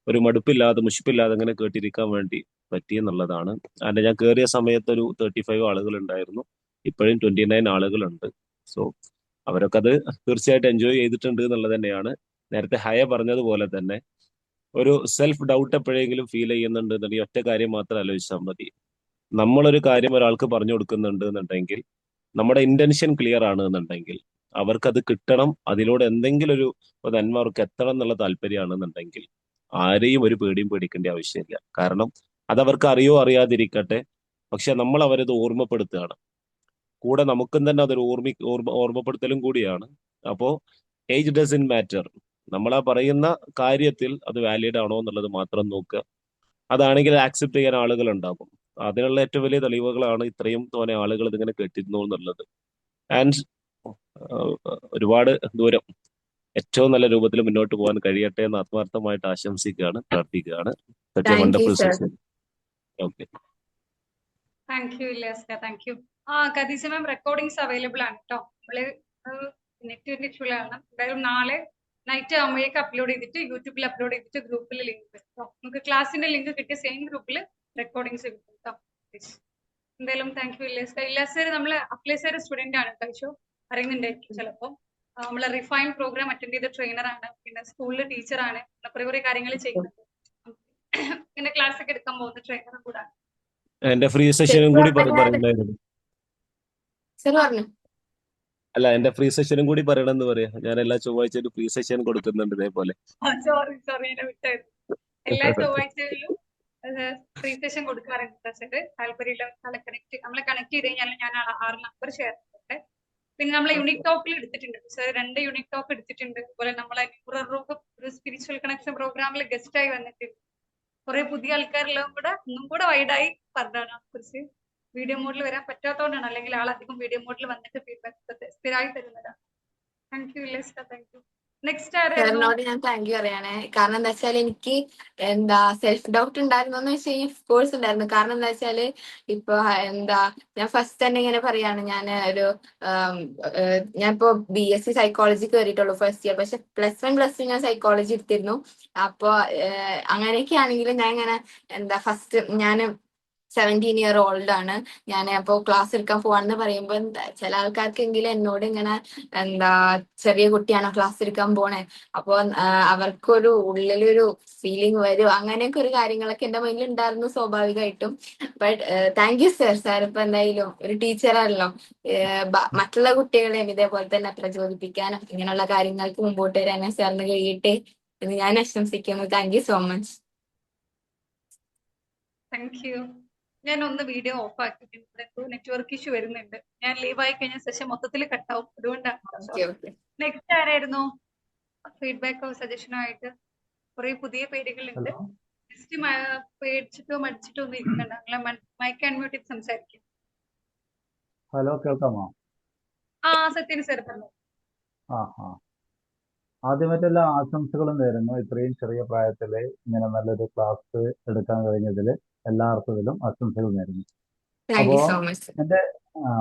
ഒരു മടുപ്പില്ലാതെ മുഷിപ്പില്ലാതെ അങ്ങനെ കേട്ടിരിക്കാൻ വേണ്ടി പറ്റിയെന്നുള്ളതാണ്. അതിന്റെ ഞാൻ കയറിയ സമയത്ത് ഒരു 35 ആളുകൾ ഉണ്ടായിരുന്നു. ഇപ്പോഴും 29 ആളുകളുണ്ട്. സോ അവരൊക്കെ അത് തീർച്ചയായിട്ടും എൻജോയ് ചെയ്തിട്ടുണ്ട് എന്നുള്ളത് തന്നെയാണ്. നേരത്തെ ഹയ പറഞ്ഞതുപോലെ തന്നെ ഒരു സെൽഫ് ഡൗട്ട് എപ്പോഴെങ്കിലും ഫീൽ ചെയ്യുന്നുണ്ട് എന്നുണ്ടെങ്കിൽ ഒറ്റ കാര്യം മാത്രം ആലോചിച്ചാൽ മതി. നമ്മളൊരു കാര്യം ഒരാൾക്ക് പറഞ്ഞു കൊടുക്കുന്നുണ്ട് എന്നുണ്ടെങ്കിൽ, നമ്മുടെ ഇന്റൻഷൻ ക്ലിയർ ആണ് എന്നുണ്ടെങ്കിൽ, അവർക്കത് കിട്ടണം, അതിലൂടെ എന്തെങ്കിലും ഒരു നന്മ അവർക്ക് എത്തണം എന്നുള്ള താല്പര്യമാണെന്നുണ്ടെങ്കിൽ ആരെയും ഒരു പേടിയും പേടിക്കേണ്ട ആവശ്യമില്ല. കാരണം അതവർക്ക് അറിയോ അറിയാതിരിക്കട്ടെ, പക്ഷെ നമ്മൾ അവരത് ഓർമ്മപ്പെടുത്തുകയാണ്. കൂടെ നമുക്കും തന്നെ അതൊരു ഓർമ്മപ്പെടുത്തലും കൂടിയാണ്. അപ്പോ ഏജ് ഡസൻ മാറ്റർ. നമ്മൾ ആ പറയുന്ന കാര്യത്തിൽ അത് വാലിഡ് ആണോ എന്നുള്ളത് മാത്രം നോക്കുക. അതാണെങ്കിൽ ആക്സെപ്റ്റ് ചെയ്യാൻ ആളുകൾ ഉണ്ടാകും. അതിനുള്ള ഏറ്റവും വലിയ തെളിവുകളാണ് ഇത്രയും തോനെ ആളുകൾ ഇതിങ്ങനെ കേട്ടിരുന്നു എന്നുള്ളത്. ആൻഡ് ഒരുപാട് ദൂരം ഏറ്റവും നല്ല രൂപത്തിൽ മുന്നോട്ട് പോകാൻ കഴിയട്ടെ എന്ന് ആത്മാർത്ഥമായിട്ട് ആശംസിക്കുകയാണ്, പ്രാർത്ഥിക്കുകയാണ്. Such a thank you wonderful sir. Session. Okay. Thank you ഇല്ലാസ്ക, thank you. Khadija ma'am recordings available ആണ് കേട്ടോ. നമ്മള് നെറ്റ് ഇഷ്യൂലാണ്. എന്തായാലും നാളെ നൈറ്റ് ആകുമ്പോഴേക്ക് അപ്ലോഡ് ചെയ്തിട്ട് യൂട്യൂബിൽ അപ്ലോഡ് ചെയ്തിട്ട് ഗ്രൂപ്പിൽ ലിങ്ക് കേട്ടോ. നമുക്ക് ക്ലാസ്സിന്റെ ലിങ്ക് കിട്ടിയ സെയിം ഗ്രൂപ്പിൽ റെക്കോർഡിങ്സ് കിട്ടും കേട്ടോ. എന്തായാലും താങ്ക് യു ഇല്ലാസ്ക. ഇല്ലാസ് നമ്മള് അപ്ലൈ ചെയ്ത സ്റ്റുഡന്റ് ആണ് കഴിച്ചോ, അറിയുന്നുണ്ടായിരിക്കും ചിലപ്പോൾ. നമ്മളെ റിഫൈൻ പ്രോഗ്രാം അറ്റൻഡ് ചെയ്ത ട്രെയിനറാണ്, പിന്നെ സ്കൂളിലെ ടീച്ചറാണ്, കുറെ കാര്യങ്ങൾ ചെയ്യുന്നുണ്ട്. പിന്നെ ക്ലാസ് ഒക്കെ എടുക്കാൻ പോകുന്ന ട്രെയിനറും കൂടാണ്. എന്റെ ഫ്രീ സെഷനും കൂടി പറയണ്ടായിരുന്നു. സർ പറഞ്ഞു. അല്ല, എന്റെ ഫ്രീ സെഷനും കൂടി പറയണമെന്ന് പറയാം. ഞാൻ എല്ലാ ചൊവ്വാഴ്ചയും ഫ്രീ സെഷൻ കൊടുക്കുന്നുണ്ട് ഇതേപോലെ. സോറി വിട്ടായിരുന്നു. എല്ലാ ചൊവ്വാഴ്ചകളിലും ഫ്രീ സെഷൻ കൊടുക്കാറുണ്ട് സാർ. താല്പര്യമില്ല നമ്മളെ കണക്ട് ചെയ്ത് കഴിഞ്ഞാൽ ഞാൻ 6 നമ്പർ ഷെയർ ചെയ്തിട്ടുണ്ട്. പിന്നെ നമ്മളെ യൂണിക് ടോക്കിൽ എടുത്തിട്ടുണ്ട് സാർ, 2 യൂണിക് ടോക്ക് എടുത്തിട്ടുണ്ട്. അതുപോലെ നമ്മളെ ഒരു സ്പിരിച്വൽ കണക്ഷൻ പ്രോഗ്രാമിൽ ഗസ്റ്റ് ആയി വന്നിട്ടുണ്ട്. കുറെ പുതിയ ആൾക്കാരെല്ലാം കൂടെ ഒന്നും കൂടെ വൈഡായി പറഞ്ഞാണ് കുറിച്ച്. വീഡിയോ മോഡിൽ വരാൻ പറ്റാത്തതുകൊണ്ടാണ്, അല്ലെങ്കിൽ ആളധികം വീഡിയോ മോഡിൽ വന്നിട്ട് ഫീഡ്ബാക്ക് സ്ഥിരമായി തരുന്നതാണ്. താങ്ക് യു ഇല്ലാസ്ക, താങ്ക് യു. നെക്സ്റ്റ് ആരായിരുന്നു? സാറിനോട് ഞാൻ താങ്ക് യു പറയാണ്. കാരണം എന്താ വെച്ചാൽ എനിക്ക് സെൽഫ് ഡൗട്ട് ഉണ്ടായിരുന്നു എന്ന് വെച്ച് കഴിഞ്ഞാൽ കോഴ്സ് ഉണ്ടായിരുന്നു. കാരണം എന്താ വെച്ചാല് ഇപ്പൊ ഞാൻ ഫസ്റ്റ് തന്നെ ഇങ്ങനെ പറയാണ്, ഞാൻ ഇപ്പൊ BSc സൈക്കോളജി കയറിയിട്ടുള്ളൂ ഫസ്റ്റ് ഇയർ. പക്ഷെ +1 +2 ഞാൻ സൈക്കോളജി എടുത്തിരുന്നു. അപ്പൊ അങ്ങനെയൊക്കെ ആണെങ്കിലും ഞാൻ ഇങ്ങനെ ഫസ്റ്റ് ഞാൻ 17-year-old ആണ് ഞാൻ. അപ്പോ ക്ലാസ് എടുക്കാൻ പോവാണെന്ന് പറയുമ്പോൾ ചില ആൾക്കാർക്കെങ്കിലും എന്നോട് ഇങ്ങനെ ചെറിയ കുട്ടിയാണോ ക്ലാസ് എടുക്കാൻ പോണേ, അപ്പൊ അവർക്കൊരു ഉള്ളിലൊരു ഫീലിംഗ് വരും. അങ്ങനെയൊക്കെ ഒരു കാര്യങ്ങളൊക്കെ എന്റെ മൈൻഡിൽ ഉണ്ടായിരുന്നു സ്വാഭാവികമായിട്ടും. But thank you sir. Sir ഇപ്പൊ എന്തായാലും ഒരു ടീച്ചറാണല്ലോ, മറ്റുള്ള കുട്ടികളെയും ഇതേപോലെ തന്നെ പ്രചോദിപ്പിക്കാനും ഇങ്ങനെയുള്ള കാര്യങ്ങൾക്ക് മുമ്പോട്ട് വരാനും സാറിന് കഴിയട്ടെ എന്ന് ഞാൻ ആശംസിക്കുന്നു. Thank you so much. Thank U. ഞാൻ ഒന്ന് വീഡിയോ ഓഫ് ആക്കിയിട്ടുണ്ട്, നെറ്റ്വർക്ക് ഇഷ്യൂ വരുന്നുണ്ട്. ഞാൻ ലീവ് ആയി കഴിഞ്ഞ സെഷൻ മൊത്തത്തിൽ കട്ടാവും, അതുകൊണ്ടാണ്. നെക്സ്റ്റ് ആരായിരുന്നു ഫീഡ്ബാക്കോ സജഷനോ ആയിട്ട്? കുറെ പുതിയ പേരുകളുണ്ട്. ജസ്റ്റ് പേടിച്ചിട്ടോ മടിച്ചിട്ടോ ഒന്നും ഇരിക്കണ്ട, നിങ്ങളെ മൈക്ക് അൺമ്യൂട്ട് ചെയ്ത് സംസാരിക്കും. ഹലോ, കേൾക്കാമോ? സത്യൻ സാർ പറഞ്ഞു. ആദ്യമായിട്ടെല്ലാ ആശംസകളും നേരുന്നു. ഇത്രയും ചെറിയ പ്രായത്തിൽ ഇങ്ങനെ നല്ലൊരു ക്ലാസ് എടുക്കാൻ കഴിഞ്ഞതിൽ എല്ലാ അർത്ഥത്തിലും ആശംസകൾ നേരുന്നു. അപ്പോ എൻ്റെ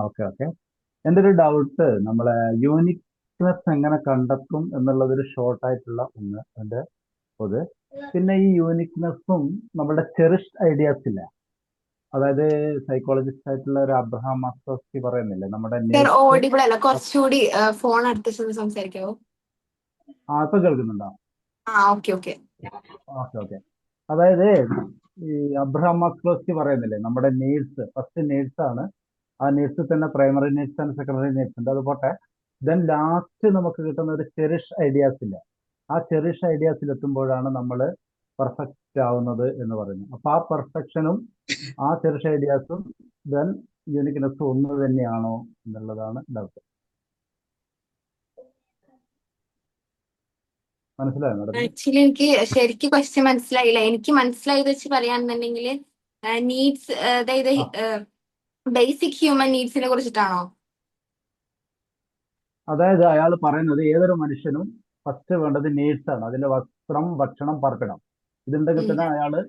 ഓക്കെ എൻ്റെ ഒരു ഡൗട്ട്, നമ്മളെ യൂണിക്നെസ് എങ്ങനെ കണ്ടെത്തും എന്നുള്ളതൊരു ഷോർട്ടായിട്ടുള്ള ഒന്ന് എൻ്റെ പൊത്. പിന്നെ ഈ യൂണിക്നെസ്സും നമ്മുടെ ചെറിഷ്ഡ് ഐഡിയാസ് ഇല്ല, അതായത് സൈക്കോളജിസ്റ്റ് ആയിട്ടുള്ള ഒരു അബ്രഹാം മാസ്ലോസ്കി പറയുന്നില്ലേ, നമ്മുടെ ഓഡിബിൾ അല്ല, കുറച്ചുകൂടി ഫോൺ അടുത്ത് സംസാരിക്കാവോ? ഇപ്പൊ കേൾക്കുന്നുണ്ടോ? ഓക്കെ. അതായത് ഈ അബ്രഹാം മാസ്ലോസ്കി പറയുന്നില്ലേ, നമ്മുടെ നീഡ്സ് ഫസ്റ്റ് നീഡ്സ് ആണ്. ആ നീഡ്സ് തന്നെ primary needs and secondary needs ഉണ്ട്, അത് പോട്ടെ. ദെൻ ലാസ്റ്റ് നമുക്ക് കിട്ടുന്ന ഒരു ചെറിഷ് ഐഡിയാസ് ഇല്ല. ആ ചെറിഷ് ഐഡിയാസിൽ എത്തുമ്പോഴാണ് നമ്മൾ പെർഫെക്റ്റ് ആവുന്നത് എന്ന് പറയുന്നത്. അപ്പൊ ആ പെർഫെക്ഷനും ആ ചെറിഷ് ഐഡിയാസും ദെൻ യൂണിക്നെസ്സും ഒന്ന് തന്നെയാണോ എന്നുള്ളതാണ് ഡൗട്ട്. ആക്ച്വലി എനിക്ക് ശരിക്കും ക്വസ്റ്റ്യൻ മനസ്സിലായില്ല. എനിക്ക് മനസ്സിലായത് വെച്ച് പറയാണെന്നുണ്ടെങ്കിൽ നീഡ്സ്, അതായത് ബേസിക് ഹ്യൂമൻ നീഡ്സിനെ കുറിച്ചിട്ടാണോ? അതായത് അയാൾ പറയുന്നത് ഏതൊരു മനുഷ്യനും ഫസ്റ്റ് വേണ്ടത് നീഡ്സ് ആണ്. അതിന്റെ വസ്ത്രം, ഭക്ഷണം, പാർപ്പിടം, ഇതുണ്ടെങ്കിൽ തന്നെ അയാള്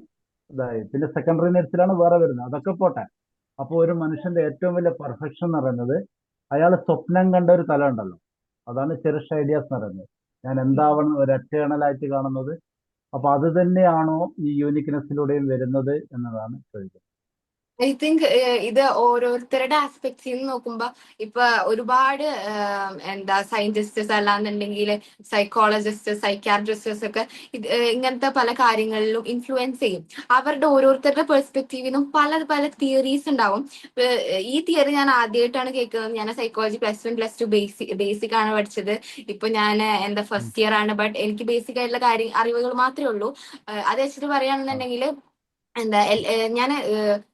ഇതായി. പിന്നെ സെക്കൻഡറി നീഡ്സിലാണ് വേറെ വരുന്നത്, അതൊക്കെ പോട്ടെ. അപ്പോൾ ഒരു മനുഷ്യന്റെ ഏറ്റവും വലിയ പെർഫെക്ഷൻ എന്ന് പറയുന്നത് അയാൾ സ്വപ്നം കണ്ട ഒരു തലം ഉണ്ടല്ലോ, അതാണ് ചെറിഷ് ഐഡിയാസ് എന്ന് പറയുന്നത്. ഞാൻ എന്താവണം ഒരു എറ്റേണലായിട്ട് കാണുന്നത്. അപ്പൊ അത് തന്നെയാണോ ഈ യൂണിക്നെസ്സിലൂടെയും വരുന്നത് എന്നതാണ് ചോദിക്കുന്നത്. ഐ തിങ്ക് ഇത് ഓരോരുത്തരുടെ ആസ്പെക്ട്സിൽ നിന്ന് നോക്കുമ്പോ ഇപ്പൊ ഒരുപാട് സയന്റിസ്റ്റ്സ് അല്ലാന്നുണ്ടെങ്കിൽ സൈക്കോളജിസ്റ്റ്, സൈക്യാട്രിസ്റ്റേഴ്സ് ഒക്കെ ഇങ്ങനത്തെ പല കാര്യങ്ങളിലും ഇൻഫ്ലുവൻസ് ചെയ്യും. അവരുടെ ഓരോരുത്തരുടെ പെർസ്പെക്റ്റീവിനും പല പല തിയറീസ് ഉണ്ടാവും. ഈ തിയറി ഞാൻ ആദ്യമായിട്ടാണ് കേൾക്കുന്നത്. ഞാൻ സൈക്കോളജി +1 +2 ബേസിക് ആണ് പഠിച്ചത്. ഇപ്പൊ ഞാൻ ഫസ്റ്റ് ഇയർ ആണ്. ബട്ട് എനിക്ക് ബേസിക് ആയിട്ടുള്ള അറിവുകൾ മാത്രമേ ഉള്ളൂ. അത് വെച്ചിട്ട് പറയുകയാണെന്നുണ്ടെങ്കിൽ ഞാൻ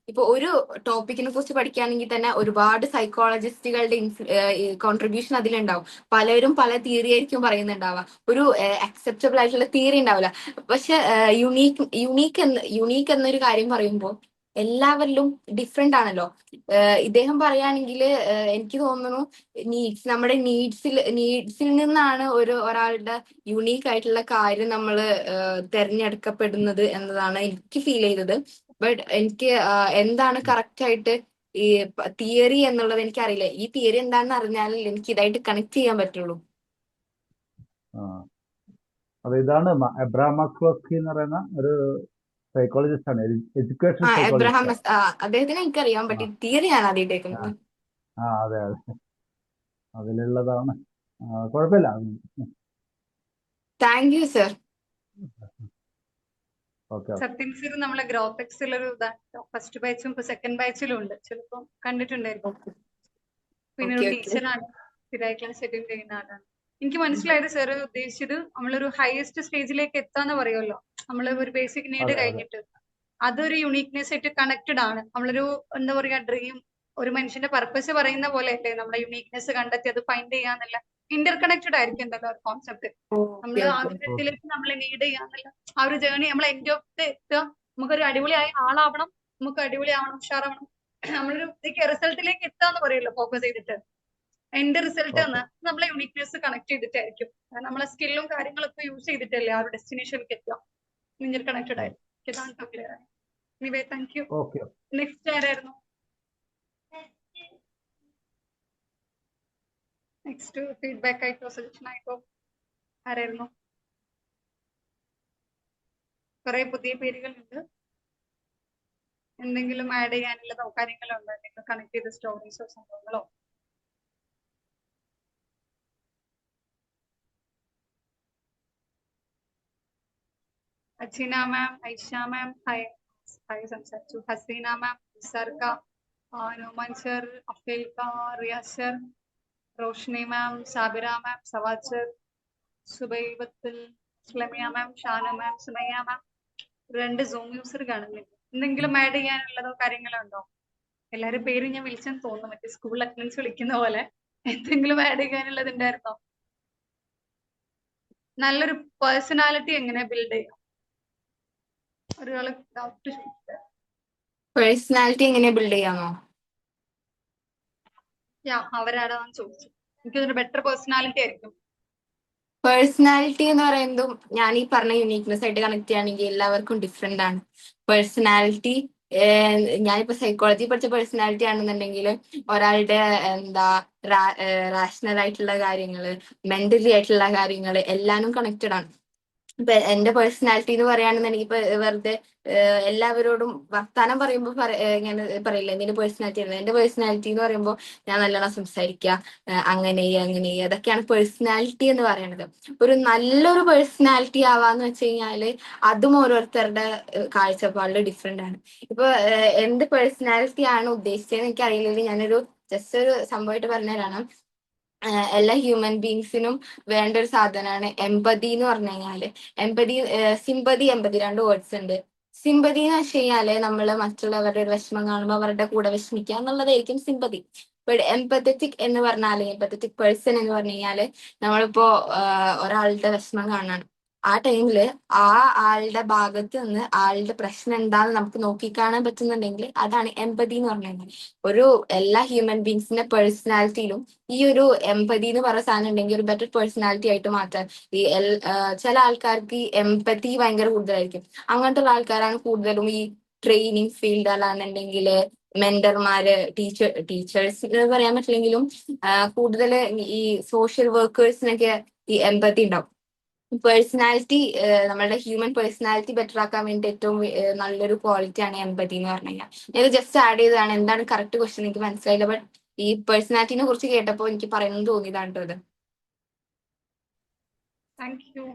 ഇപ്പൊ ഒരു ടോപ്പിക്കിനെ കുറിച്ച് പഠിക്കുകയാണെങ്കിൽ തന്നെ ഒരുപാട് സൈക്കോളജിസ്റ്റുകളുടെ കോൺട്രിബ്യൂഷൻ അതിലുണ്ടാവും. പലരും പല തിയറി ആയിരിക്കും പറയുന്നുണ്ടാവുക. ഒരു അക്സെപ്റ്റബിൾ ആയിട്ടുള്ള തിയറി ഉണ്ടാവില്ല. പക്ഷെ യുണീക്ക് എന്നൊരു കാര്യം പറയുമ്പോൾ എല്ലാവരിലും ഡിഫറെന്റ് ആണല്ലോ. ഇദ്ദേഹം പറയുകയാണെങ്കിൽ എനിക്ക് തോന്നുന്നു നമ്മുടെ നീഡ്സിൽ നിന്നാണ് ഒരാളുടെ യുണീക്ക് ആയിട്ടുള്ള കാര്യം നമ്മൾ തിരഞ്ഞെടുക്കപ്പെടുന്നത് എന്നതാണ് എനിക്ക് ഫീൽ ചെയ്തത്. ബട്ട് എനിക്ക് എന്താണ് കറക്റ്റ് ആയിട്ട് ഈ തിയറി എന്നുള്ളത് എനിക്കറിയില്ല. ഈ തിയറി എന്താണെന്ന് അറിഞ്ഞാൽ എനിക്ക് ഇതായിട്ട് കണക്ട് ചെയ്യാൻ പറ്റുള്ളൂ. അപ്പൊ ഇതാണ് എബ്രഹാം മസ്ലോസ്കി എന്ന് പറയുന്ന ഒരു സൈക്കോളജിസ്റ്റ് ആണ്, എഡ്യൂക്കേഷൻ എബ്രഹാം സൈക്കോളജിസ്റ്റ്. അദ്ദേഹത്തിനെ എനിക്കറിയാം, ബട്ട് തിയറി ഞാൻ ആദ്യമായിട്ട് കേൾക്കുന്നത്. അതെ അതെ, അതിലുള്ളതാണ്. കുഴപ്പമില്ല. Thank you sir. സത്യം സർ നമ്മളെ ഗ്രോത്തെക്സിൽ ഒരു ഇതാണ്, ഫസ്റ്റ് ബാച്ചും ഇപ്പൊ സെക്കൻഡ് ബാച്ചിലും ഉണ്ട്, ചിലപ്പോ കണ്ടിട്ടുണ്ടായിരിക്കും. പിന്നെ ഒരു ടീച്ചറാണ്, സ്ഥിരമായി ക്ലാസ് അറ്റൻഡ് ചെയ്യുന്ന ആളാണ്. എനിക്ക് മനസ്സിലായത് സാർ ഉദ്ദേശിച്ചത് നമ്മളൊരു ഹയസ്റ്റ് സ്റ്റേജിലേക്ക് എത്താന്ന് പറയുമല്ലോ, നമ്മൾ ഒരു ബേസിക് നീഡ് കഴിഞ്ഞിട്ട് അതൊരു യുണീക്നെസ് ആയിട്ട് കണക്റ്റഡ് ആണ്. നമ്മളൊരു എന്താ പറയാ ഡ്രീം, ഒരു മനുഷ്യന്റെ പർപ്പസ് പറയുന്ന പോലെ അല്ലേ നമ്മുടെ യുണീക്നെസ് കണ്ടെത്തി അത് ഫൈൻഡ് ചെയ്യാന്നുള്ള ഇന്റർ കണക്റ്റഡ് ആയിരിക്കും എന്തായാലും ഒരു കോൺസെപ്റ്റ്. നമ്മൾ ആഗ്രഹത്തിലേക്ക് നമ്മൾ നീഡ് ചെയ്യാന്നുള്ള ആ ഒരു ജേർണി നമ്മൾ എൻഡ് ഓഫ് എത്തുക, നമുക്കൊരു അടിപൊളിയായ ആളാവണം, നമുക്ക് അടിപൊളിയാവണം, ഉഷാറാവണം, നമ്മളൊരു റിസൾട്ടിലേക്ക് എത്താന്ന് പറയുമല്ലോ ഫോക്കസ് ചെയ്തിട്ട്. എന്റെ റിസൾട്ട് എന്ന് നമ്മളെ യുണീക്നെസ് കണക്ട് ചെയ്തിട്ടായിരിക്കും, നമ്മളെ സ്കില്ലും കാര്യങ്ങളൊക്കെ യൂസ് ചെയ്തിട്ടല്ലേ ആ ഒരു ഡെസ്റ്റിനേഷനിലേക്ക് എത്തുക. ഇന്റർ കണക്റ്റഡ് ആയിരിക്കും. ഇതാണ് ക്ലിയർ ആയി. Anyway thank you. നെക്സ്റ്റ് ആരായിരുന്നു? നെക്സ്റ്റ് ഫീഡ്ബാക്ക് ആയിട്ടോ സജഷൻ ആയിട്ടോ ആരായിരുന്നു? കുറെ പുതിയ പേരുകളുണ്ട്. എന്തെങ്കിലും ആഡ് ചെയ്യാനുള്ളതോ കാര്യങ്ങളോ ഉണ്ടോ? എന്തെങ്കിലും കണക്ട് ചെയ്ത സ്റ്റോറീസോ സംഭവങ്ങളോ? അച്ചീന മാം, ഐഷ മാം, ഹായ് സംസാരിച്ചു. ഹസീന മാം, സർക്ക, നോമാൻ സർ, അഫീൽക്ക, റിയാസ് സർ, റോഷ്നി മാം, സാബിറ മാം, സവാദ് സർ, സുബൈബത്തുൽ, ഇസ്ലമിയ മാം, ഷാനു മാം, സുമയ്യ മാം. 2 സൂം യൂസർ കാണുന്നില്ല. എന്തെങ്കിലും ആഡ് ചെയ്യാനുള്ളതോ കാര്യങ്ങളോ ഉണ്ടോ? എല്ലാവരും പേര് ഞാൻ വിളിച്ചെന്ന് തോന്നുന്നു, മറ്റേ സ്കൂൾ അറ്റൻഡൻസ് വിളിക്കുന്ന പോലെ. എന്തെങ്കിലും ആഡ് ചെയ്യാനുള്ളത് ഉണ്ടായിരുന്നോ? നല്ലൊരു പേഴ്സണാലിറ്റി എങ്ങനെ ബിൽഡ് ചെയ്യാം? ഒരാള് ഡൗട്ട് പേഴ്സണാലിറ്റി എങ്ങനെ ബിൽഡ് ചെയ്യാമോ? അവരാടാന്ന് ചോദിച്ചു. എനിക്കൊരു ബെറ്റർ പേഴ്സണാലിറ്റി ആയിരിക്കും. പേഴ്സണാലിറ്റി എന്ന് പറയുന്നതും ഞാൻ ഈ പറഞ്ഞ യുണീക്നെസ് ആയിട്ട് കണക്ട് ചെയ്യുകയാണെങ്കിൽ എല്ലാവർക്കും ഡിഫറെന്റ് ആണ് പേഴ്സണാലിറ്റി. ഞാനിപ്പോ സൈക്കോളജി പഠിച്ച പേഴ്സണാലിറ്റി ആണെന്നുണ്ടെങ്കിൽ ഒരാളുടെ എന്താ റാഷണൽ ആയിട്ടുള്ള കാര്യങ്ങള്, മെന്റലി ആയിട്ടുള്ള കാര്യങ്ങള് എല്ലാനും കണക്റ്റഡ് ആണ്. ഇപ്പൊ എന്റെ പേഴ്സണാലിറ്റി എന്ന് പറയുകയാണെന്നുണ്ടെങ്കിൽ ഇപ്പൊ വെറുതെ എല്ലാവരോടും വർത്താനം പറയുമ്പോൾ ഇങ്ങനെ പറയില്ല എന്റെ പേഴ്സണാലിറ്റി ആണ്. എന്റെ പേഴ്സണാലിറ്റി എന്ന് പറയുമ്പോൾ ഞാൻ നല്ലോണം സംസാരിക്കുക, അങ്ങനെ അതൊക്കെയാണ് പേഴ്സണാലിറ്റി എന്ന് പറയുന്നത്. ഒരു നല്ലൊരു പേഴ്സണാലിറ്റി ആവാന്ന് വെച്ച് കഴിഞ്ഞാല് അതും ഓരോരുത്തരുടെ കാഴ്ചപ്പാടിൽ ഡിഫറെന്റ് ആണ്. ഇപ്പൊ എന്ത് പേഴ്സണാലിറ്റി ആണ് ഉദ്ദേശിച്ചതെന്ന് എനിക്ക് അറിയില്ലെങ്കിൽ ഞാനൊരു ജസ്റ്റ് ഒരു സംഭവമായിട്ട് പറഞ്ഞുതരാണ്. എല്ലാ ഹ്യൂമൻ ബീങ്സിനും വേണ്ട ഒരു സാധനമാണ് എമ്പതി എന്ന് പറഞ്ഞു കഴിഞ്ഞാല്. സിമ്പതി, എമ്പതി 2 വേർഡ്സ് ഉണ്ട്. സിമ്പതി എന്ന് വെച്ച് കഴിഞ്ഞാല് നമ്മള് മറ്റുള്ളവരുടെ ഒരു വിഷമം കാണുമ്പോൾ അവരുടെ കൂടെ വിഷമിക്കുക എന്നുള്ളതായിരിക്കും സിമ്പതി. എംപത്തറ്റിക് എന്ന് പറഞ്ഞാല്, എംപത്തറ്റിക് പേഴ്സൺ എന്ന് പറഞ്ഞു കഴിഞ്ഞാല് നമ്മളിപ്പോ ഒരാളുടെ വിഷമം കാണാണ്, ആ ടൈമില് ആ ആളുടെ ഭാഗത്ത് നിന്ന് ആളുടെ പ്രശ്നം എന്താന്ന് നമുക്ക് നോക്കിക്കാണാൻ പറ്റുന്നുണ്ടെങ്കിൽ അതാണ് എമ്പതി എന്ന് പറഞ്ഞു കഴിഞ്ഞാൽ. എല്ലാ ഹ്യൂമൻ ബീങ്സിന്റെ പേഴ്സണാലിറ്റിയിലും ഈ ഒരു എംപതി എന്ന് പറയുന്ന സാധനം ഉണ്ടെങ്കിൽ ഒരു ബെറ്റർ പേഴ്സണാലിറ്റി ആയിട്ട് മാറ്റാൻ ചില ആൾക്കാർക്ക് ഈ എംപതി ഭയങ്കര കൂടുതലായിരിക്കും. അങ്ങനത്തെ ഉള്ള ആൾക്കാരാണ് കൂടുതലും ഈ ട്രെയിനിങ് ഫീൽഡ്, അല്ലാന്നുണ്ടെങ്കിൽ മെന്റർമാര്, ടീച്ചേഴ്സ് പറയാൻ പറ്റില്ലെങ്കിലും കൂടുതൽ ഈ സോഷ്യൽ വർക്കേഴ്സിനൊക്കെ ഈ എംപതി ഉണ്ടാവും. പേഴ്സണാലിറ്റി, നമ്മളുടെ ഹ്യൂമൻ പേഴ്സണാലിറ്റി ബെറ്റർ ആക്കാൻ വേണ്ടി ഏറ്റവും നല്ലൊരു ക്വാളിറ്റി ആണ് എംപതി എന്ന് പറഞ്ഞു കഴിഞ്ഞാൽ. ഞാൻ ജസ്റ്റ് ആഡ് ചെയ്തതാണ്. എന്താണ് കറക്റ്റ് ക്വസ്റ്റ്യൻ എനിക്ക് മനസ്സിലായില്ല, ബട്ട് ഈ പേഴ്സണാലിറ്റിനെ കുറിച്ച് കേട്ടപ്പോൾ എനിക്ക് പറയുന്നത് തോന്നിയതാണ് കേട്ടോ ഇത്. Thank you.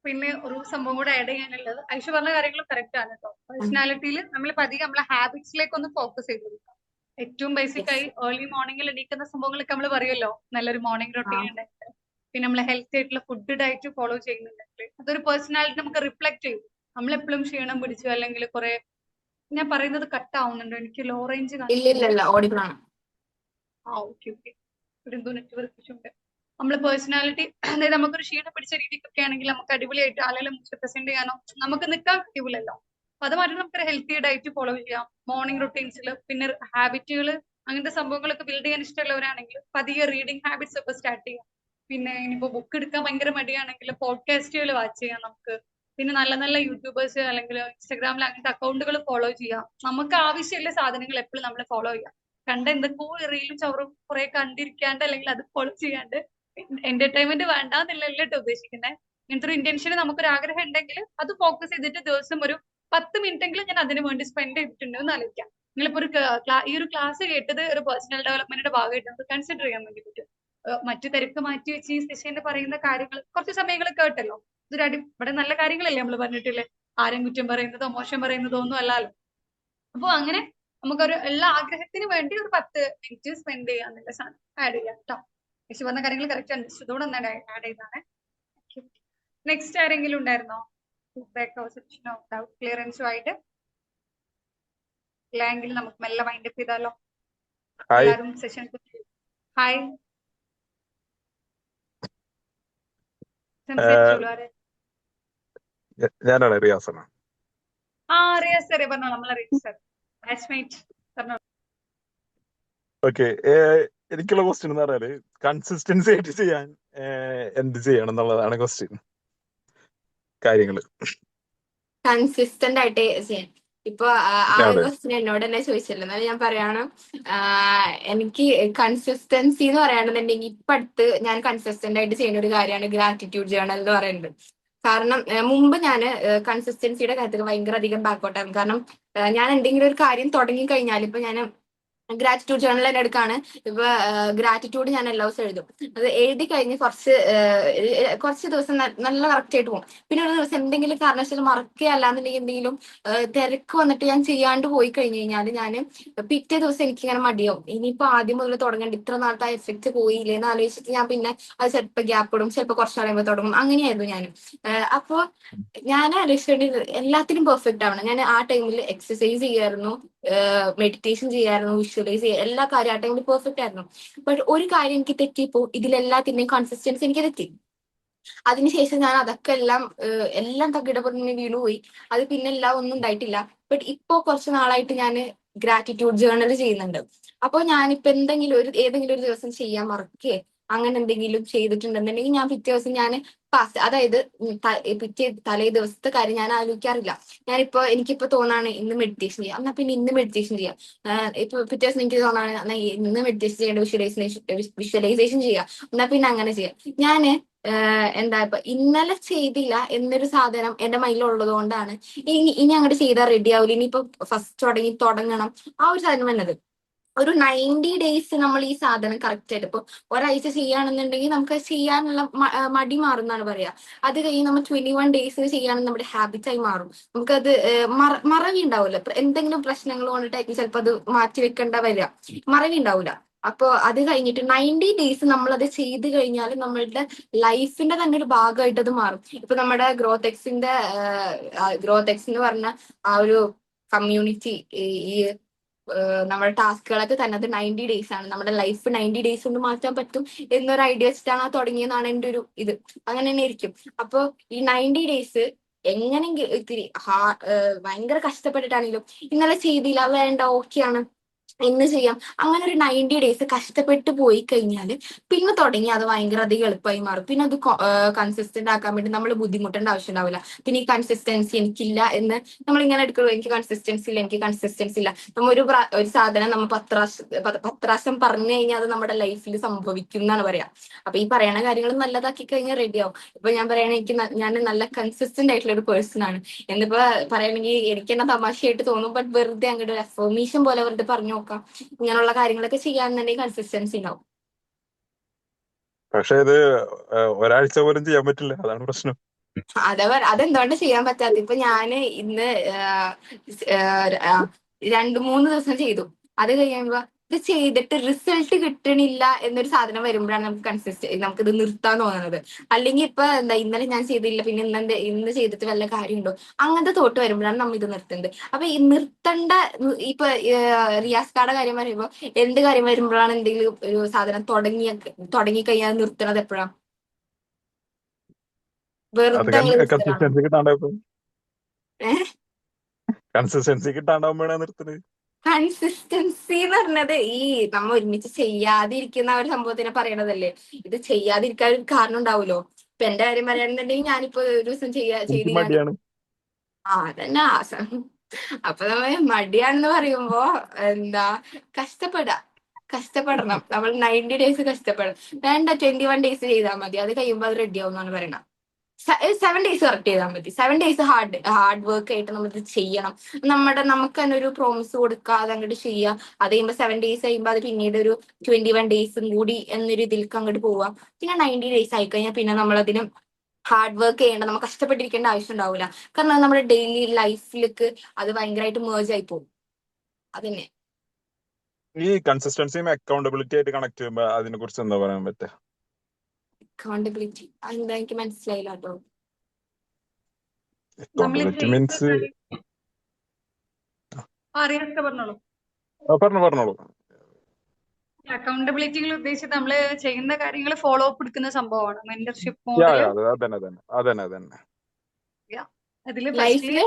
പിന്നെ ഒരു സംഭവം കൂടെ ആഡ് ചെയ്യാനുള്ളത്, ഐഷ പറഞ്ഞ കാര്യങ്ങൾ കറക്റ്റ് ആണ് കേട്ടോ. പേഴ്സണാലിറ്റിയിൽ നമ്മളിപ്പോ അധികം നമ്മളെ ഹാബിറ്റ്സിലേക്ക് ഒന്ന് ഫോക്കസ് ചെയ്ത് കൊടുക്കാം. ഏറ്റവും ബേസിക് ആയി ഏർലി മോർണിംഗിൽ എണീക്കുന്ന സംഭവങ്ങളൊക്കെ നമ്മൾ പറയുമല്ലോ, നല്ലൊരു മോർണിംഗ് റൊട്ടീൻ ഉണ്ടെങ്കിൽ, പിന്നെ നമ്മളെ ഹെൽത്തി ആയിട്ടുള്ള ഫുഡ് ഡയറ്റ് ഫോളോ ചെയ്യുന്നുണ്ടെങ്കിൽ അതൊരു പേഴ്സണാലിറ്റി നമുക്ക് റിഫ്ലക്ട് ചെയ്യും. നമ്മളെപ്പോഴും ക്ഷീണം പിടിച്ചു അല്ലെങ്കിൽ കുറെ, ഞാൻ പറയുന്നത് കട്ട് ആവുന്നുണ്ടോ? എനിക്ക് ലോ റേഞ്ച് ഓക്കെ എന്തോ നെറ്റ്വർക്ക് ഇഷ്യൂ ഉണ്ട്. നമ്മള് പേഴ്സണാലിറ്റി, അതായത് നമുക്കൊരു ക്ഷീണം പിടിച്ച രീതിക്കൊക്കെ ആണെങ്കിൽ നമുക്ക് അടിപൊളിയായിട്ട് ആളുകളെ പ്രസന്റ് ചെയ്യാനോ നമുക്ക് നിൽക്കാൻ കഴിയില്ലല്ലോ. അപ്പൊ അത് മാറ്റി നമുക്കൊരു ഹെൽത്തി ഡയറ്റ് ഫോളോ ചെയ്യാം. മോർണിംഗ് റുട്ടീൻസിൽ പിന്നെ ഹാബിറ്റുകൾ അങ്ങനത്തെ സംഭവങ്ങളൊക്കെ ബിൽഡ് ചെയ്യാൻ ഇഷ്ടമുള്ളവരാണെങ്കിൽ പതിയെ റീഡിങ് ഹാബിറ്റ്സ് ഒക്കെ സ്റ്റാർട്ട് ചെയ്യാം. പിന്നെ ഇനിയിപ്പോ ബുക്ക് എടുക്കാൻ ഭയങ്കര മടിയാണെങ്കിൽ പോഡ്കാസ്റ്റുകൾ വാച്ച് ചെയ്യാം നമുക്ക്. പിന്നെ നല്ല നല്ല യൂട്യൂബേഴ്സ് അല്ലെങ്കിൽ ഇൻസ്റ്റാഗ്രാമിൽ അങ്ങനത്തെ അക്കൗണ്ടുകൾ ഫോളോ ചെയ്യാം. നമുക്ക് ആവശ്യമുള്ള സാധനങ്ങൾ എപ്പോഴും നമ്മൾ ഫോളോ ചെയ്യാം. കണ്ട എന്തൊക്കെയോ റീലും ചവറും കുറെ കണ്ടിരിക്കാണ്ട് അല്ലെങ്കിൽ അത് ഫോളോ ചെയ്യാണ്ട് എന്റർടൈൻമെന്റ് വേണ്ടാന്നല്ല കേട്ടോ ഉദ്ദേശിക്കുന്നത്. ഇങ്ങനത്തെ ഒരു ഇന്റൻഷൻ നമുക്കൊരു ആഗ്രഹം ഉണ്ടെങ്കിൽ അത് ഫോക്കസ് ചെയ്തിട്ട് ദിവസം ഒരു 10 മിനിറ്റ് എങ്കിലും ഞാൻ അതിനു വേണ്ടി സ്പെൻഡ് ചെയ്തിട്ടുണ്ട് എന്ന് ആലോചിക്കാം. നിങ്ങളിപ്പോ ഈ ഒരു ക്ലാസ് കേട്ടത് ഒരു പേഴ്സണൽ ഡെവലപ്മെന്റിന്റെ ഭാഗമായിട്ട് നമുക്ക് കൺസിഡർ ചെയ്യാൻ വേണ്ടി പറ്റും. മറ്റു തിരക്ക് മാറ്റി വെച്ച് ഈ സെഷനിൽ പറയുന്ന കാര്യങ്ങൾ കുറച്ച് സമയങ്ങൾ കേട്ടല്ലോ. ഇവിടെ നല്ല കാര്യങ്ങളല്ലേ നമ്മൾ പറഞ്ഞിട്ടില്ലേ? ആരും കുറ്റം പറയുന്നതോ മോശം പറയുന്നതോ ഒന്നും അല്ലല്ലോ. അപ്പൊ അങ്ങനെ നമുക്കൊരു എല്ലാ ആഗ്രഹത്തിന് വേണ്ടി ഒരു 10 മിനിറ്റ് സ്പെൻഡ് ചെയ്യാന്നുള്ള സാധനം ആഡ് ചെയ്യാം കേട്ടോ. യേശു പറഞ്ഞ കാര്യങ്ങൾ കറക്റ്റ് അണ്ടർസ്റ്റുഡോടെ ആഡ് ചെയ്താണ്. നെക്സ്റ്റ് ആരെങ്കിലും ഉണ്ടായിരുന്നോ? ഫീഡ്ബാക്കോ സെക്ഷനോ ഡൗട്ട് ക്ലിയറൻസോ ആയിട്ട് ഇല്ലെങ്കിൽ നമുക്ക് മെല്ലെ വൈൻഡ് അപ്പ് ചെയ്താലോ? എല്ലാവരും സെഷൻ ഹായ് സംസാരിച്ചോളൂ. ആരെ? ഞാനാണ് റിയാസാണ്. റിയാസ് സാറേ പറഞ്ഞോളൂ. നമ്മളെ റിയാസ് സാർ ബാച്ച്മേറ്റ് പറഞ്ഞോളൂ. ഓക്കെ, എനിക്കുള്ള ക്വസ്റ്റ്യൻ എന്ന് പറഞ്ഞാല് കൺസിസ്റ്റൻസി ആയിട്ട് ചെയ്യാൻ എന്ത് ചെയ്യണം എന്നുള്ളതാണ് ക്വസ്റ്റ്യൻ. കാര്യങ്ങള് കൺസിസ്റ്റന്റ് ആയിട്ട് ചെയ്യാൻ. ഇപ്പൊ ആ ഒരു ക്വസ്റ്റ്യൻ എന്നോട് തന്നെ ചോദിച്ചല്ലോ, എന്നാലും ഞാൻ പറയാണ്. എനിക്ക് കൺസിസ്റ്റൻസി എന്ന് പറയുകയാണെന്നുണ്ടെങ്കിൽ ഇപ്പൊ അടുത്ത് ഞാൻ കൺസിസ്റ്റന്റ് ആയിട്ട് ചെയ്യുന്ന ഒരു കാര്യമാണ് ഗ്രാറ്റിറ്റ്യൂഡ് ജേർണൽ എന്ന് പറയുന്നത്. കാരണം മുമ്പ് ഞാൻ കൺസിസ്റ്റൻസിയുടെ കാര്യത്തിൽ ഭയങ്കര അധികം ബാക്കോട്ടായിരുന്നു. കാരണം ഞാൻ എന്തെങ്കിലും ഒരു കാര്യം തുടങ്ങി കഴിഞ്ഞാൽ ഇപ്പൊ ഞാൻ ഗ്രാറ്റിറ്റ്യൂഡ് ജേർണൽ തന്നെ എടുക്കാണ്. ഇപ്പൊ ഗ്രാറ്റിറ്റ്യൂഡ് ഞാൻ എല്ലാ ദിവസവും എഴുതും. അത് എഴുതി കഴിഞ്ഞ് കുറച്ച് ദിവസം നല്ല കറക്റ്റ് ആയിട്ട് പോകും. പിന്നെ ഒരു ദിവസം എന്തെങ്കിലും കാരണവശാൽ മറക്കുക അല്ലാന്നുണ്ടെങ്കിൽ എന്തെങ്കിലും തിരക്ക് വന്നിട്ട് ഞാൻ ചെയ്യാണ്ട് പോയി കഴിഞ്ഞു കഴിഞ്ഞാൽ ഞാൻ പിറ്റേ ദിവസം എനിക്കിങ്ങനെ മടിയാവും. ഇനിയിപ്പോ ആദ്യം മുതൽ തുടങ്ങേണ്ട, ഇത്ര നാളത്തെ എഫക്റ്റ് പോയില്ലേ എന്ന് ആലോചിച്ചിട്ട് ഞാൻ പിന്നെ അത് ചിലപ്പോൾ ഗ്യാപ്പ് ഇടും, ചിലപ്പോൾ കുറച്ച് കഴിയുമ്പോൾ തുടങ്ങും. അങ്ങനെയായിരുന്നു ഞാൻ. അപ്പോ ഞാൻ ആലോചിച്ചിട്ടുണ്ട് എല്ലാത്തിനും പെർഫെക്റ്റ് ആവണം. ഞാൻ ആ ടൈമിൽ എക്സസൈസ് ചെയ്യായിരുന്നു, മെഡിറ്റേഷൻ ചെയ്യായിരുന്നു, വിഷ്വലൈസ് ചെയ്യുക, എല്ലാ കാര്യം ആ ടൈമിൽ പെർഫെക്റ്റ് ആയിരുന്നു. ബട്ട് ഒരു കാര്യം എനിക്ക് തെറ്റിയപ്പോ ഇതിലെല്ലാത്തിന്റെയും കൺസിസ്റ്റൻസി എനിക്ക് തെറ്റി. അതിനുശേഷം ഞാൻ അതൊക്കെ എല്ലാം തകിടപറിഞ്ഞ് വീണുപോയി. അത് പിന്നെ എല്ലാം ഒന്നും ഉണ്ടായിട്ടില്ല. ബട്ട് ഇപ്പോ കുറച്ച് നാളായിട്ട് ഞാൻ ഗ്രാറ്റിറ്റ്യൂഡ് ജേർണൽ ചെയ്യുന്നുണ്ട്. അപ്പൊ ഞാനിപ്പോ ഏതെങ്കിലും ഒരു ദിവസം ചെയ്യാൻ മറക്കേ അങ്ങനെ എന്തെങ്കിലും ചെയ്തിട്ടുണ്ടെന്നുണ്ടെങ്കിൽ ഞാൻ പിറ്റേ ദിവസം ഞാൻ അതായത് തലേ ദിവസത്തെ കാര്യം ഞാൻ ആലോചിക്കാറില്ല. എനിക്കിപ്പോ തോന്നാണ് ഇന്ന് മെഡിറ്റേഷൻ ചെയ്യാം, എന്നാ പിന്നെ ഇന്ന് മെഡിറ്റേഷൻ ചെയ്യാം. ഇപ്പൊ പിറ്റേ ദിവസം എനിക്ക് തോന്നാണ് എന്നാ ഇന്ന് മെഡിറ്റേഷൻ ചെയ്യേണ്ട, വിഷ്വലൈസേഷൻ ചെയ്യാം, എന്നാ പിന്നെ അങ്ങനെ ചെയ്യാം. ഞാന് ഇപ്പൊ ഇന്നലെ ചെയ്തില്ല എന്നൊരു സാധനം എന്റെ മൈൻഡിൽ ഉള്ളത് കൊണ്ടാണ് ഇനി അങ്ങോട്ട് ചെയ്താൽ റെഡി ആവില്ല, ഇനിയിപ്പോ ഫസ്റ്റ് തുടങ്ങണം ആ ഒരു സാധനം വന്നത്. ഒരു 90 ഡേയ്സ് നമ്മൾ ഈ സാധനം കറക്റ്റ് ആയിട്ട് ഇപ്പൊ ഒരാഴ്ച ചെയ്യുകയാണെന്നുണ്ടെങ്കിൽ നമുക്ക് ചെയ്യാനുള്ള മടി മാറുന്നാണ് പറയാ. അത് കഴിഞ്ഞ് നമ്മൾ 21 ഡേയ്സ് ചെയ്യുകയാണെങ്കിൽ നമ്മുടെ ഹാബിറ്റ് ആയി മാറും. നമുക്കത് മറവി ഉണ്ടാവില്ല. എന്തെങ്കിലും പ്രശ്നങ്ങൾ കൊണ്ടിട്ടായിരിക്കും ചിലപ്പോൾ അത് മാറ്റി വെക്കേണ്ട വരിക, മറവി ഉണ്ടാവില്ല. അപ്പൊ അത് കഴിഞ്ഞിട്ട് 90 ഡേയ്സ് നമ്മൾ അത് ചെയ്ത് കഴിഞ്ഞാൽ നമ്മളുടെ ലൈഫിന്റെ തന്നെ ഒരു ഭാഗമായിട്ട് അത് മാറും. ഇപ്പൊ നമ്മുടെ ഗ്രോത്ത് എക്സ് എന്ന് പറഞ്ഞ ആ ഒരു കമ്മ്യൂണിറ്റി ഈ നമ്മുടെ ടാസ്കുകളൊക്കെ തന്നെ അത് 90 ഡേയ്സ് ആണ്. നമ്മുടെ ലൈഫ് 90 ഡേയ്സ് കൊണ്ട് മാറ്റാൻ പറ്റും എന്നൊരു ഐഡിയ വെച്ചിട്ടാണ് ആ തുടങ്ങിയതാണ് എൻ്റെ ഒരു ഇത്. അങ്ങനെ തന്നെ ഇരിക്കും. അപ്പൊ ഈ 90 ഡേയ്സ് എങ്ങനെങ്കിലും ഇത്തിരി ഭയങ്കര കഷ്ടപ്പെട്ടിട്ടാണെങ്കിലും ഇന്നലെ ചെയ്തില്ല, വേണ്ട, ഓക്കെയാണ്, ഇന്ന് ചെയ്യാം, അങ്ങനെ ഒരു 90 ഡേയ്സ് കഷ്ടപ്പെട്ട് പോയി കഴിഞ്ഞാൽ പിന്നെ തുടങ്ങി അത് ഭയങ്കര അധികം എളുപ്പമായി മാറും. പിന്നെ അത് കൺസിസ്റ്റന്റ് ആക്കാൻ വേണ്ടി നമ്മൾ ബുദ്ധിമുട്ടേണ്ട ആവശ്യം ഉണ്ടാവില്ല. പിന്നെ ഈ കൺസിസ്റ്റൻസി എനിക്കില്ല എന്ന് നമ്മൾ ഇങ്ങനെ എടുക്കുള്ളൂ, എനിക്ക് കൺസിസ്റ്റൻസി ഇല്ല. നമ്മ ഒരു സാധനം നമ്മൾ 10 പ്രാവശ്യം പറഞ്ഞു കഴിഞ്ഞാൽ അത് നമ്മുടെ ലൈഫിൽ സംഭവിക്കും എന്നാണ് പറയാ. അപ്പൊ ഈ പറയണ കാര്യങ്ങൾ നല്ലതാക്കി കഴിഞ്ഞാൽ റെഡിയാവും. ഇപ്പൊ ഞാൻ പറയണെങ്കിൽ ഞാൻ നല്ല കൺസിസ്റ്റന്റ് ആയിട്ടുള്ള ഒരു പേഴ്സൺ ആണ്. എന്നിപ്പോ പറയണെങ്കിൽ എനിക്ക് തന്നെ തമാശയായിട്ട് തോന്നും, ബട്ട് വെറുതെ അങ്ങോട്ട് ഒരു അഫർമേഷൻ പോലെ വെറുതെ പറഞ്ഞു നോക്കാം. ഇങ്ങനെയുള്ള കാര്യങ്ങളൊക്കെ ചെയ്യാന്നുണ്ടെങ്കിൽ കൺസിസ്റ്റൻസി ഉണ്ടാവും. പക്ഷെ ഇത് ഒരാഴ്ച പോലും ചെയ്യാൻ പറ്റില്ല, അതാണ് പ്രശ്നം. അതെന്തുകൊണ്ട് ചെയ്യാൻ പറ്റാത്ത? ഇപ്പൊ ഞാന് ഇന്ന് 2-3 ദിവസം ചെയ്തു. അത് കഴിയുമ്പോ ഇത് ചെയ്തിട്ട് റിസൾട്ട് കിട്ടണില്ല എന്നൊരു സാധനം വരുമ്പോഴാണ് നമുക്കിത് നിർത്താൻ തോന്നുന്നത്. അല്ലെങ്കിൽ ഇപ്പൊ ഇന്നലെ ഞാൻ ചെയ്തില്ല, പിന്നെ ഇന്ന് ചെയ്തിട്ട് വല്ല കാര്യമുണ്ടോ, അങ്ങനത്തെ തോട്ട് വരുമ്പോഴാണ് നമ്മൾ ഇത് നിർത്തുന്നത്. അപ്പൊ ഈ നിർത്തേണ്ട, ഇപ്പൊ റിയാസ്കാരുടെ കാര്യം പറയുമ്പോ എന്ത് കാര്യം വരുമ്പോഴാണ് എന്തെങ്കിലും ഒരു സാധനം തുടങ്ങിക്കഴിഞ്ഞാൽ നിർത്തണത് എപ്പോഴാണ്? വെറുതെ കൺസിസ്റ്റൻസി കിട്ടാണ്ടായപ്പോ കൺസിസ്റ്റൻസി കിട്ടാണ്ടാവുമ്പോഴാണ് നിർത്തുന്നത്. കൺസിസ്റ്റൻസി എന്ന് പറഞ്ഞത് ഈ നമ്മ ഒരുമിച്ച് ചെയ്യാതിരിക്കുന്ന ആ ഒരു സംഭവത്തിനെ പറയണതല്ലേ. ഇത് ചെയ്യാതിരിക്കാൻ ഒരു കാരണം ഉണ്ടാവുമല്ലോ. ഇപ്പൊ എന്റെ കാര്യം പറയുകയാണെന്നുണ്ടെങ്കിൽ ഞാനിപ്പോ ഒരു ദിവസം എനിക്ക് ചെയ്തില്ലാണ്ട് മടിയാണ്. അതന്നെ അപ്പൊ നമ്മ മടിയാണെന്ന് പറയുമ്പോ എന്താ കഷ്ടപ്പെടണം. നമ്മൾ 90 days കഷ്ടപ്പെടണം. വേണ്ട 21 days ചെയ്താൽ മതി, അത് കഴിയുമ്പോൾ അത് റെഡി ആവും എന്നാണ് പറയണത്. 7 days കറക്റ്റ് ചെയ്താൽ മതി. 7 days ഹാർഡ് വർക്ക് ആയിട്ട് നമ്മൾ ഇത് ചെയ്യണം. നമുക്ക് തന്നെ ഒരു പ്രോമിസ് കൊടുക്കാതെ അങ്ങോട്ട് ചെയ്യുക. അത് കഴിയുമ്പോൾ 7 days കഴിയുമ്പോൾ അത് പിന്നീട് ഒരു 21 days കൂടി എന്നൊരു ഇതിലേക്ക് അങ്ങോട്ട് പോവാം. പിന്നെ 90 days ആയിക്കഴിഞ്ഞാൽ പിന്നെ നമ്മളതിന് ഹാർഡ് വർക്ക് ചെയ്യേണ്ട, നമുക്ക് കഷ്ടപ്പെട്ടിരിക്കേണ്ട ആവശ്യം ഉണ്ടാവില്ല. കാരണം നമ്മുടെ ഡെയിലി ലൈഫിലേക്ക് അത് ഭയങ്കരമായിട്ട് മേർജ് ആയി പോകും. അതന്നെ. ഈ കൺസിസ്റ്റൻസിയും അക്കൗണ്ടബിലിറ്റി ആയിട്ട് കണക്ട് ചെയ്യുമ്പോ അതിനെ കുറിച്ച് എന്താ പറയാൻ പറ്റുക? അക്കൗണ്ടബിലിറ്റി അതെന്താ എനിക്ക് മനസ്സിലായില്ല കേട്ടോ. അക്കൗണ്ടബിലിറ്റി മീൻസ് പറഞ്ഞോളൂ. പറഞ്ഞോളൂ. അക്കൗണ്ടബിലിറ്റിയിൽ ഉദ്ദേശിച്ചത് നമ്മള് ചെയ്യുന്ന കാര്യങ്ങൾ ഫോളോ അപ്പ് എടുക്കുന്ന സംഭവമാണ്. മെന്റർഷിപ്പ് അതന്നെ. അതില് ലൈഫില്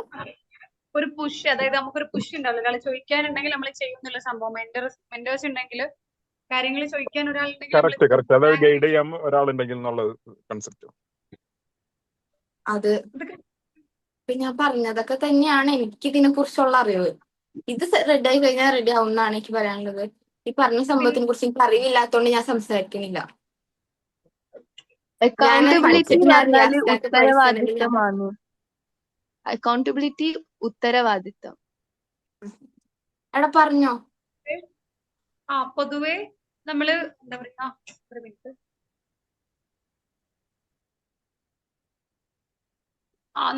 ഒരു പുഷ്, അതായത് നമുക്കൊരു പുഷ് ഉണ്ടാവില്ല. ഒരാൾ ചോദിക്കാനുണ്ടെങ്കിൽ നമ്മൾ ചെയ്യുന്നുള്ള സംഭവം. മെന്റേഴ്സ് ഉണ്ടെങ്കിൽ കാര്യങ്ങൾ ചോദിക്കാൻ ഒരാളുണ്ടെങ്കിൽ കറക്റ്റ് അതായത് ഗൈഡ് ചെയ്യാൻ ഒരാളുണ്ടെങ്കിൽ എന്നുള്ള കൺസെപ്റ്റ്. അത് ഞാൻ പറഞ്ഞതൊക്കെ തന്നെയാണ് എനിക്ക് ഇതിനെ കുറിച്ചുള്ള അറിവ്. ഇത് റെഡി ആയി കഴിഞ്ഞാൽ റെഡി ആവും എന്നാണ് എനിക്ക് പറയാനുള്ളത്. ഈ പറഞ്ഞ സംഭവത്തിനെ കുറിച്ച് എനിക്ക് അറിവില്ലാത്തതുകൊണ്ട് ഞാൻ സംസാരിക്കുന്നില്ല. അക്കൗണ്ടബിലിറ്റി ഉത്തരവാദിത്തം. എടാ പറഞ്ഞോ. പൊതുവെ നമ്മള് എന്താ പറയാ, ഒരു മിനിറ്റ്.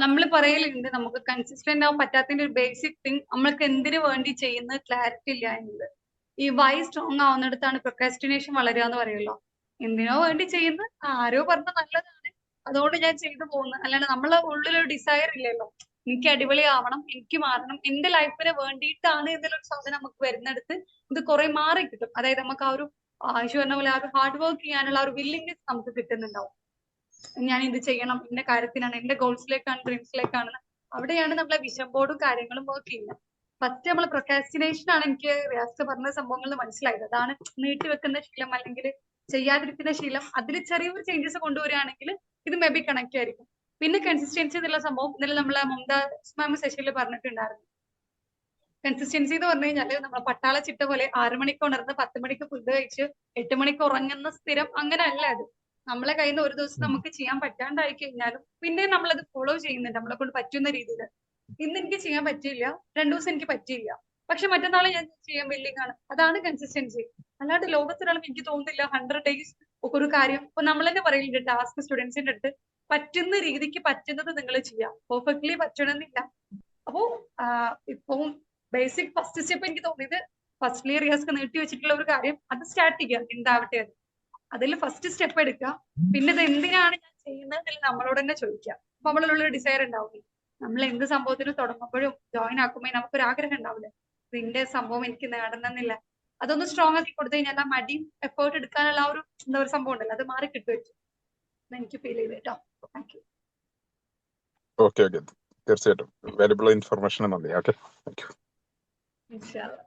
നമ്മൾ പറയലുണ്ട് നമുക്ക് കൺസിസ്റ്റന്റ് ആവാൻ പറ്റാത്തതിന്റെ ഒരു ബേസിക് തിങ് നമ്മൾക്ക് എന്തിനു വേണ്ടി ചെയ്യുന്ന ക്ലാരിറ്റി ഇല്ല എന്നുള്ളത്. ഈ വൈ സ്ട്രോങ് ആവുന്നിടത്താണ് പ്രൊക്രാസ്റ്റിനേഷൻ വളരുക എന്ന് പറയുമല്ലോ. എന്തിനോ വേണ്ടി ചെയ്യുന്ന, ആരോ പറഞ്ഞ നല്ലതാണ് അതുകൊണ്ട് ഞാൻ ചെയ്തു പോകുന്നു, അല്ലാണ്ട് നമ്മളെ ഉള്ളിലൊരു ഡിസയർ ഇല്ലല്ലോ. എനിക്ക് അടിപൊളിയാവണം, എനിക്ക് മാറണം, എന്റെ ലൈഫിന് വേണ്ടിയിട്ടാണ് എന്നുള്ളൊരു സാധനം നമുക്ക് വരുന്നിടത്ത് ഇത് കുറെ മാറി കിട്ടും. അതായത് നമുക്ക് ആ ഒരു ആവശ്യം പറഞ്ഞ പോലെ ആ ഒരു ഹാർഡ് വർക്ക് ചെയ്യാനുള്ള ഒരു വില്ലിങ്നെസ് നമുക്ക് കിട്ടുന്നുണ്ടാവും. ഞാൻ ഇത് ചെയ്യണം, എന്റെ കാര്യത്തിനാണ്, എന്റെ ഗോൾസിലേക്കാണ്, ഡ്രീംസിലേക്കാണ്. അവിടെയാണ് നമ്മളെ വിഷൻ ബോർഡും കാര്യങ്ങളും വർക്ക് ചെയ്യുന്നത്. ഫസ്റ്റ് നമ്മൾ പ്രൊക്രാസ്റ്റിനേഷൻ ആണ് എനിക്ക് റിയാസ് പറഞ്ഞ സംഭവങ്ങൾ മനസ്സിലായത്. അതാണ് നീട്ടിവെക്കുന്ന ശീലം അല്ലെങ്കിൽ ചെയ്യാതിരിക്കുന്ന ശീലം. അതിൽ ചെറിയൊരു ചേഞ്ചസ് കൊണ്ടുവരികയാണെങ്കിൽ ഇത് മേ ബി കണക്ട് ആയിരിക്കും. പിന്നെ കൺസിസ്റ്റൻസി എന്നുള്ള സംഭവം ഇന്നലെ നമ്മളെ മുംതാസ് മാം സെഷനിൽ പറഞ്ഞിട്ടുണ്ടായിരുന്നു. കൺസിസ്റ്റൻസി എന്ന് പറഞ്ഞു കഴിഞ്ഞാല് നമ്മളെ പട്ടാള ചിട്ട പോലെ 6 മണിക്ക് ഉണർന്ന് 10 മണിക്ക് ഫുഡ് കഴിച്ച് 8 മണിക്ക് ഉറങ്ങുന്ന സ്ഥിരം അങ്ങനെ അല്ല അത്. നമ്മളെ കയ്യിൽ നിന്ന് ഒരു ദിവസം നമുക്ക് ചെയ്യാൻ പറ്റാണ്ടായി കഴിഞ്ഞാലും പിന്നെ നമ്മളത് ഫോളോ ചെയ്യുന്നുണ്ട് നമ്മളെ കൊണ്ട് പറ്റുന്ന രീതിയിൽ. ഇന്ന് എനിക്ക് ചെയ്യാൻ പറ്റിയില്ല, 2 ദിവസം എനിക്ക് പറ്റിയില്ല, പക്ഷെ മറ്റന്നാൾ ഞാൻ ചെയ്യാൻ വില്ലിങ് ആണ്. അതാണ് കൺസിസ്റ്റൻസി. അല്ലാണ്ട് ലോകത്തൊരാളും എനിക്ക് തോന്നുന്നില്ല 100 days ഒക്കെ ഒരു കാര്യം. ഇപ്പൊ നമ്മൾ തന്നെ പറയുന്നുണ്ട് ടാസ്ക് സ്റ്റുഡൻസിന്റെ അടുത്ത്, പറ്റുന്ന രീതിക്ക് പറ്റുന്നത് നിങ്ങൾ ചെയ്യാം, പെർഫെക്റ്റ്ലി പറ്റണമെന്നില്ല. അപ്പോ ഇപ്പം ബേസിക് ഫസ്റ്റ് സ്റ്റെപ്പ് എനിക്ക് തോന്നിയത് ഫസ്റ്റ്ലി റിയാസ്ക്ക് നീട്ടി വെച്ചിട്ടുള്ള ഒരു കാര്യം അത് സ്റ്റാർട്ട് ചെയ്യുക, എന്താവട്ടെ അത്. അതിൽ ഫസ്റ്റ് സ്റ്റെപ്പ് എടുക്കുക. പിന്നെ ഇത് എന്തിനാണ് ഞാൻ ചെയ്യുന്നത് നമ്മളോട് തന്നെ ചോദിക്കുക. അപ്പൊ നമ്മളുള്ള ഡിസയർ ഉണ്ടാവില്ല. നമ്മൾ എന്ത് സംഭവത്തിന് തുടങ്ങുമ്പോഴും ജോയിൻ ആക്കുമ്പോഴും നമുക്കൊരു ആഗ്രഹം ഉണ്ടാവില്ല, ഇതിന്റെ സംഭവം എനിക്ക് നേടണമെന്നില്ല. അതൊന്ന് സ്ട്രോങ് ആക്കി കൊടുത്തു കഴിഞ്ഞാൽ ആ മടിയും എഫേർട്ട് എടുക്കാനുള്ള ആ ഒരു എന്താ ഒരു സംഭവം ഉണ്ടല്ലോ, അത് മാറി കിട്ടുവെച്ചു എനിക്ക് ഫീൽ ചെയ്ത് കേട്ടോ. Thank U. ഓക്കെ തീർച്ചയായിട്ടും വാല്യുബിൾ ഇൻഫർമേഷൻ നന്ദി. Okay thank U.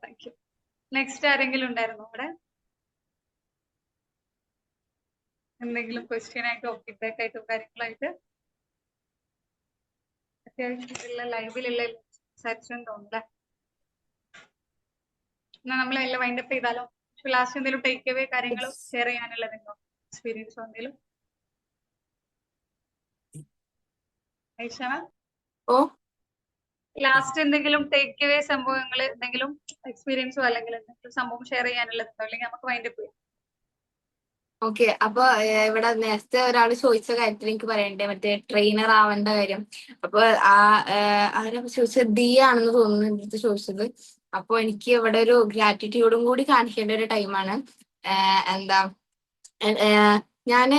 Thank you. Next ആരെങ്കിലും ഉണ്ടായിരുന്നോ അവിടെ? എന്തെങ്കിലും ക്വസ്റ്റ്യൻ ആയിട്ടോ ഫീഡ്ബാക്ക് ആയിട്ടോ കാര്യങ്ങളായിട്ട്? അത്യാവശ്യം ലൈവിലുള്ള സംസാരിച്ചെന്ന് തോന്നുന്നില്ല. എന്നാ നമ്മളെല്ലാം വൈൻഡപ്പ് ചെയ്താലോ? ലാസ്റ്റ് എന്തെങ്കിലും ടേക്ക് അവേ കാര്യങ്ങൾ ഷെയർ ചെയ്യാനുള്ളതുണ്ടോ? എക്സ്പീരിയൻസോ എന്തെങ്കിലും? ലാസ്റ്റ് എന്തെങ്കിലും ടേക്ക് അവേ സംഭവങ്ങൾ, എന്തെങ്കിലും എക്സ്പീരിയൻസോ അല്ലെങ്കിൽ എന്തെങ്കിലും സംഭവം ഷെയർ ചെയ്യാനുള്ളതുണ്ടോ? അല്ലെങ്കിൽ നമുക്ക് വൈൻഡപ്പ് ചെയ്യാം. ഓക്കെ, അപ്പൊ ഇവിടെ നേരത്തെ ഒരാൾ ചോദിച്ച കാര്യത്തിൽ എനിക്ക് പറയണ്ടേ, മറ്റേ ട്രെയിനർ ആവേണ്ട കാര്യം. അപ്പൊ ആരാ ചോദിച്ചത്? ദിയ ആണെന്ന് തോന്നുന്നു എൻ്റെ അടുത്ത് ചോദിച്ചത്. അപ്പൊ എനിക്ക് ഇവിടെ ഒരു ഗ്രാറ്റിറ്റ്യൂഡും കൂടി കാണിക്കേണ്ട ഒരു ടൈമാണ്. എന്താ ഞാന്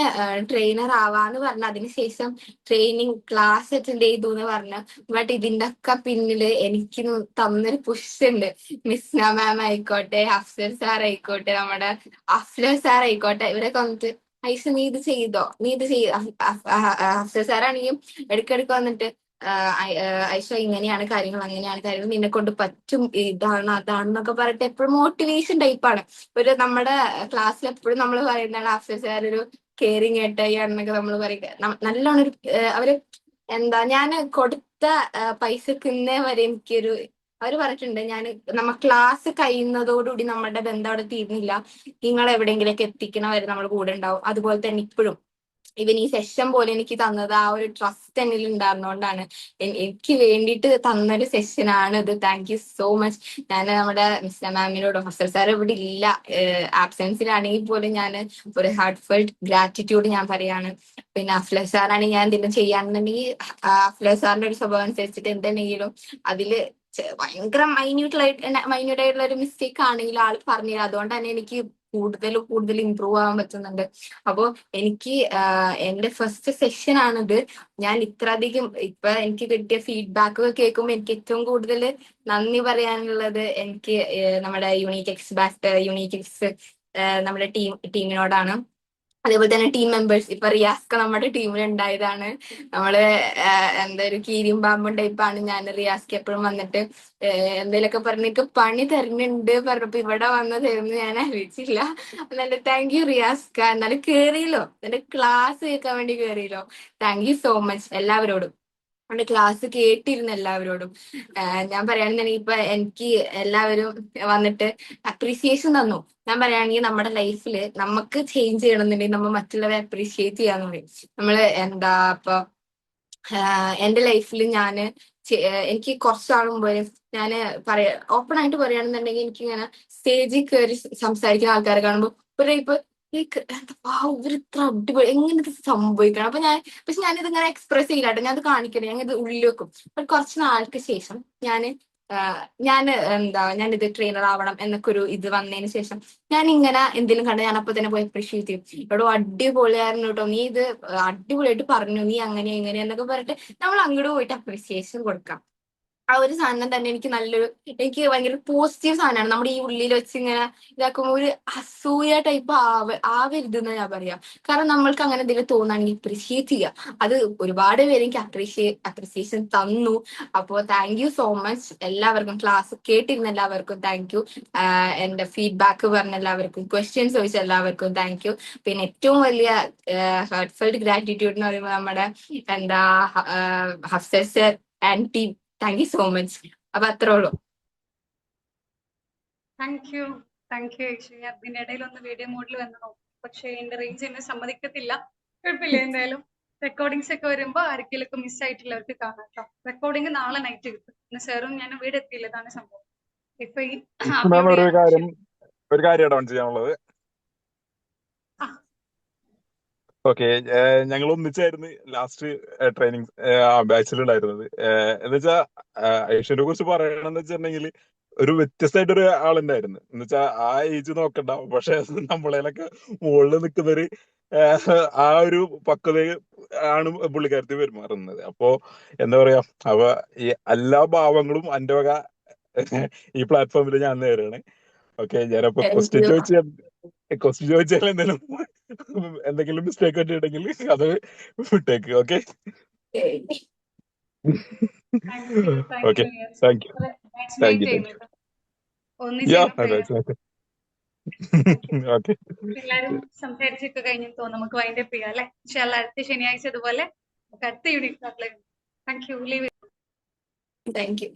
ട്രെയിനർ ആവാന്ന് പറഞ്ഞ അതിനുശേഷം ട്രെയിനിങ് ക്ലാസ് അറ്റൻഡ് ചെയ്തു എന്ന് പറഞ്ഞു. ബട്ട് ഇതിന്റെ ഒക്കെ പിന്നില് എനിക്ക് തന്നൊരു പുഷ് ഉണ്ട്. മിസ്ന മാം ആയിക്കോട്ടെ, അഫ്സൽ സാർ ആയിക്കോട്ടെ, നമ്മുടെ അഫ്ലർ സാർ ആയിക്കോട്ടെ, ഇവരൊക്കെ വന്നിട്ട് ഐഷ നീ ഇത് ചെയ്തോ, നീ ഇത് ചെയ്തോ. അഫ്സൽ സാറാണെങ്കിലും ഇടയ്ക്കിടയ്ക്ക് വന്നിട്ട് ഐഷ ഇങ്ങനെയാണ് കാര്യങ്ങൾ, അങ്ങനെയാണ് കാര്യങ്ങൾ, നിന്നെ കൊണ്ട് പറ്റും, ഇതാണ് അതാണെന്നൊക്കെ പറഞ്ഞിട്ട് എപ്പോഴും മോട്ടിവേഷൻ ടൈപ്പാണ്. ഒരു നമ്മുടെ ക്ലാസ്സിൽ എപ്പോഴും നമ്മൾ പറയുന്നതാണ് ആഫ്സർ ഒരു കെയറിങ് ഏട്ടായിയാണെന്നൊക്കെ നമ്മൾ പറയുക. നല്ലോണം ഒരു അവര് എന്താ ഞാൻ കൊടുത്ത പൈസക്ക് ഇന്നേ വരെ എനിക്കൊരു അവര് പറഞ്ഞിട്ടുണ്ട്, നമ്മ ക്ലാസ് കഴിയുന്നതോടുകൂടി നമ്മുടെ ബന്ധം അവിടെ തീരുന്നില്ല, നിങ്ങൾ എവിടെയെങ്കിലൊക്കെ എത്തിക്കണ വരെ നമ്മൾ കൂടെ ഉണ്ടാവും. അതുപോലെ തന്നെ ഇപ്പോഴും ഇവൻ ഈ സെഷൻ പോലെ എനിക്ക് തന്നത് ആ ഒരു ട്രസ്റ്റ് എന്നിൽ ഉണ്ടായിരുന്നോണ്ടാണ്, എനിക്ക് വേണ്ടിയിട്ട് തന്നൊരു സെഷനാണ് ഇത്. Thank you so much. ഞാൻ നമ്മുടെ മിസ്റ്റർ മാമിനോട്, ഹോസ്റ്റൽ സാർ ഇവിടെ ഇല്ല, ആബ്സെൻസിലാണെങ്കിൽ പോലും ഞാൻ ഒരു ഹാർട്ട് ഫെൽറ്റ് ഗ്രാറ്റിറ്റ്യൂഡ് ഞാൻ പറയാണ്. പിന്നെ അഫ്ലസ് സാറാണെങ്കിൽ ഞാൻ എന്തെങ്കിലും ചെയ്യാന്നുണ്ടെങ്കിൽ അഫ്ലസ് സാറിന്റെ ഒരു സ്വഭാവം അനുസരിച്ചിട്ട് എന്തെങ്കിലും അതില് ഭയങ്കര മൈന്യൂട്ടായിട്ടുള്ള ഒരു മിസ്റ്റേക്ക് ആണെങ്കിൽ ആൾ പറഞ്ഞുതരാം. അതുകൊണ്ട് തന്നെ എനിക്ക് കൂടുതൽ ഇമ്പ്രൂവ് ആവാൻ പറ്റുന്നുണ്ട്. അപ്പോ എനിക്ക് എന്റെ ഫസ്റ്റ് സെഷൻ ആണിത്. ഞാൻ ഇത്രയധികം ഇപ്പൊ എനിക്ക് കിട്ടിയ ഫീഡ്ബാക്ക് ഒക്കെ കേൾക്കുമ്പോൾ എനിക്ക് ഏറ്റവും കൂടുതൽ നന്ദി പറയാനുള്ളത് എനിക്ക് നമ്മുടെ യൂണീക്ക് എക്സ് നമ്മുടെ ടീമിനോടാണ്. അതേപോലെ തന്നെ ടീം മെമ്പേഴ്സ്, ഇപ്പൊ റിയാസ്ക നമ്മുടെ ടീമിൽ ഉണ്ടായതാണ്. നമ്മള് എന്താ ഒരു കീരിയും പാമ്പും ടൈപ്പാണ്. ഞാൻ റിയാസ്ക്ക് എപ്പോഴും വന്നിട്ട് എന്തെങ്കിലുമൊക്കെ പറഞ്ഞിട്ട് പണി തരുന്നുണ്ട് പറഞ്ഞപ്പോ ഇവിടെ വന്ന് തരുന്നു ഞാൻ അറിയിച്ചില്ല. എന്നാലും താങ്ക് യു റിയാസ്ക. എന്നാലും കേറിയല്ലോ, എന്റെ ക്ലാസ് കേൾക്കാൻ വേണ്ടി കേറിയല്ലോ. താങ്ക് യു സോ മച്ച് എല്ലാവരോടും, എന്റെ ക്ലാസ് കേട്ടിരുന്ന എല്ലാവരോടും. ഞാൻ പറയുകയാണെന്നുണ്ടെങ്കിൽ ഇപ്പൊ എനിക്ക് എല്ലാവരും വന്നിട്ട് അപ്രീസിയേഷൻ തന്നു. ഞാൻ പറയുകയാണെങ്കിൽ നമ്മുടെ ലൈഫിൽ നമുക്ക് ചേഞ്ച് ചെയ്യണമെന്നുണ്ടെങ്കിൽ നമ്മൾ മറ്റുള്ളവരെ അപ്രീഷിയേറ്റ് ചെയ്യാന്ന് പറയും. നമ്മള് എന്താ ഇപ്പൊ എന്റെ ലൈഫിൽ എനിക്ക് കുറച്ചാൾ മുമ്പ് ഞാന് ഓപ്പൺ ആയിട്ട് പറയുകയാണെന്നുണ്ടെങ്കിൽ എനിക്കിങ്ങനെ സ്റ്റേജിൽ കയറി സംസാരിക്കുന്ന ആൾക്കാരെ കാണുമ്പോൾ ഇപ്പൊ ഇവർ ഇത്ര അടിപൊളി, എങ്ങനെ ഇത് സംഭവിക്കണം. പക്ഷെ ഞാനിത് ഇങ്ങനെ എക്സ്പ്രസ് ചെയ്യില്ലാട്ടോ, ഞാൻ അത് കാണിക്കണേ, ഞാൻ ഇത് ഉള്ളിൽ വെക്കും. അപ്പൊ കുറച്ച് നാൾക്ക് ശേഷം ഞാനിത് ട്രെയിനർ ആവണം എന്നൊക്കെ ഒരു ഇത് വന്നതിന് ശേഷം ഞാൻ ഇങ്ങനെ എന്തെങ്കിലും കണ്ട് ഞാൻ അപ്പൊ തന്നെ പോയി അപ്രീഷിയേറ്റ് ചെയ്യും. ഇവിടെ അടിപൊളിയായിരുന്നു കേട്ടോ, നീ ഇത് അടിപൊളിയായിട്ട് പറഞ്ഞു, നീ അങ്ങനെ ഇങ്ങനെ എന്നൊക്കെ പറഞ്ഞിട്ട് നമ്മൾ അങ്ങോട്ട് പോയിട്ട് അപ്രീസിയേഷൻ കൊടുക്കാം. ആ ഒരു സാധനം തന്നെ എനിക്ക് ഭയങ്കര പോസിറ്റീവ് സാധനമാണ്. നമ്മുടെ ഈ ഉള്ളിൽ വെച്ച് ഇങ്ങനെ ഇതാക്കുമ്പോൾ ഒരു അസൂയ ടൈപ്പ് ആവരുത് എന്ന് ഞാൻ പറയാം. കാരണം നമ്മൾക്ക് അങ്ങനെ എന്തെങ്കിലും തോന്നുകയാണെങ്കിൽ അപ്രീഷിയേറ്റ് ചെയ്യുക. അത് ഒരുപാട് പേര് എനിക്ക് അപ്രീസിയേഷൻ തന്നു. അപ്പോൾ താങ്ക് യു സോ മച്ച് എല്ലാവർക്കും, ക്ലാസ് കേട്ടിരുന്ന എല്ലാവർക്കും താങ്ക് യു. എന്റെ ഫീഡ്ബാക്ക് പറഞ്ഞ എല്ലാവർക്കും, ക്വസ്റ്റ്യൻസ് ചോദിച്ച എല്ലാവർക്കും താങ്ക് യു. പിന്നെ ഏറ്റവും വലിയ ഹാർട്ട്ഫെൽറ്റ് ഗ്രാറ്റിറ്റ്യൂഡ് എന്ന് പറയുമ്പോൾ നമ്മുടെ Hafsal sir and team, thank you so much. അപ്പൊ അത്രേ ഉള്ളൂ. Thank you Aishwarya. അതിന്റെ ഇടയിൽ ഒന്ന് വീഡിയോ മോഡിൽ വന്ന് നോക്കും, പക്ഷെ എന്റെ റേഞ്ച് എന്നെ സമ്മതിക്കത്തില്ല. കുഴപ്പമില്ല, എന്തായാലും റെക്കോർഡിങ്സ് ഒക്കെ വരുമ്പോ ആർക്കെങ്കിലും മിസ് ആയിട്ടുള്ളവർക്ക് കാണാം കേട്ടോ. റെക്കോർഡിംഗ് നാളെ നൈറ്റ് കിട്ടും. ഇന്ന് സാറും ഞാൻ വീട് എത്തിയില്ല, ഇതാണ് സംഭവം. ഇപ്പൊ ഈ ഒരു കാര്യം ഡൗൺ ചെയ്യാനുള്ളത്, ഓക്കെ, ഞങ്ങൾ ഒന്നിച്ചായിരുന്നു ലാസ്റ്റ് ട്രെയിനിങ് ബാച്ചിലുണ്ടായിരുന്നത്. എന്ന് വെച്ചാ ഐശ്വര്യനെ കുറിച്ച് പറയണമെന്ന് വെച്ചിട്ടുണ്ടെങ്കിൽ ഒരു വ്യത്യസ്തമായിട്ടൊരു ആളുണ്ടായിരുന്നു. എന്ന് വെച്ചാ ആ ഏജ് നോക്കണ്ട, പക്ഷെ നമ്മളതിലൊക്കെ മുകളിൽ നിൽക്കുന്നൊരു ആ ഒരു പക്വത ആണ് പുള്ളിക്കാരത്തി പെരുമാറുന്നത്. അപ്പോ എന്താ പറയാ, ഈ എല്ലാ ഭാവങ്ങളും എൻ്റെ വക ഈ പ്ലാറ്റ്ഫോമിൽ ഞാൻ നേരാണ്. ഓക്കെ, ഞാനപ്പോ ക്വസ്റ്റ്യൻ ചോദിച്ചാൽ എന്തെങ്കിലും മിസ്റ്റേക്ക് പറ്റിയിട്ടുണ്ടെങ്കിൽ അത് വിട്ടേക്ക്. Okay, okay, thank U. Okay, എല്ലാരും സംസാരിച്ചൊക്കെ കഴിഞ്ഞിട്ടോ നമുക്ക് വൈൻഡപ്പ് ചെയ്യാം അല്ലെ. അടുത്ത ശനിയാഴ്ച അതുപോലെ അടുത്ത unit. Thank you. Thank U.